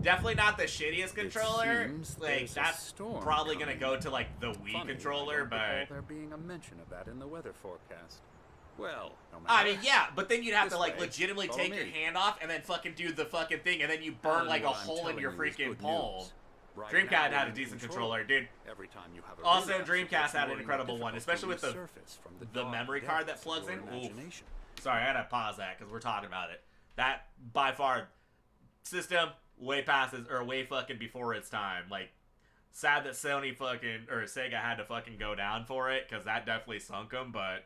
Definitely not the shittiest controller. seems Like, there's a that's storm probably gonna coming. go to like the Wii Funny, controller, I don't recall but there being a mention of that in the weather forecast. Well, no matter. I mean, yeah, but then you'd have This to like way. legitimately Follow take your me. hand off and then fucking do the fucking thing, and then you burn Alan, like a what I'm hole in telling your you is freaking good palm. news. Right Dreamcast now, had we're a in decent control. controller, dude. Every time you have a Also, relapse, it Dreamcast gets had more an incredible one, difficult especially to with the resurface from the the dark memory card that depths of plugs your in. Oof. imagination. Sorry, I gotta pause that because we're talking about it. That by far system way past its, or way fucking before its time. Like, sad that Sony fucking or Sega had to fucking go down for it because that definitely sunk them. But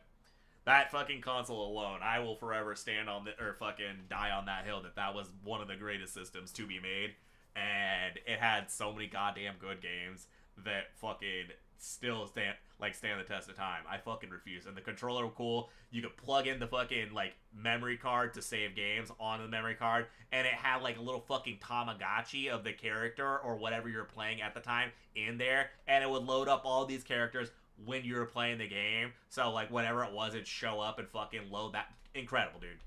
that fucking console alone, I will forever stand on the or fucking die on that hill that was one of the greatest systems to be made, and it had so many goddamn good games that fucking still stand the test of time. I fucking refuse. And the controller was cool. You could plug in the fucking like memory card to save games on the memory card, and it had like a little fucking Tamagotchi of the character or whatever you're playing at the time in there, and it would load up all these characters when you were playing the game. So like whatever it was, it'd show up and fucking load that. Incredible, dude.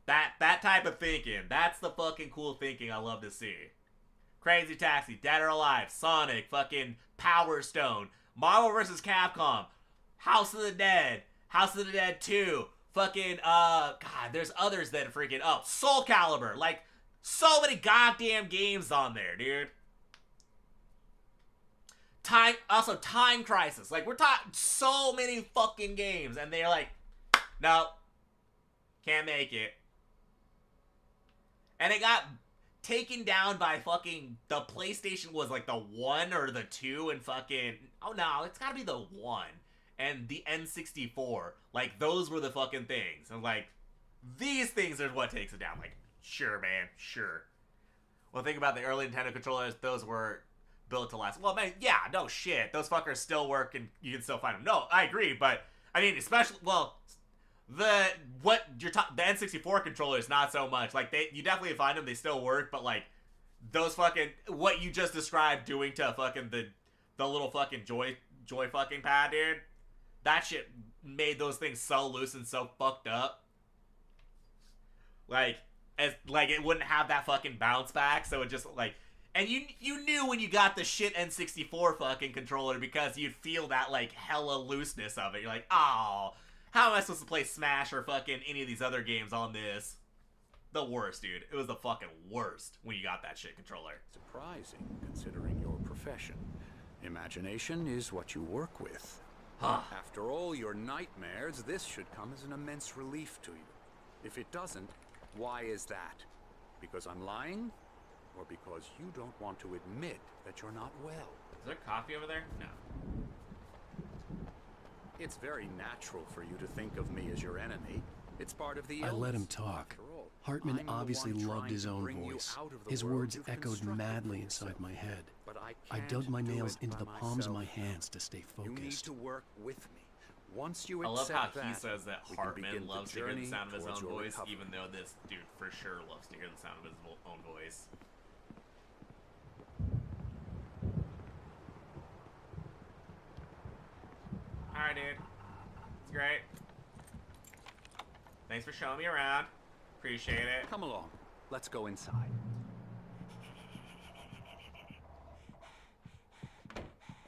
That type of thinking, that's the fucking cool thinking I love to see. Crazy Taxi, Dead or Alive, Sonic, fucking Power Stone, Marvel vs. Capcom, House of the Dead 2, fucking, God, there's others that are freaking, Soul Calibur, like, so many goddamn games on there, dude. Time Crisis, like, we're talking so many fucking games, and they're like, no, can't make it. And it got taken down by fucking, the PlayStation was like the 1 or the 2 and fucking, oh no, it's gotta be the 1. And the N64, like, those were the fucking things. And like, these things are what takes it down. Like, sure, man, sure. Well, think about the early Nintendo controllers, those were built to last. Well, man, yeah, no shit. Those fuckers still work and you can still find them. No, I agree, but, I mean, especially, well, the N64 controller is not so much. Like, you definitely find them, they still work, but like, those fucking, what you just described doing to fucking the little fucking joy fucking pad, dude, that shit made those things so loose and so fucked up. Like, it wouldn't have that fucking bounce back, so it just, like, and you knew when you got the shit N64 fucking controller because you'd feel that, like, hella looseness of it. You're like, oh, how am I supposed to play Smash or fucking any of these other games on this? The worst, dude. It was the fucking worst when you got that shit controller. Surprising, considering your profession. Imagination is what you work with. Huh. After all your nightmares, this should come as an immense relief to you. If it doesn't, why is that? Because I'm lying? Or because you don't want to admit that you're not well? Is there coffee over there? No. It's very natural for you to think of me as your enemy. It's part of the I illness. let him talk. Hartman obviously loved his own voice. His words echoed madly inside my head. I dug my nails into the palms of my hands to stay You need focused. to work with me. Once you I love accept how he that, says that we can Hartman begin loves to the hear the journey sound of his towards own your voice, recovery. even though this dude for sure loves to hear the sound of his own voice. Alright, dude. It's great. Thanks for showing me around. Appreciate it. Come along. Let's go inside.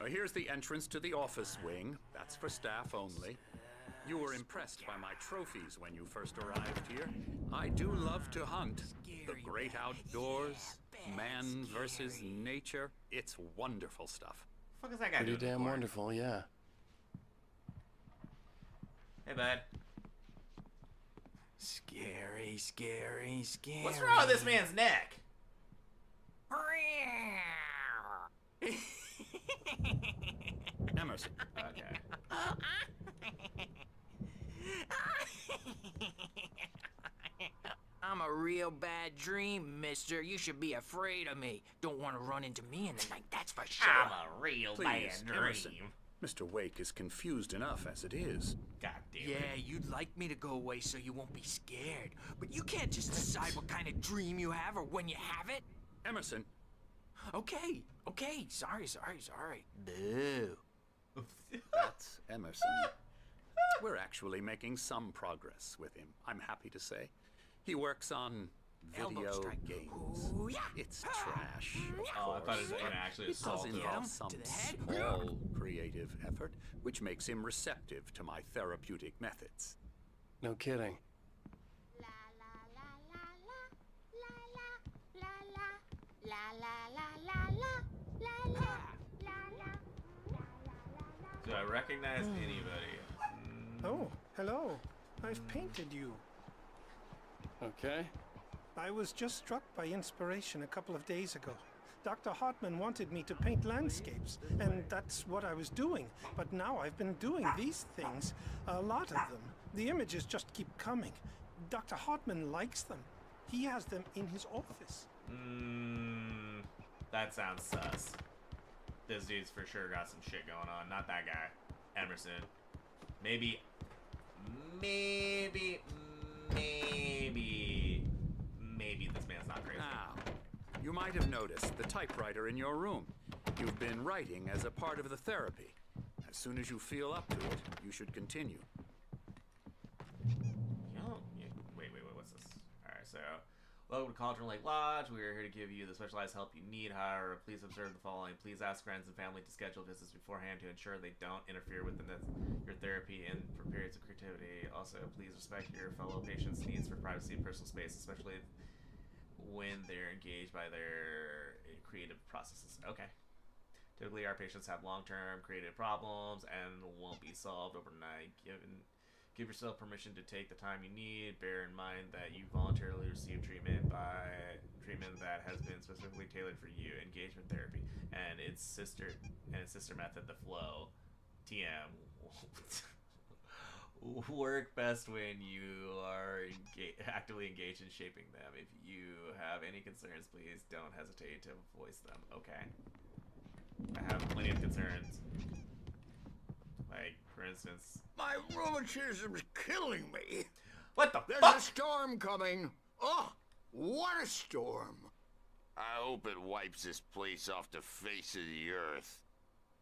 Here's the entrance to the office wing. That's for staff only. You were impressed by my trophies when you first arrived here. I do love to hunt. The great outdoors, man versus nature. It's wonderful stuff. What the fuck is that guy Pretty doing? damn before? wonderful, yeah. Hey, bud. Scary, scary, scary. What's wrong with this man's neck? Emerson. Okay. I'm a real bad dream, mister. You should be afraid of me. Don't want to run into me in the night, that's for sure. I'm a real Please, bad Emerson. dream. Mr. Wake is confused enough as it is. God damn Yeah, it. you'd like me to go away so you won't be scared. But you can't just decide what kind of dream you have or when you have it. Emerson. Okay. Sorry. Boo. That's Emerson. We're actually making some progress with him, I'm happy to say. He works on Elbow video strike. games. Ooh, yeah. It's trash. Oh, I thought he was gonna actually It does assault him. involve some To the head. small creative effort, which makes him receptive to my therapeutic methods. No kidding. Do I recognize anybody? Oh, hello. I've painted you. Okay. I was just struck by inspiration a couple of days ago. Dr. Hartman wanted me to paint landscapes, and that's what I was doing. But now I've been doing these things, a lot of them. The images just keep coming. Dr. Hartman likes them. He has them in his office. That sounds sus. This dude's for sure got some shit going on. Not that guy. Emerson. Maybe this man's not crazy. Now, you might have noticed the typewriter in your room. You've been writing as a part of the therapy. As soon as you feel up to it, you should continue. Wait, what's this? Alright, so welcome to Cauldron Lake Lodge. We are here to give you the specialized help you need. However, please observe the following. Please ask friends and family to schedule visits beforehand to ensure they don't interfere with your therapy and for periods of creativity. Also, please respect your fellow patients' needs for privacy and personal space, especially when they're engaged by their creative processes. Okay. Typically, our patients have long-term creative problems and won't be solved overnight. Give yourself permission to take the time you need. Bear in mind that you voluntarily receive treatment that has been specifically tailored for you. Engagement therapy and its sister method, the flow, TM, work best when you are actively engaged in shaping them. If you have any concerns, please don't hesitate to voice them. Okay. I have plenty of concerns. Like, for instance... My rheumatism's killing me. What the There's fuck? a storm coming. Oh, what a storm. I hope it wipes this place off the face of the earth.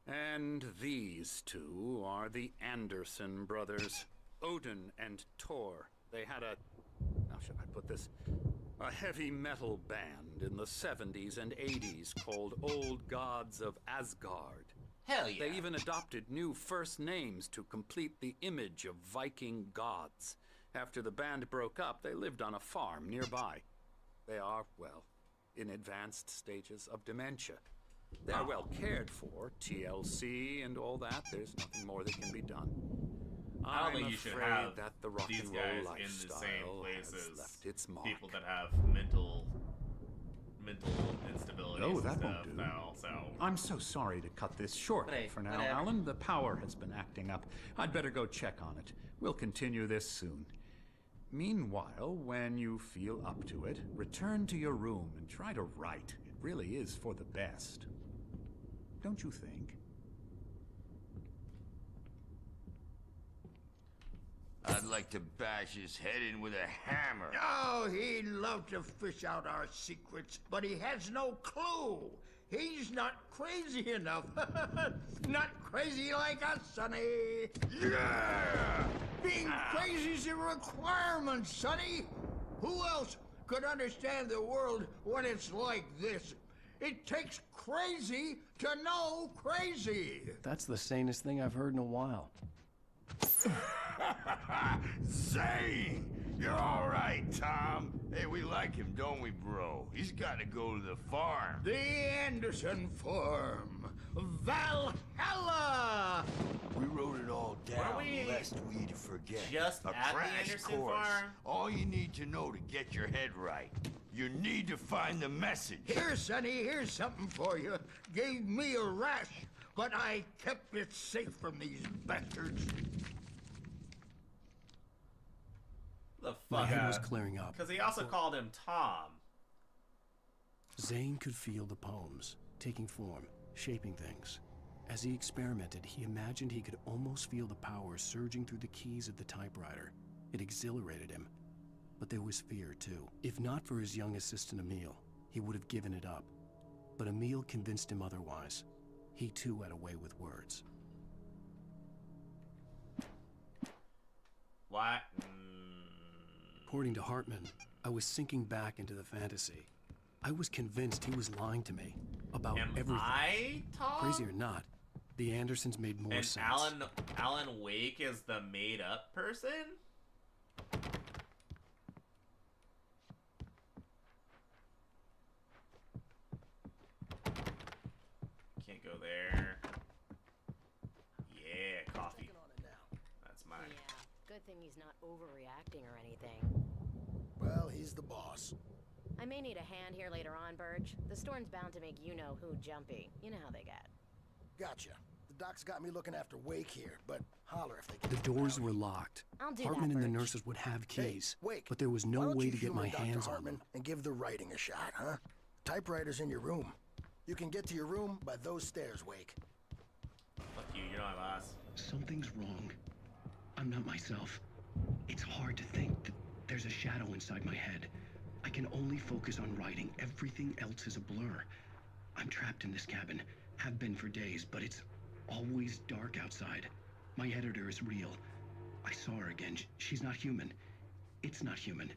And these two are the Anderson brothers, Odin and Tor. They had how should I put this? A heavy metal band in the 70s and 80s called Old Gods of Asgard. Hell yeah. They even adopted new first names to complete the image of Viking gods. After the band broke up, they lived on a farm nearby. They are, well, in advanced stages of dementia. They're well cared for, TLC and all that. There's nothing more that can be done. I don't think you should afraid have that the rock these and guys roll in the lifestyle same place has as left its mark. people that have mental instabilities No, and that stuff won't do. now, so... I'm so sorry to cut this short for now, whatever. Alan. The power has been acting up. I'd better go check on it. We'll continue this soon. Meanwhile, when you feel up to it, return to your room and try to write. It really is for the best. Don't you think? I'd like to bash his head in with a hammer. Oh, he'd love to fish out our secrets, but he has no clue. He's not crazy enough. Not crazy like us, Sonny. Yeah! Being crazy's a requirement, Sonny. Who else could understand the world when it's like this? It takes crazy to know crazy. That's the sanest thing I've heard in a while. Zane! You're all right, Tom. Hey, we like him, don't we, bro? He's got to go to the farm. The Anderson Farm. Valhalla! We wrote it all Were down, we lest we forget. just A at the crash Anderson course. farm? All you need to know to get your head right. You need to find the message. Here, Sonny, here's something for you. Gave me a rash, but I kept it safe from these bastards. The fuck My head was clearing up. Because he also called him Tom. Zane could feel the poems, taking form, shaping things. As he experimented, he imagined he could almost feel the power surging through the keys of the typewriter. It exhilarated him. But there was fear, too. If not for his young assistant Emil, he would have given it up. But Emil convinced him otherwise. He, too, had a way with words. What? According to Hartman, I was sinking back into the fantasy. I was convinced he was lying to me about everything. I, Tom? Crazy or not, the Andersons made more And sense. Alan Wake is the made-up person? Can't go there. Yeah, coffee. That's mine. Yeah, good thing he's not overreacting or anything. Well, he's the boss. I may need a hand here later on, Birch. The storm's bound to make you-know-who jumpy. You know how they get. Gotcha. The doc's got me looking after Wake here, but holler if they can. The doors were locked. I'll do Hartman that, and the Birch. nurses would have keys, Hey, Wake, but there was no why don't way you to get humor my Dr. hands on Hartman them. and give the writing a shot, huh? Typewriter's in your room. You can get to your room by those stairs, Wake. Fuck you, you're not my boss. Something's wrong. I'm not myself. It's hard to think that there's a shadow inside my head. I can only focus on writing. Everything else is a blur. I'm trapped in this cabin. Have been for days, but it's always dark outside. My editor is real. I saw her again. She's not human. It's not human.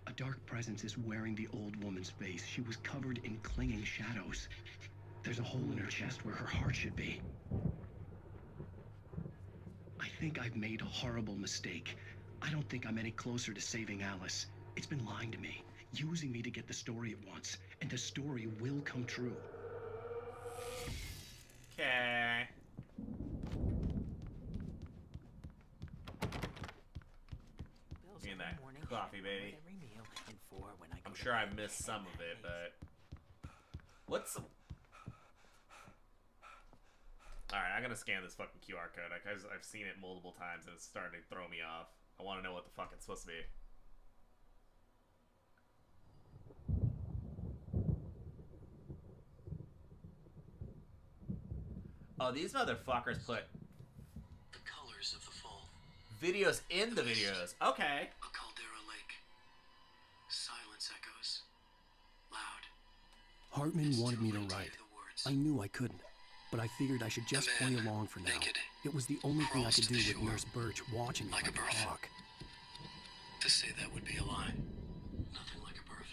A dark presence is wearing the old woman's face. She was covered in clinging shadows. There's a hole in her chest where her heart should be. I think I've made a horrible mistake. I don't think I'm any closer to saving Alice. It's been lying to me, using me to get the story it wants, and the story will come true. Okay. Give me that coffee, baby. I'm sure I missed some of it, but... What's... Alright, I'm gonna scan this fucking QR code. I've seen it multiple times and it's starting to throw me off. I want to know what the fuck it's supposed to be. Oh, these motherfuckers put The colors of the fall. videos in the videos. Okay. A caldera lake. Silence echoes. Loud. Hartman wanted me to write. I knew I couldn't, but I figured I should just play along for now. It was the only thing I could do with Nurse Birch watching me like a hawk. To say that would be a lie. Nothing like a birth.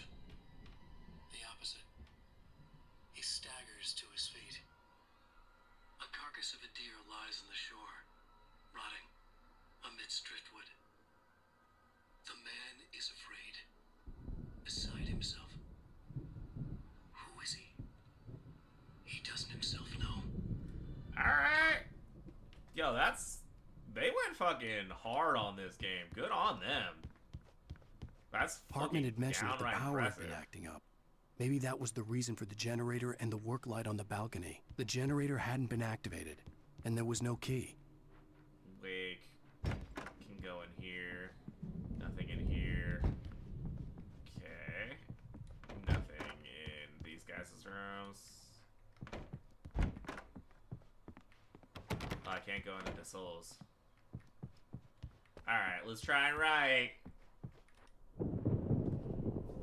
The opposite. He staggers to his feet. A carcass of a deer lies on the shore, rotting amidst driftwood. The man is afraid. Beside himself. Who is he? He doesn't himself fucking hard on this game. Good on them. That's Hartman had mentioned that the downright power had impressive. been acting up. Maybe that was the reason for the generator and the work light on the balcony. The generator hadn't been activated, and there was no key. Wake. Can go in here. Nothing in here. Okay. Nothing in these guys' rooms. Oh, I can't go into the souls. Alright, let's try and write.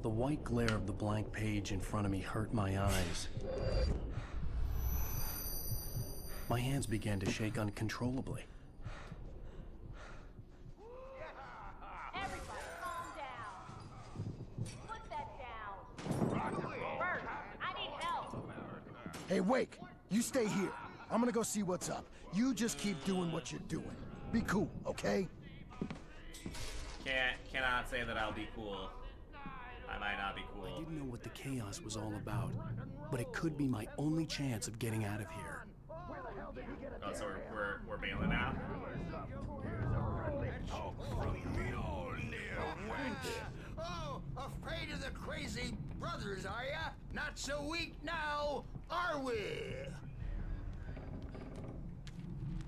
The white glare of the blank page in front of me hurt my eyes. My hands began to shake uncontrollably. Everybody, calm down. Put that down. Bert, I need help. Hey, Wake, you stay here. I'm gonna go see what's up. You just keep doing what you're doing. Be cool, okay? Cannot say that I'll be cool. I might not be cool. I didn't know what the chaos was all about, but it could be my only chance of getting out of here. Oh, so we're bailing now? Oh, afraid of the crazy brothers, are ya? Not so weak now, are we?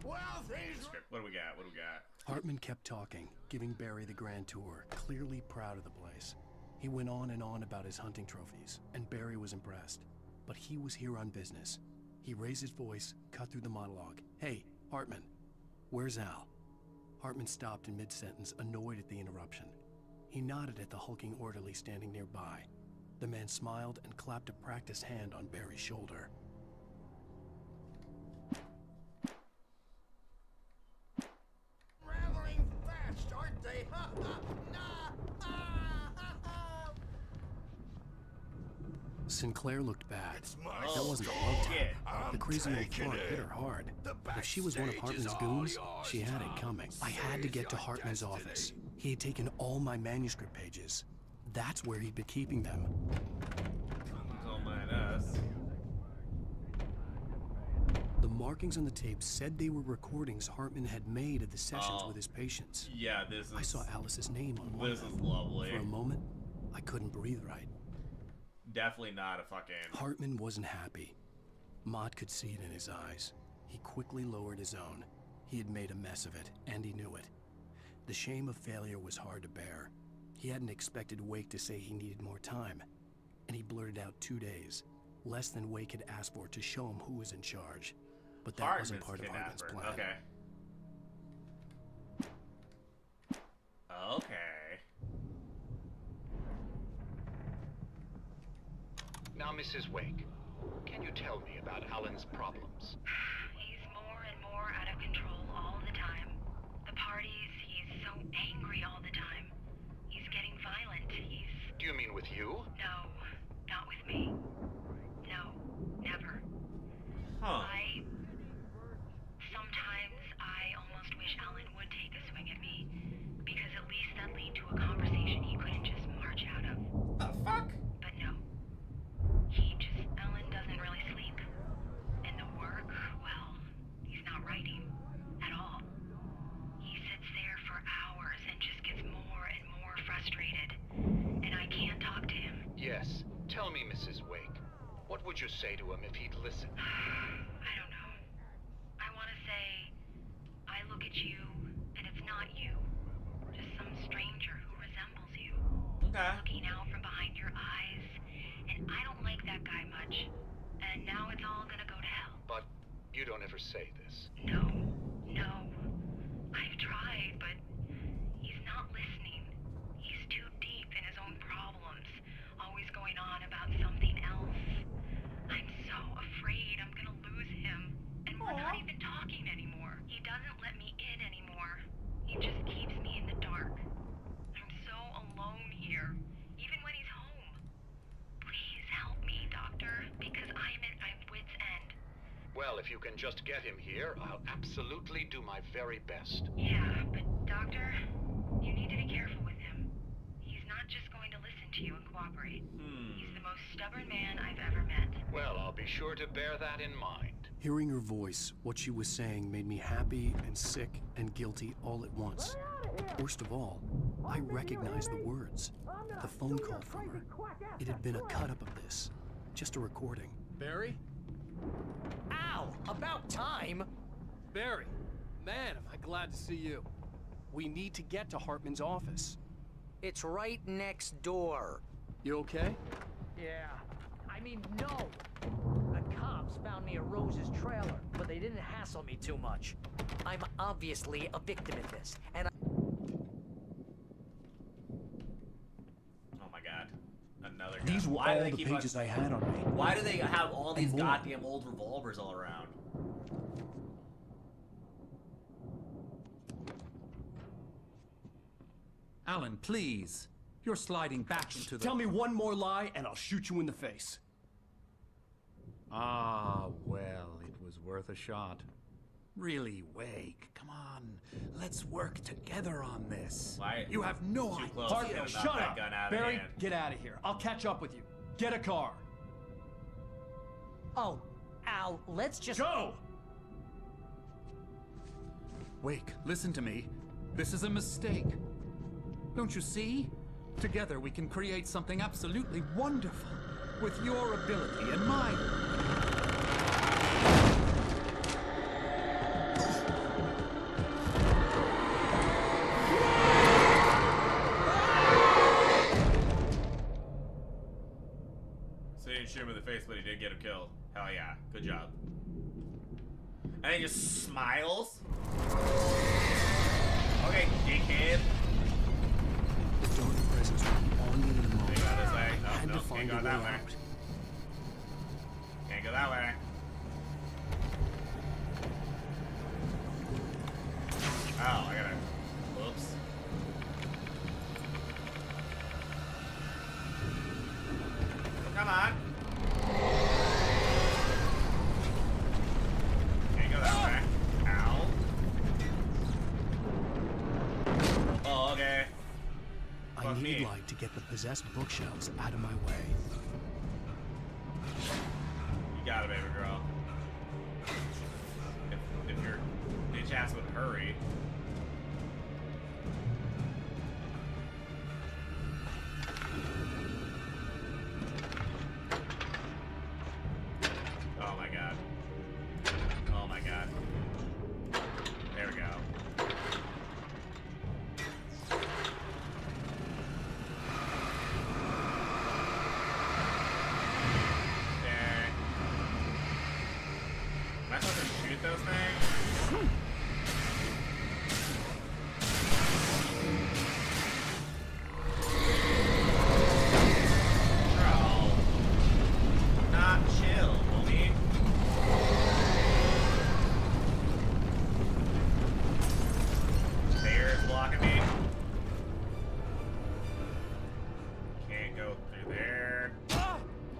Well, things... What do we got? What do we got? Hartman kept talking, giving Barry the grand tour, clearly proud of the place. He went on and on about his hunting trophies, and Barry was impressed. But he was here on business. He raised his voice, cut through the monologue. Hey, Hartman, where's Al? Hartman stopped in mid-sentence, annoyed at the interruption. He nodded at the hulking orderly standing nearby. The man smiled and clapped a practiced hand on Barry's shoulder. Traveling fast, aren't they? Sinclair looked bad. That wasn't a love tap. The crazy old fart hit her hard. If she was one of Hartman's goons, she had it coming. I had to get to Hartman's office. He had taken all my manuscript pages. That's where he'd been keeping them. Don't mind us. The markings on the tape said they were recordings Hartman had made of the sessions with his patients. Yeah, this is... I saw Alice's name on one of them. This is lovely. For a moment, I couldn't breathe right. Definitely not a fucking... Hartman wasn't happy. Mott could see it in his eyes. He quickly lowered his own. He had made a mess of it, and he knew it. The shame of failure was hard to bear. He hadn't expected Wake to say he needed more time, and he blurted out 2 days, less than Wake had asked for to show him who was in charge. But that wasn't part of Hartman's plan. Okay. Okay. Now, Mrs. Wake, can you tell me about Alan's problems? He's more and more out of control all the time. The parties, he's so angry all the time. He's getting violent. Do you mean with you? No, not with me. No, never. Huh. Sometimes I almost wish Alan would take a swing at me, because at least that lead to a conversation he couldn't just march out of. The fuck? But no. Alan doesn't really sleep. And the work, well, he's not writing at all. He sits there for hours and just gets more and more frustrated. And I can't talk to him. Yes. Tell me, Mrs. Wake. What would you say to him if he'd listen? I don't know. I want to say, I look at you, and it's not you. Just some stranger who resembles you. Okay. Looking out from behind your eyes. And I don't like that guy much. And now it's all gonna go to hell. But you don't ever say this. No. I've tried, but he's not listening. He's too deep in his own problems, always going on about something else. I'm so afraid I'm gonna lose him. And we're not even talking anymore. He doesn't let me in anymore. He just keeps me in the dark. I'm so alone here, even when he's home. Please help me, Doctor, because I'm at my wit's end. Well, if you can just get him here, I'll absolutely do my very best. Yeah, but Doctor, you need to be careful with him. He's not just going to listen to you and cooperate. He's the most stubborn man I've ever met. Well, I'll be sure to bear that in mind. Hearing her voice, what she was saying made me happy and sick and guilty all at once. Worst of all, I recognized the words. The phone call from her. It had been a cut-up of this. Just a recording. Barry? Ow! About time! Barry, man, am I glad to see you. We need to get to Hartman's office. It's right next door. You okay? Yeah. I mean, no. The cops found me at Rose's trailer, but they didn't hassle me too much. I'm obviously a victim in this, and Oh my god. Another guy. These were Why do all they the keep pages I had on me. Why do they have all these And more. goddamn old revolvers all around? Alan, please. You're sliding back into the... Tell me one more lie and I'll shoot you in the face. Ah, well, it was worth a shot. Really, Wake, come on. Let's work together on this. Why? You have no Too idea. close to Hartman, knock shut that up. gun out of Barry, hand. get out of here. I'll catch up with you. Get a car. Oh, Al, let's just... Go! Wake, listen to me. This is a mistake. Don't you see? Together we can create something absolutely wonderful. With your ability and mine. So he didn't shoot him in the face, but he did get him killed. Hell yeah. Good job. And he just smiles. Okay, dickhead. The dark presence would be on me in a moment. Can't go this way. I had No, to no, find can't a go way that way. out. Can't go that way. Oh, I gotta... Whoops. Come on. Can't go that way. Ow. Oh, okay. I Fuck need me. light to get the possessed bookshelves out of my way. You got it, baby girl. If your bitch ass would hurry. Oh my god. Oh my god. There we go. There. Am I supposed to shoot those things? Bro. Not chill, homie. Bear's blocking me. Can't go through there.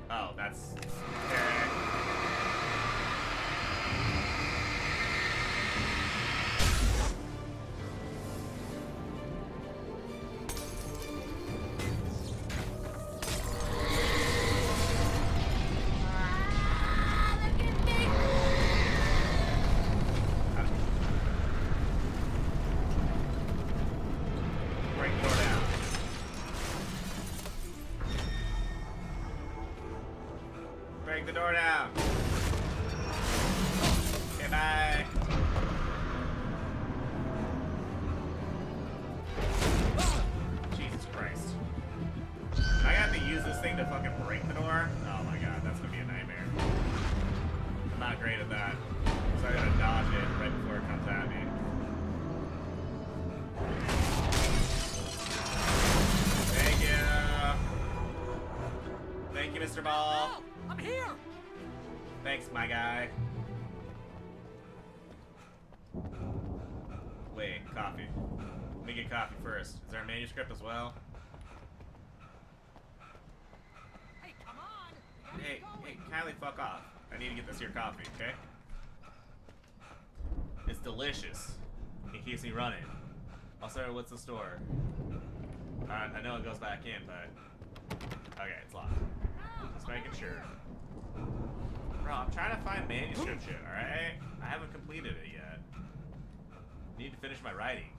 Oh, that's... Okay. Break the door down. Break the door down. Okay, bye. Jesus Christ. I have to use this thing to fucking break the door? Oh my god, that's gonna be a nightmare. I'm not great at that. So I gotta dodge it right before it comes at me. Thank you. Thank you, Mr. Ball. Oh, I'm here! Thanks, my guy. Wait, coffee. Let me get coffee first. Is there a manuscript as well? Hey, come on! Hey, kindly fuck off. I need to get this here coffee, okay? It's delicious. It keeps me running. Also, what's the store? I know it goes back in, but... Okay, it's locked. Just making sure. Bro, I'm trying to find manuscript shit, alright? I haven't completed it yet. Need to finish my writing.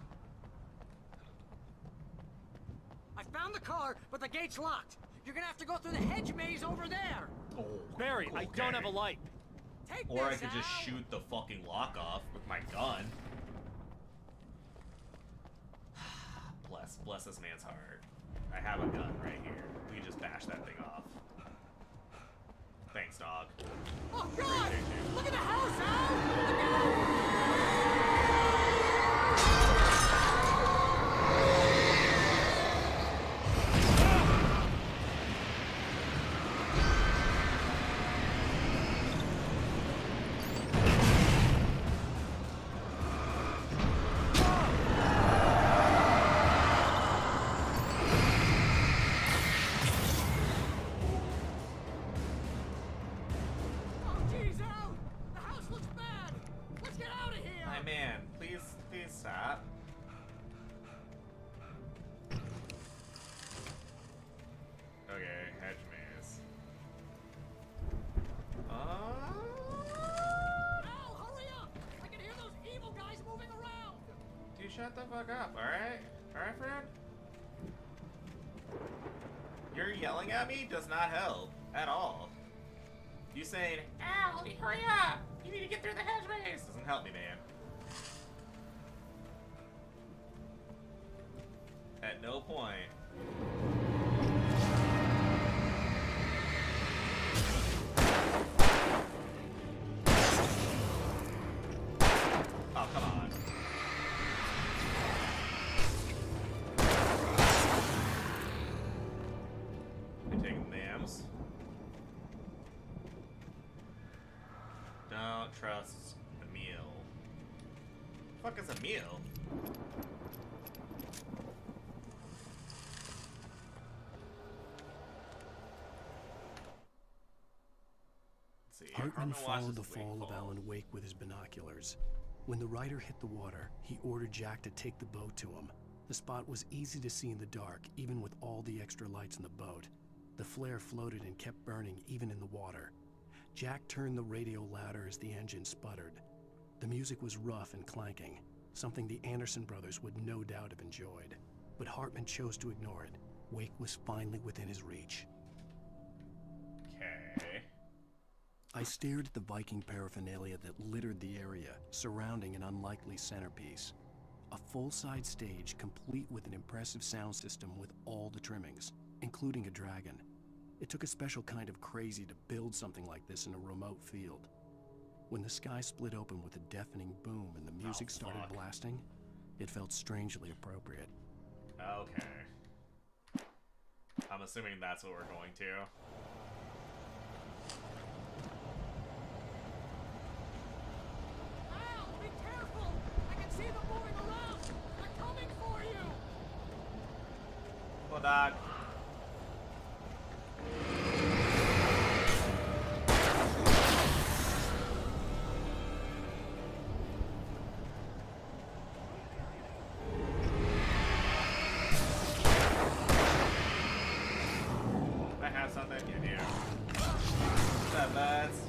I found the car, but the gate's locked. You're gonna have to go through the hedge maze over there. Oh, Barry, I don't have a light. Take or I this, could just Al. shoot the fucking lock off with my gun. Bless this man's heart. I have a gun right here. We can just bash that thing off. Thanks, dog. Oh God! Look at the house, Al! Look out! Shut the fuck up, alright? Alright, friend? Your yelling at me does not help at all. You saying, Al, hurry up! You need to get through the hedge maze! Doesn't help me, man. At no point. Oh, come on. Don't trust the meal. What the fuck is a meal? Let's see. Hartman followed the fall of Alan Wake with his binoculars. When the rider hit the water, he ordered Jack to take the boat to him. The spot was easy to see in the dark, even with all the extra lights in the boat. The flare floated and kept burning even in the water. Jack turned the radio louder as the engine sputtered. The music was rough and clanking, something the Anderson brothers would no doubt have enjoyed. But Hartman chose to ignore it. Wake was finally within his reach. Okay. I stared at the Viking paraphernalia that littered the area, surrounding an unlikely centerpiece. A full-size stage complete with an impressive sound system with all the trimmings, including a dragon. It took a special kind of crazy to build something like this in a remote field. When the sky split open with a deafening boom and the music started blasting, it felt strangely appropriate. Okay. I'm assuming that's what we're going to. Al, be careful! I can see them moving around! They're coming for you! Well, dog. I have something in here. What's up, buds?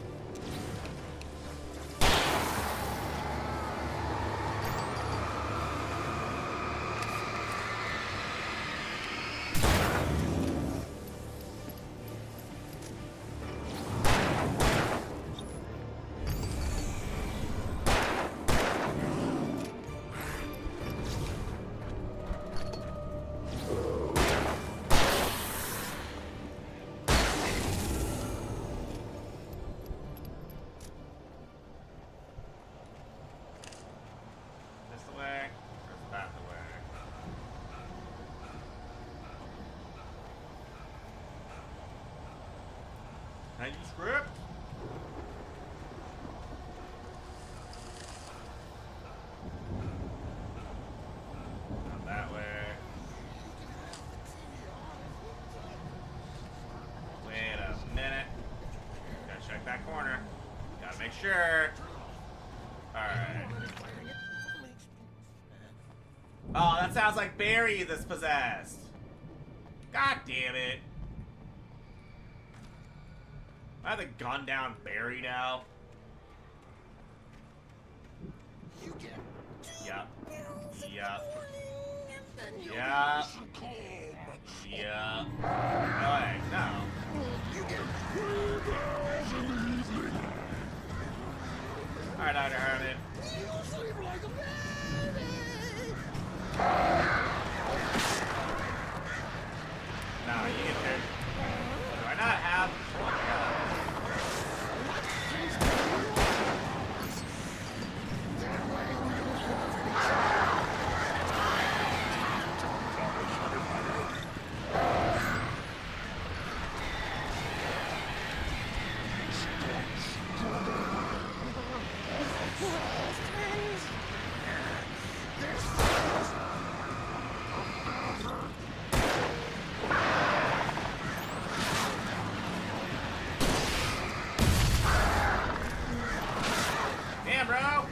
Manuscript? Not that way. Wait a minute. Gotta check that corner. Gotta make sure. Alright. Oh, that sounds like Barry that's possessed. God damn it. I have the gun down Barry now. Yep. Yep. Yep. Yep. No way. No. Alright, Dr. Harmon. No, you get there. Do I not have... Damn, bro!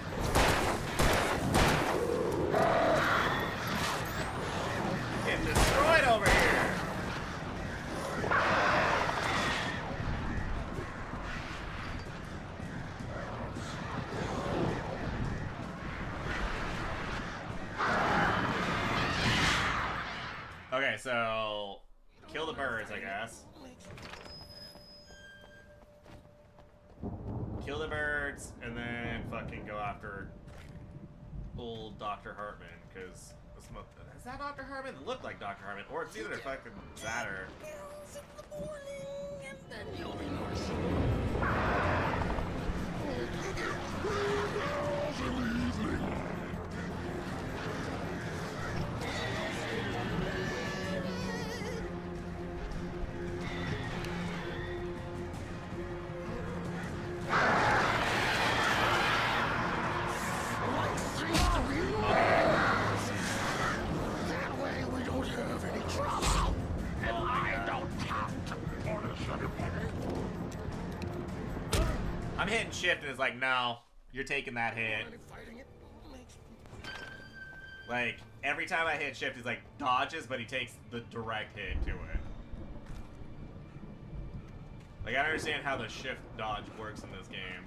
Getting destroyed over here! Okay, so... kill the birds, I guess. Kill the birds, and then fucking go after old Dr. Hartman, because... Is that Dr. Hartman? It looked like Dr. Hartman, or it's either fucking that or... I'm hitting shift and it's like, no, you're taking that hit. Like, every time I hit shift, he's like, dodges, but he takes the direct hit to it. Like, I don't understand how the shift dodge works in this game.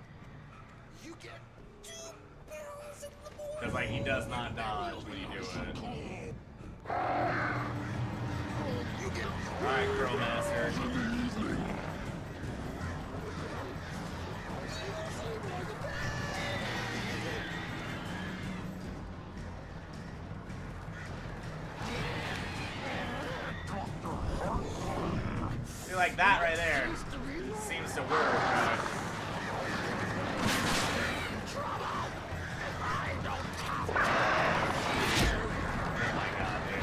Because, like, he does not dodge when you do it. Alright, Girl Master. See, like that right there seems to work. Oh my god, dude.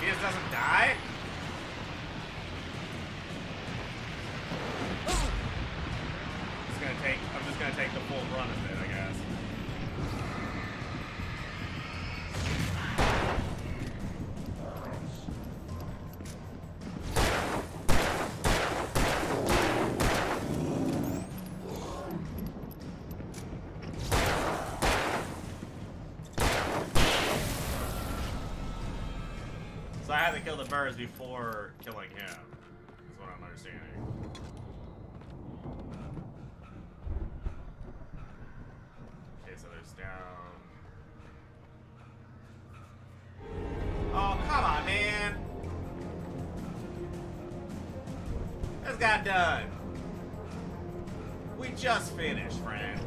He just doesn't die? I'm just gonna take the full run of it, I guess. So I had to kill the birds before killing him, is what I'm understanding. Okay, so there's down... Oh, come on, man! Just got done. We just finished, friend.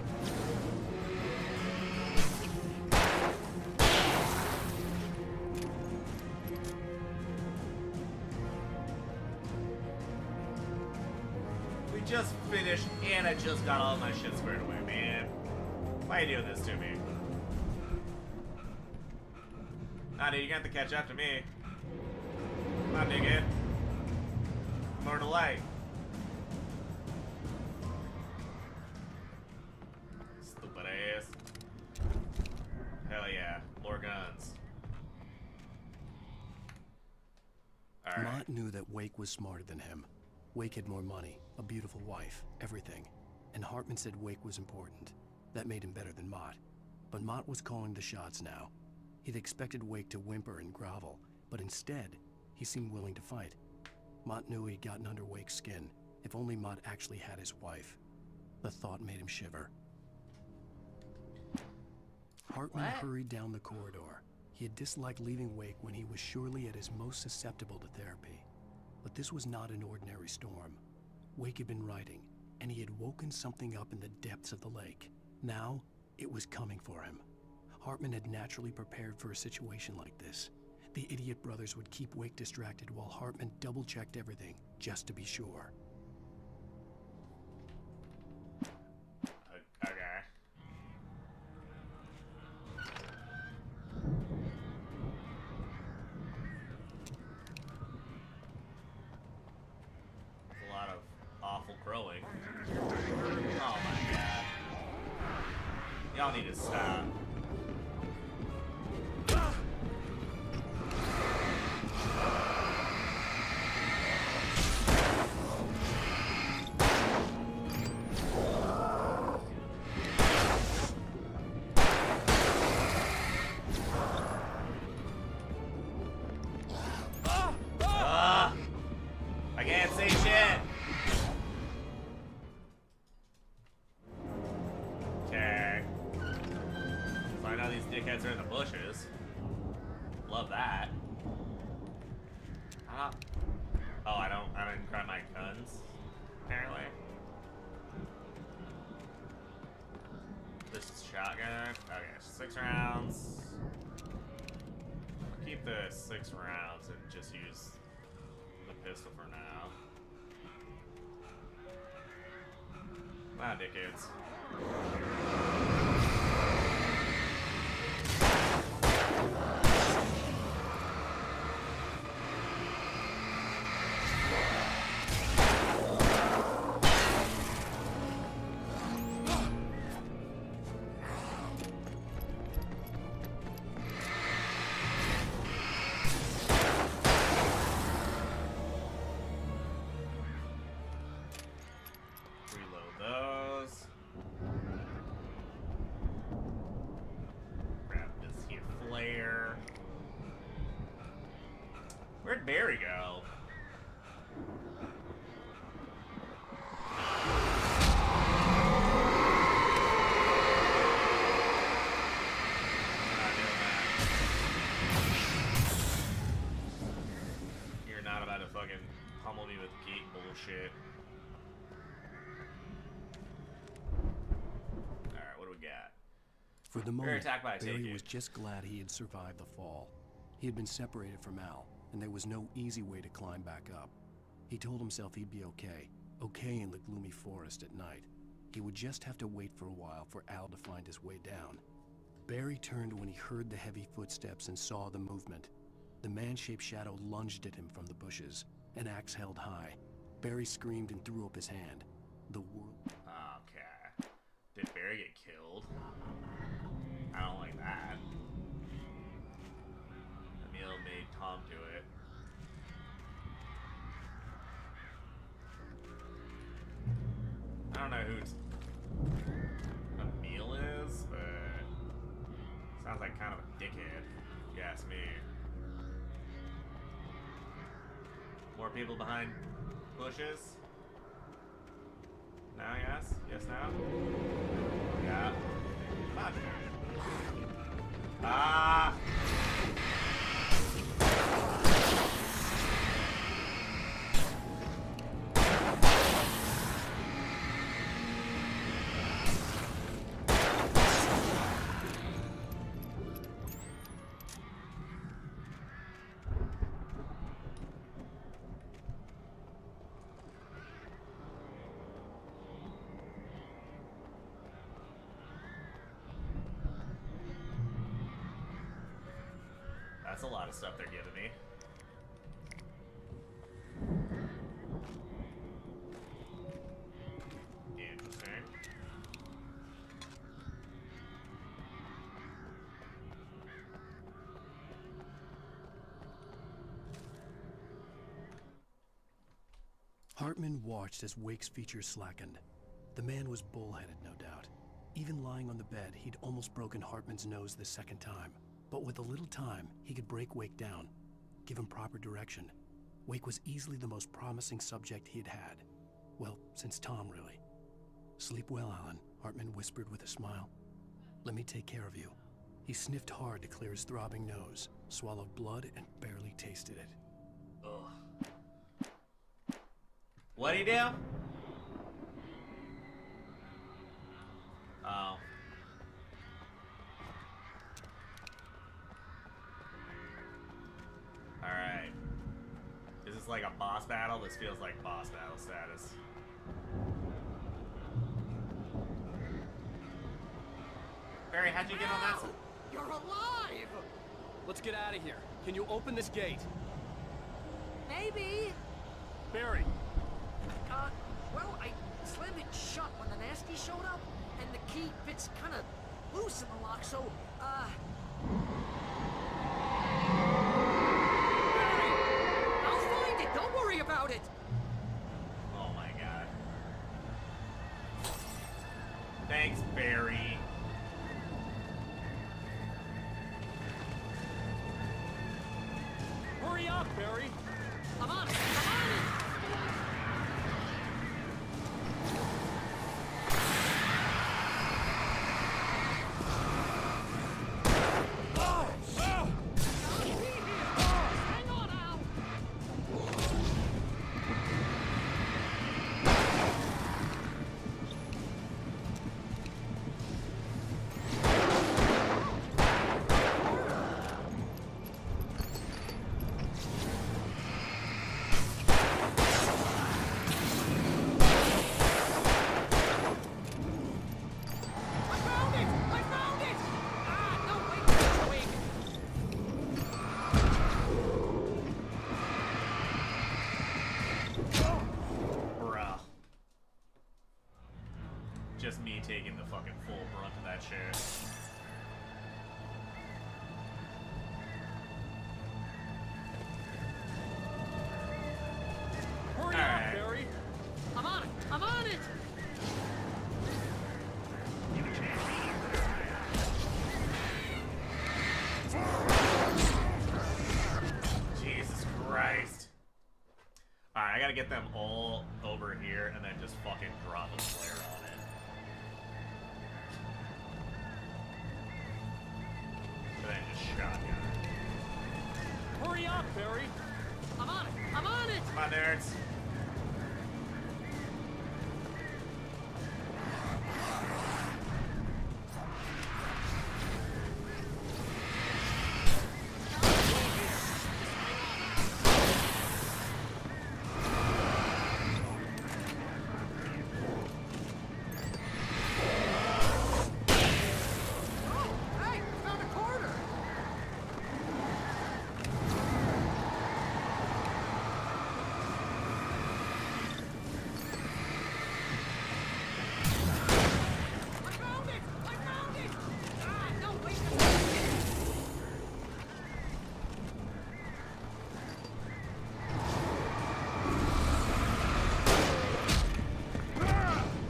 Just finished and I just got all my shit squared away, man. Why are you doing this to me? Nah, dude, you're gonna have to catch up to me. Come on, nigga. More to light. Alright. Mott knew that Wake was smarter than him. Wake had more money, a beautiful wife, everything. And Hartman said Wake was important. That made him better than Mott. But Mott was calling the shots now. He'd expected Wake to whimper and grovel, but instead, he seemed willing to fight. Mott knew he'd gotten under Wake's skin. If only Mott actually had his wife. The thought made him shiver. Hartman hurried down the corridor. He had disliked leaving Wake when he was surely at his most susceptible to therapy. But this was not an ordinary storm. Wake had been writing, and he had woken something up in the depths of the lake. Now, it was coming for him. Hartman had naturally prepared for a situation like this. The idiot brothers would keep Wake distracted while Hartman double-checked everything, just to be sure. Okay. There's a lot of awful crowing. Oh my god. Y'all need to stop. I can't say shit. Okay. So I know these dickheads are in the bushes. Love that. Oh, I didn't grab my guns, apparently. This is shotgun. Okay, 6 rounds. I'll keep the 6 rounds and just use the pistol for now. Wow, dickheads. Where'd Barry go? You're not about to fucking pummel me with gate bullshit. Alright, what do we got? For the moment, attacked by a Barry ticket. was just glad he had survived the fall. He had been separated from Al, and there was no easy way to climb back up. He told himself he'd be okay in the gloomy forest at night. He would just have to wait for a while for Al to find his way down. Barry turned when he heard the heavy footsteps and saw the movement. The man-shaped shadow lunged at him from the bushes, an axe held high. Barry screamed and threw up his hand. The world... Okay. Did Barry get killed? I don't like that. Emil made Tom do it. I don't know who Emil is, but sounds like kind of a dickhead, if you ask me. More people behind bushes? Now, yes? Yes, now? Yeah. Not good. Ah! That's a lot of stuff they're giving me. Interesting. Hartman watched as Wake's features slackened. The man was bullheaded, no doubt. Even lying on the bed, he'd almost broken Hartman's nose the second time. But with a little time, he could break Wake down, give him proper direction. Wake was easily the most promising subject he'd had. Well, since Tom, really. Sleep well, Alan, Hartman whispered with a smile. Let me take care of you. He sniffed hard to clear his throbbing nose, swallowed blood, and barely tasted it. Ugh. What'd he do? Oh. Alright. Is this like a boss battle? This feels like boss battle status. Barry, how'd you get on that side? You're alive! Let's get out of here. Can you open this gate? Maybe. Barry. Well, I slammed it shut when the nasty showed up, and the key fits kind of loose in the lock, so, Barry, I'll find it. Don't worry about it. Oh my god. Thanks, Barry. Hurry up, Barry. I'm on it. I'm on it. Just me taking the fucking full brunt of that shit. Hurry up, Barry. I'm on it. I'm on it. Jesus Christ. Alright, I gotta get them all over here and then just fucking drop a flare on it. And then just shotgun. Hurry up, Barry. I'm on it. I'm on it. Come on, nerds.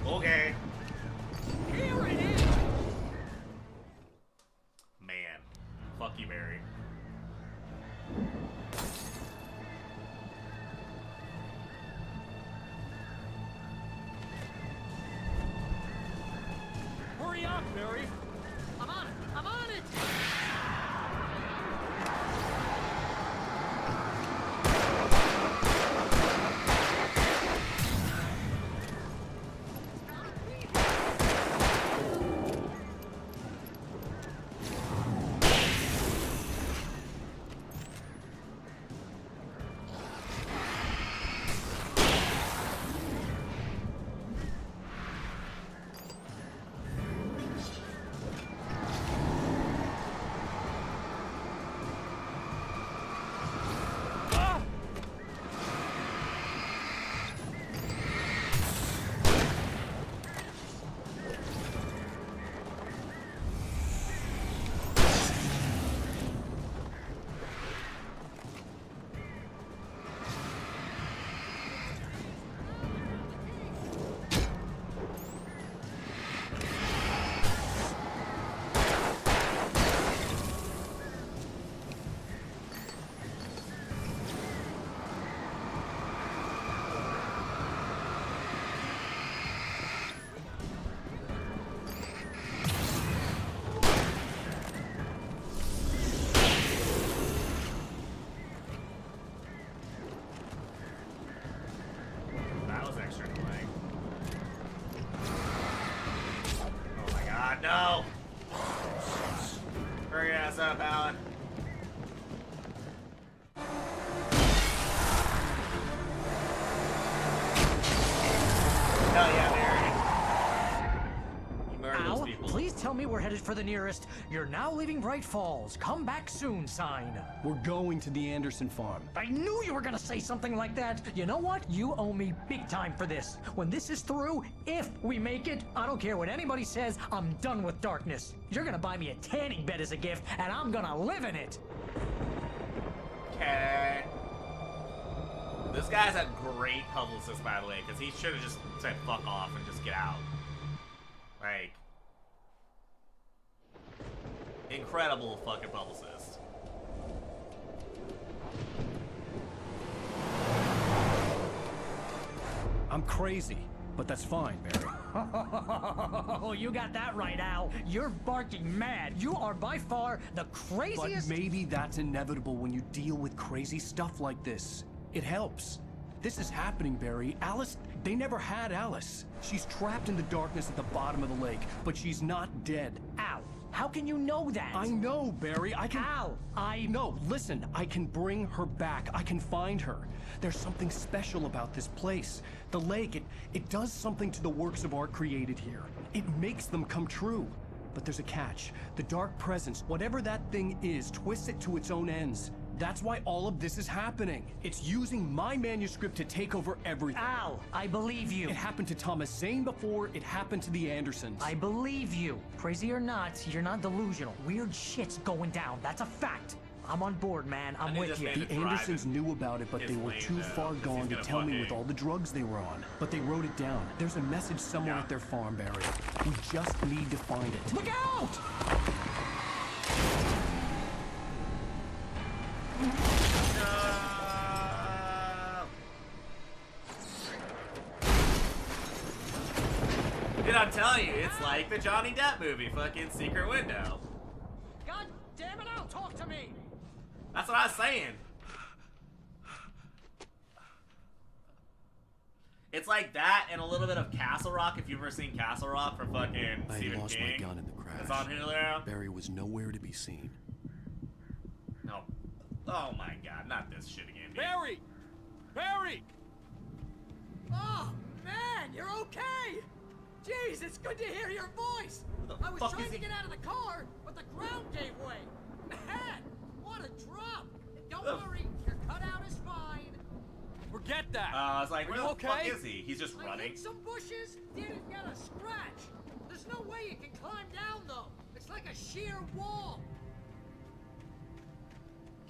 Okay. Here it is. Man. Fuck you, Barry. Hurry up, Barry. I'm on it. I'm on it. Hell yeah, Mary. You murder those Al, people. please tell me we're headed for the nearest "You're now leaving Bright Falls. Come back soon" sign. We're going to the Anderson farm. I knew you were gonna say something like that. You know what? You owe me big time for this. When this is through, if we make it, I don't care what anybody says, I'm done with darkness. You're gonna buy me a tanning bed as a gift, and I'm gonna live in it. Okay. This guy's a great publicist, by the way, because he should have just said fuck off and just get out. Like, incredible fucking publicist. I'm crazy, but that's fine, Barry. Oh, you got that right, Al. You're barking mad. You are by far the craziest. But maybe that's inevitable when you deal with crazy stuff like this. It helps. This is happening, Barry. Alice, they never had Alice. She's trapped in the darkness at the bottom of the lake, but she's not dead. Al, how can you know that? I know, Barry. I can... Al, No, listen. I can bring her back. I can find her. There's something special about this place. The lake, it does something to the works of art created here. It makes them come true. But there's a catch. The dark presence, whatever that thing is, twists it to its own ends. That's why all of this is happening. It's using my manuscript to take over everything. Al, I believe you. It happened to Thomas Zane before, it happened to the Andersons. I believe you. Crazy or not, you're not delusional. Weird shit's going down. That's a fact. I'm on board, man. I'm with you. The Andersons knew about it, but they were too far gone to tell me with all the drugs they were on. But they wrote it down. There's a message somewhere at their farm, Barry. We just need to find it. Look out! Dude, I'm telling you, it's like the Johnny Depp movie, fucking Secret Window. God damn it, Al, talk to me! That's what I was saying. It's like that and a little bit of Castle Rock, if you've ever seen Castle Rock from fucking I Stephen lost King. my gun in the crash. It's on Hulu. Barry was nowhere to be seen. No. Oh my god, not this shit again, dude. Barry! Barry! Oh, man, you're okay! Jeez, it's good to hear your voice! I was trying to get out of the car, but the ground gave way. Man, what a drop! Don't worry, your cutout is fine. Forget that! I was like, Are where you the okay? fuck is he? He's just I running. hit some bushes, didn't get a scratch. There's no way you can climb down, though. It's like a sheer wall.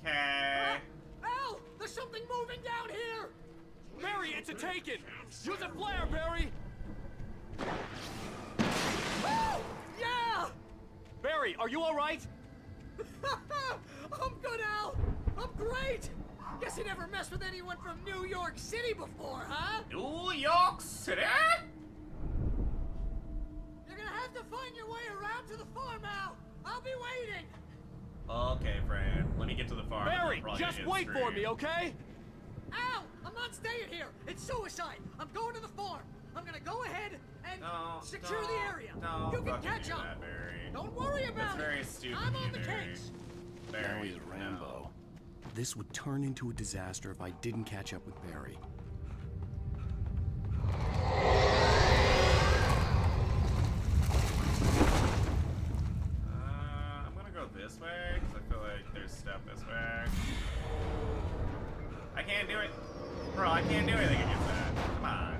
Okay. Al, there's something moving down here! Barry, it's a taken! Use a flare, Barry! Oh, yeah! Barry, are you alright? I'm good, Al! I'm great! Guess you never messed with anyone from New York City before, huh? New York City? You're gonna have to find your way around to the farm, Al! I'll be waiting! Okay, friend. Let me get to the farm. Barry, just wait for me, okay? Al! I'm not staying here! It's suicide! I'm going to the farm! I'm gonna go ahead and secure the area! You can catch up! That, Barry. Don't worry about That's it! very stupid. I'm on the Barry. case! Barry is Rambo. This would turn into a disaster if I didn't catch up with Barry. I'm gonna go this way, because I feel like there's stuff this way. I can't do it. Bro, I can't do anything against that. Come on.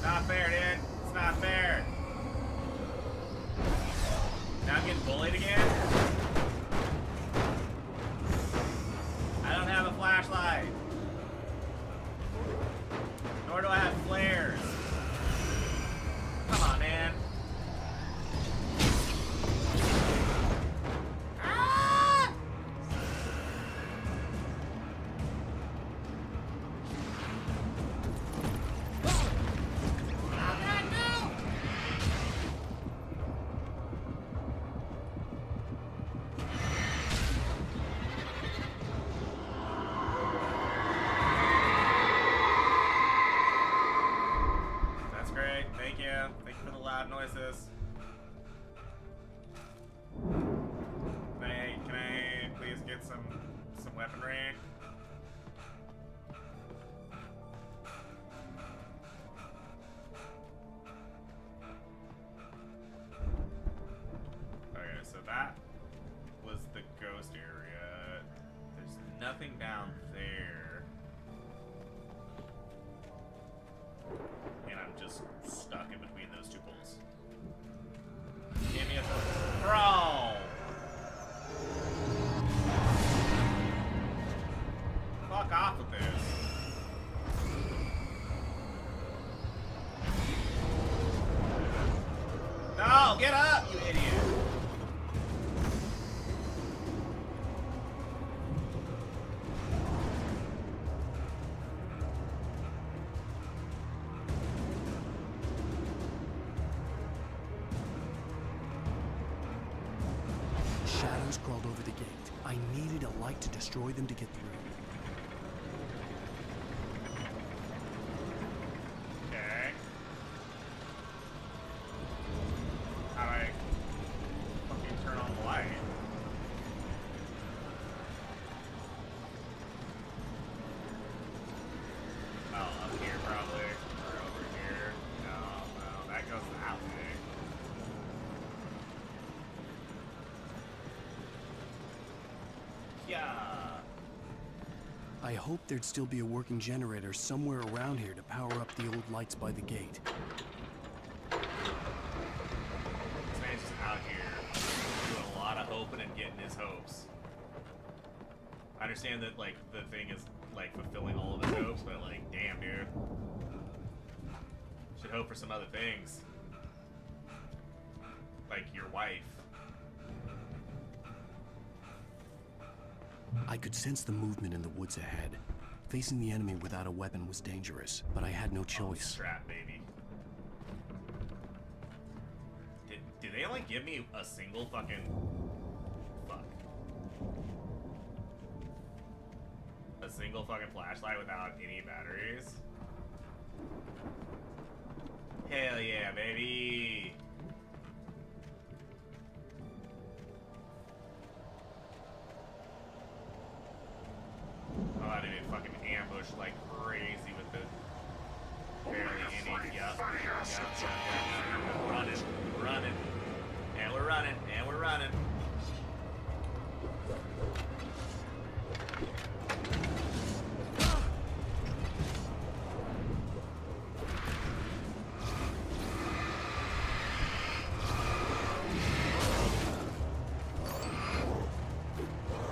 Not fair, dude. It's not fair. Now I'm getting bullied again? I don't have a flashlight. Nor do I have flares. Come on, man. Ah! That's great. Thank you. Thank you for the loud noises. Can I please get some weaponry? nothing down there. And I'm just stuck in between those two poles. Give me a bro! Fuck off with this. No, get up, you idiot! Shadows crawled over the gate. I needed a light to destroy them to get through. Okay. How do I fucking turn on the light? Oh, up here probably. Or over here. No, that goes that way. Yeah. I hoped there'd still be a working generator somewhere around here to power up the old lights by the gate. This man's just out here doing a lot of hoping and getting his hopes. I understand that, like, the thing is, like, fulfilling all of his hopes, but, like, damn, dude. Should hope for some other things. Like your wife. I could sense the movement in the woods ahead. Facing the enemy without a weapon was dangerous, but I had no choice. Strap, baby. Did they only give me a single fucking... Fuck. A single fucking flashlight without any batteries? Hell yeah, baby! Oh, I didn't even fucking ambush like crazy with the barely any. Yup. Running. And we're running. And we're running.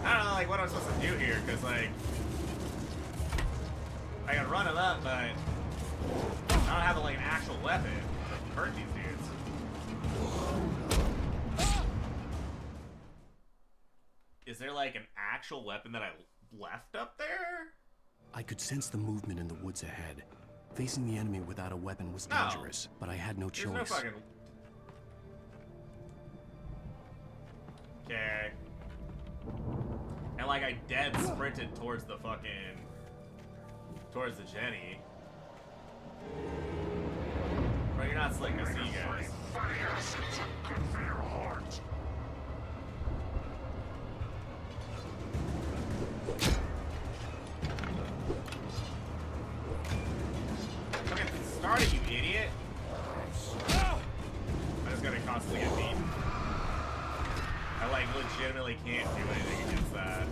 I don't know, like, what I'm supposed to do here, because, like, I can run him up, but I don't have, like, an actual weapon to hurt these dudes. Is there, like, an actual weapon that I left up there? I could sense the movement in the woods ahead. Facing the enemy without a weapon was dangerous, but I had no choice. There's no fucking... Okay. And, like, I dead sprinted towards the fucking... Towards the Jenny. Bro, you're not slick. I see you guys. Fucking start it, you idiot. I just gotta constantly get beat. I, like, legitimately can't do anything against that.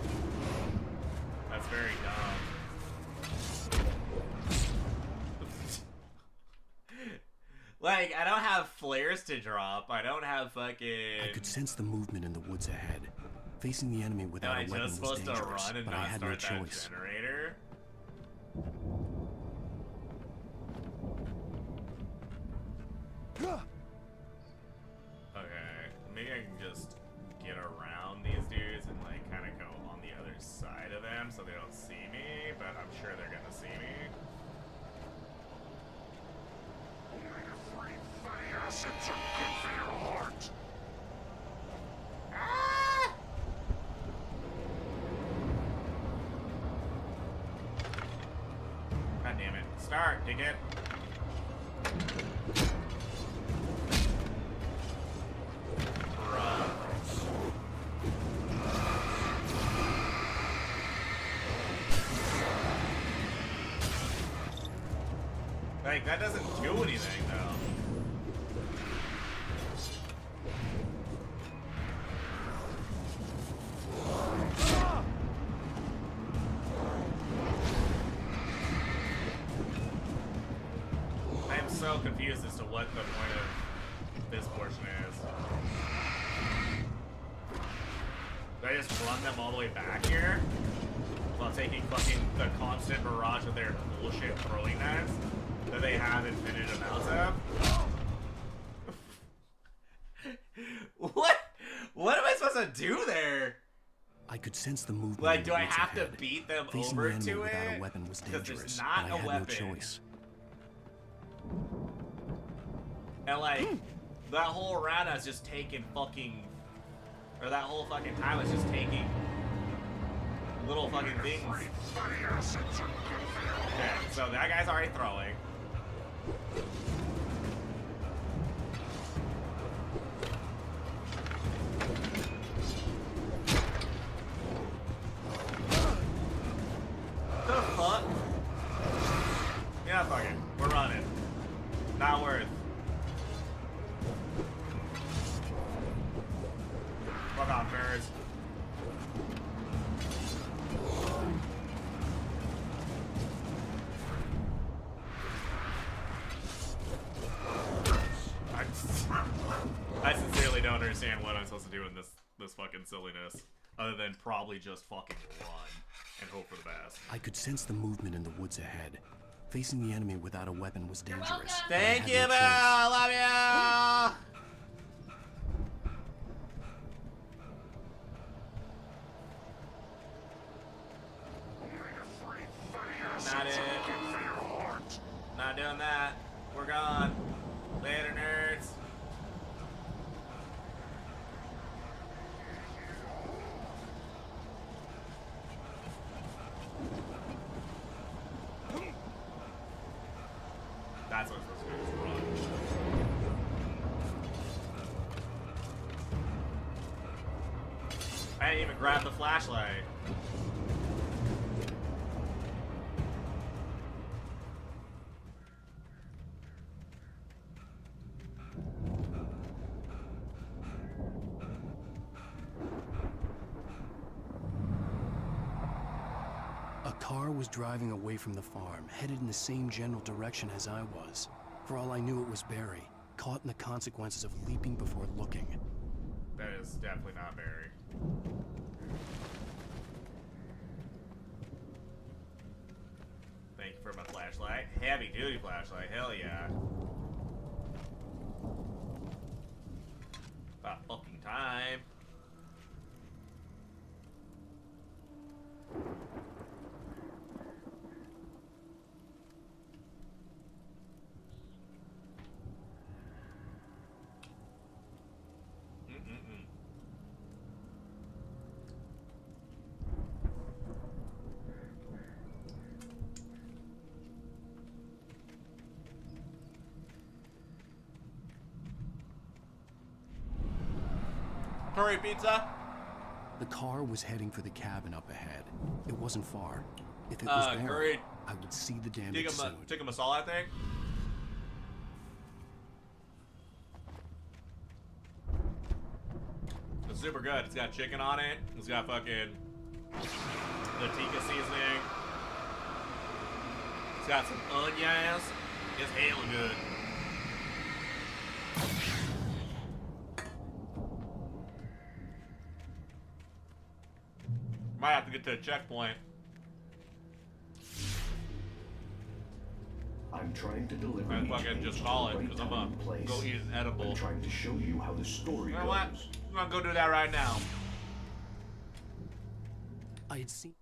That's very dumb. Like, I don't have flares to drop. I don't have fucking... I could sense the movement in the woods ahead. Facing the enemy without a weapon was dangerous, to run and but I not had no start that choice. Generator? Okay, maybe I can just get around these dudes and, like, kind of go on the other side of them so they don't see me, but I'm sure they're gonna see me. Ah! God damn it. Start, dickhead. Bruh. Like, that doesn't do anything, though. so confused as to what the point of this portion is. Do I just run them all the way back here? While taking fucking the constant barrage of their bullshit throwing knives that they have infinite amounts of? What am I supposed to do there? I could sense the movement. Like, do I have to beat them over to it? Without a weapon was dangerous, there's not but I a had weapon. no choice. And like, that whole round I was just taking fucking, or that whole fucking time I was just taking little fucking things. Okay, so that guy's already throwing. The fuck? Yeah, fuck it. We're running. Not worth. Fuck off, nerds. I sincerely don't understand what I'm supposed to do in this fucking silliness, other than probably just fucking run and hope for the best. I could sense the movement in the woods ahead. Facing the enemy without a weapon was dangerous. Thank you, Bill. I love you. Not it. Not doing that. We're gone. Later, nerds. That's what I'm supposed to do, is run. I didn't even grab the flashlight. A car was driving away from the farm, headed in the same general direction as I was. For all I knew, it was Barry, caught in the consequences of leaping before looking. That is definitely not Barry. Thank you for my flashlight. Heavy duty flashlight, hell yeah. About fucking time. Curry pizza. The car was heading for the cabin up ahead. It wasn't far. If it was Barry, curry. I would see the damage soon. Tikka masala, I think. It's super good. It's got chicken on it. It's got fucking the tikka seasoning. It's got some onions. It's hella good. Might have to get to a checkpoint. I'm trying to deliver. I fucking just call it because I'm gonna go eat an edible. I'm trying to show you how the story You know goes. what? I'm gonna go do that right now. I had seen.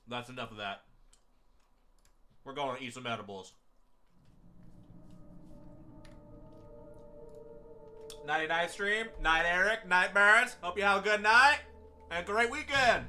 That's enough of that. We're going to eat some edibles. Nighty night stream. Night Eric. Night Burns. Hope you have a good night and great weekend.